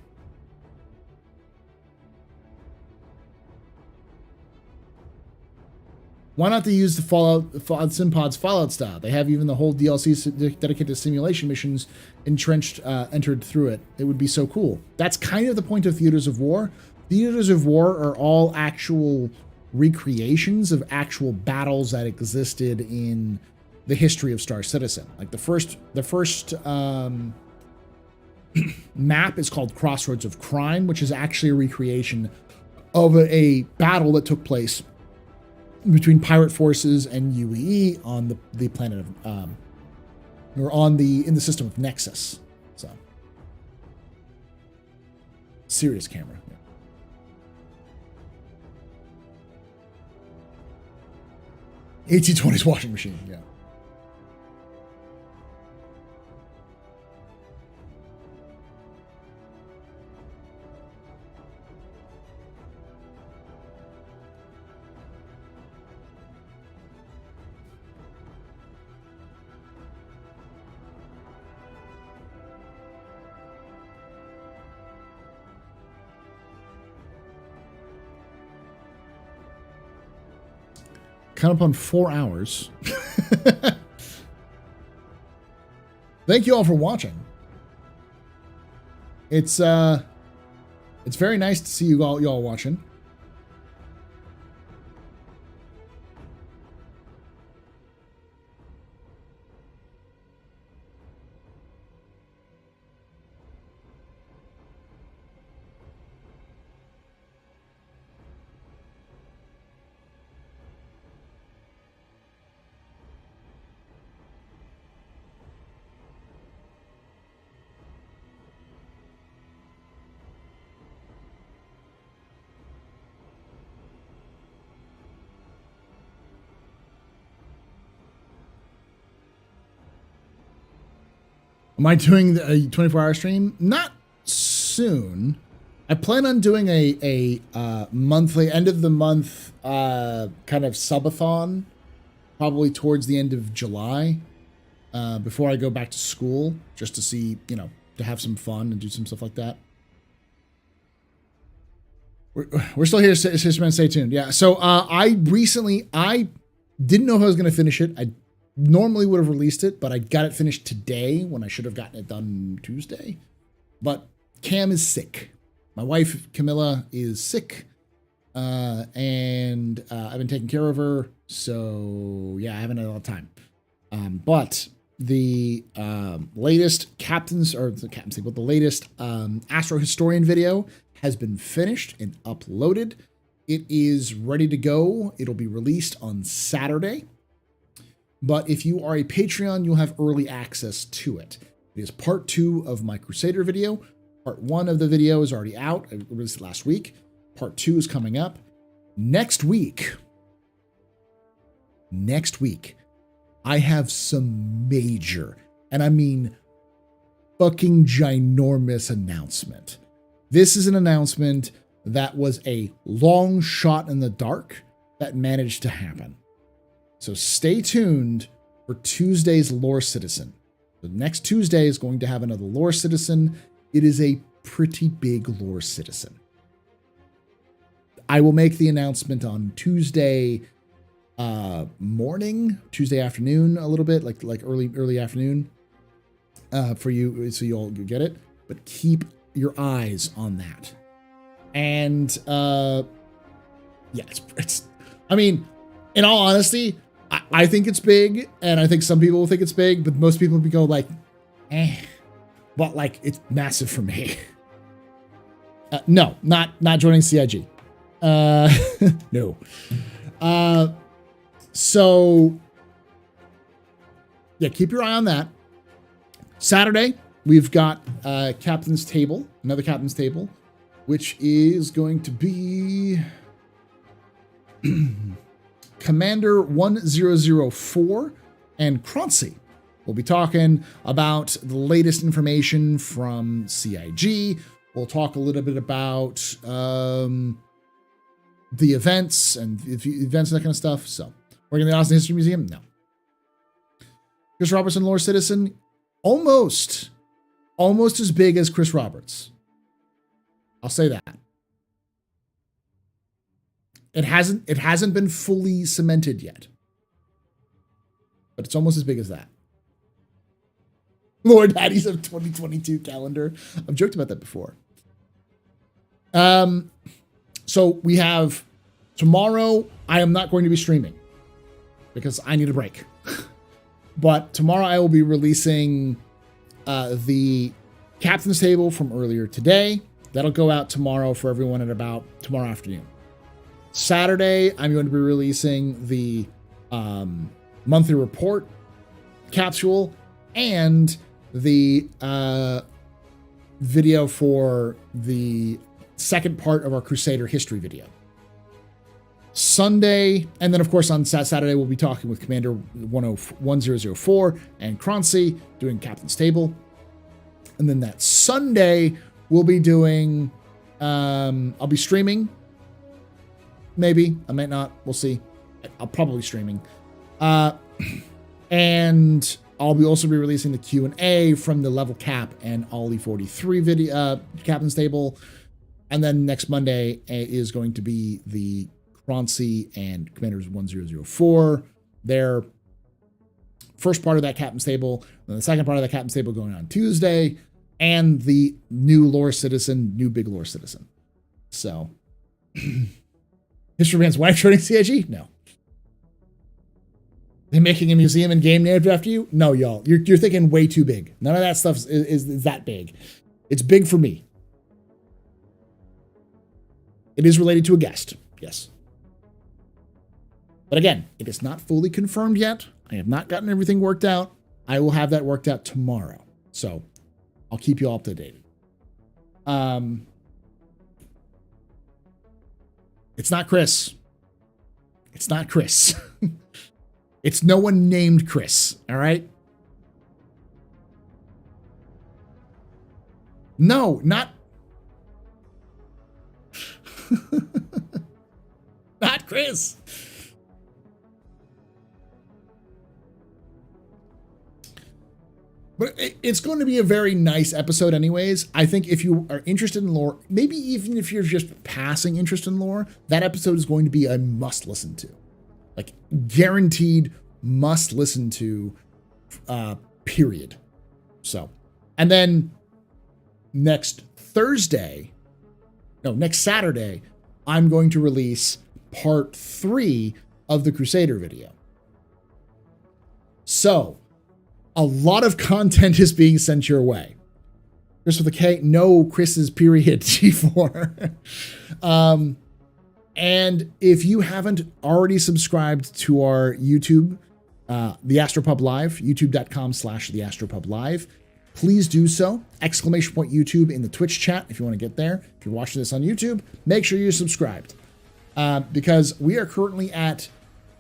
Why not to use the SimPod's Fallout style? They have even the whole DLC dedicated to simulation missions entered through it. It would be so cool. That's kind of the point of Theaters of War. Theaters of War are all actual recreations of actual battles that existed in the history of Star Citizen. Like the first map is called Crossroads of Crime, which is actually a recreation of a battle that took place between pirate forces and UEE on the planet of or in the system of Nexus. So serious camera. Yeah. 1820s washing machine, yeah. Coming up on 4 hours. Thank you all for watching. It's very nice to see y'all watching. Am I doing a 24-hour stream? Not soon. I plan on doing a monthly, end of the month kind of subathon, probably towards the end of July, before I go back to school, just to see, you know, to have some fun and do some stuff like that. We're still here, Sisterman. Stay tuned. Yeah. So I didn't know if I was going to finish it. I normally would have released it, but I got it finished today when I should have gotten it done Tuesday. But Cam is sick. My wife, Camilla, is sick. And I've been taking care of her. So yeah, I haven't had a lot of time. But the latest the latest Astro Historian video has been finished and uploaded. It is ready to go. It'll be released on Saturday. But if you are a Patreon, you'll have early access to it. It is part 2 of my Crusader video. Part 1 of the video is already out. I released it last week. Part 2 is coming up. Next week, I have some major, and I mean fucking ginormous announcement. This is an announcement that was a long shot in the dark that managed to happen. So stay tuned for Tuesday's Lore Citizen. The next Tuesday is going to have another Lore Citizen. It is a pretty big Lore Citizen. I will make the announcement on Tuesday morning, Tuesday afternoon, a little bit, like early afternoon, for you, so you all get it. But keep your eyes on that. And yeah, it's. I mean, in all honesty, I think it's big, and I think some people will think it's big, but most people will go like, eh. But like, it's massive for me. No, not joining CIG. No. So yeah, keep your eye on that. Saturday, we've got Captain's Table, another Captain's Table, which is going to be Commander 1004 and Croncy. We'll be talking about the latest information from CIG. We'll talk a little bit about the events and events and that kind of stuff. So, we're going to the Austin History Museum? No. Chris Robertson, Lore Citizen, almost as big as Chris Roberts. I'll say that. It hasn't been fully cemented yet, but it's almost as big as that. Lord Daddies of 2022 calendar. I've joked about that before. So we have tomorrow. I am not going to be streaming because I need a break. But tomorrow I will be releasing the Captain's Table from earlier today. That'll go out tomorrow for everyone at about tomorrow afternoon. Saturday, I'm going to be releasing the monthly report capsule and the video for the second part of our Crusader history video. Sunday, and then of course on Saturday, we'll be talking with Commander 1004 and Croncy doing Captain's Table. And then that Sunday, we'll be doing, I'll be streaming. Maybe, I might not, we'll see. I'll probably streaming. And I'll also be releasing the Q&A from the Level Cap and Ollie 43 video, Captain's Table. And then next Monday is going to be the Ronci and Commanders 1004. Their first part of that captain's table, and the second part of that captain's table going on Tuesday, and the new lore citizen, new big lore citizen. So, History Man's wife joining CIG? No. They making a museum and game named after you? No, y'all. You're thinking way too big. None of that stuff is that big. It's big for me. It is related to a guest, yes. But again, it is not fully confirmed yet. I have not gotten everything worked out. I will have that worked out tomorrow. So I'll keep you all up to date. It's not Chris. It's not Chris. It's no one named Chris, all right? No, not... not Chris. But it's going to be a very nice episode anyways. I think if you are interested in lore, maybe even if you're just passing interest in lore, that episode is going to be a must listen to. Like, guaranteed must listen to, period. So, and then next Saturday, I'm going to release part 3 of the Crusader video. So, a lot of content is being sent your way. Chris with a K, no Chris's period G4. And if you haven't already subscribed to our YouTube, TheAstroPubLive, youtube.com/TheAstroPubLive, please do so. !YouTube in the Twitch chat if you want to get there. If you're watching this on YouTube, make sure you're subscribed. Because we are currently at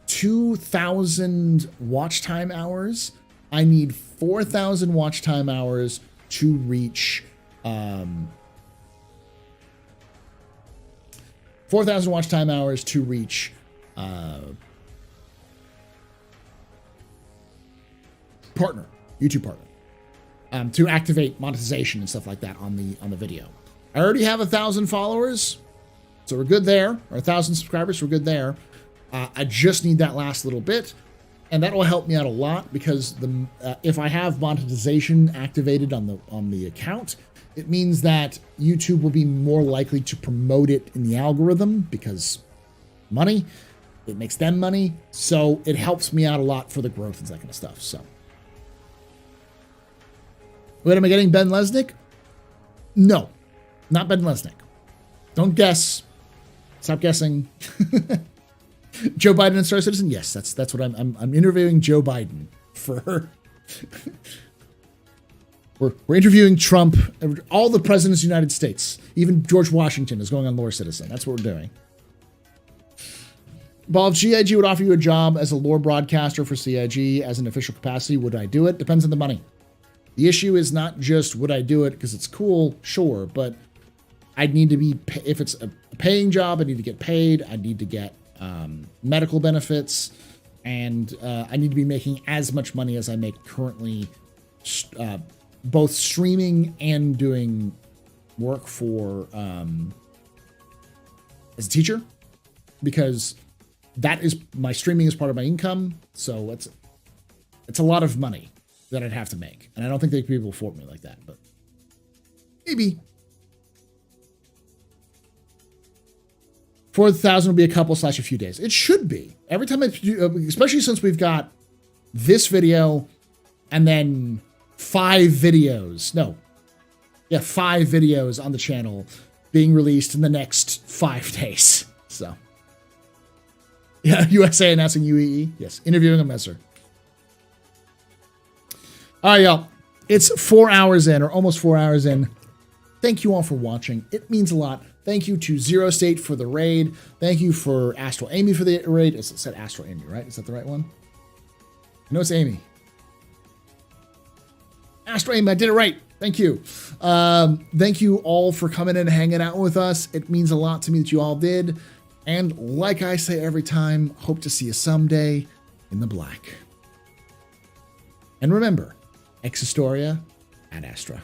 2,000 watch time hours. I need 4,000 watch time hours to reach 4,000 watch time hours to reach YouTube partner, to activate monetization and stuff like that on the video. I already have 1,000 followers, so we're good there. Or 1,000 subscribers, we're good there. I just need that last little bit. And that will help me out a lot because if I have monetization activated on the account, it means that YouTube will be more likely to promote it in the algorithm because money, it makes them money. So it helps me out a lot for the growth and that kind of stuff. So, wait, am I getting Ben Lesnick? No, not Ben Lesnick. Don't guess. Stop guessing. Joe Biden and Star Citizen? Yes, that's what I'm interviewing Joe Biden for. We're interviewing Trump, all the presidents of the United States. Even George Washington is going on Lore Citizen. That's what we're doing. Well, if CIG would offer you a job as a lore broadcaster for CIG as an official capacity, would I do it? Depends on the money. The issue is not just would I do it because it's cool, sure, but I'd need to be, if it's a paying job, I need to get paid. I need to get medical benefits, and I need to be making as much money as I make currently, both streaming and doing work for as a teacher, because that is my streaming is part of my income. So it's a lot of money that I'd have to make, and I don't think they could be able to afford me like that, but maybe. 4,000 will be a couple/a few days. It should be. Every time I do, especially since we've got this video and then 5 videos. No. Yeah, 5 videos on the channel being released in the next 5 days. So. Yeah, USA announcing UEE. Yes, interviewing a messer. All right, y'all. It's 4 hours in, or almost 4 hours in. Thank you all for watching. It means a lot. Thank you to Zero State for the raid. Thank you for Astro Amy for the raid. It said Astro Amy, right? Is that the right one? I know it's Amy. Astro Amy, I did it right. Thank you. Thank you all for coming and hanging out with us. It means a lot to me that you all did. And like I say every time, hope to see you someday in the black. And remember, ex Historia ad Astra.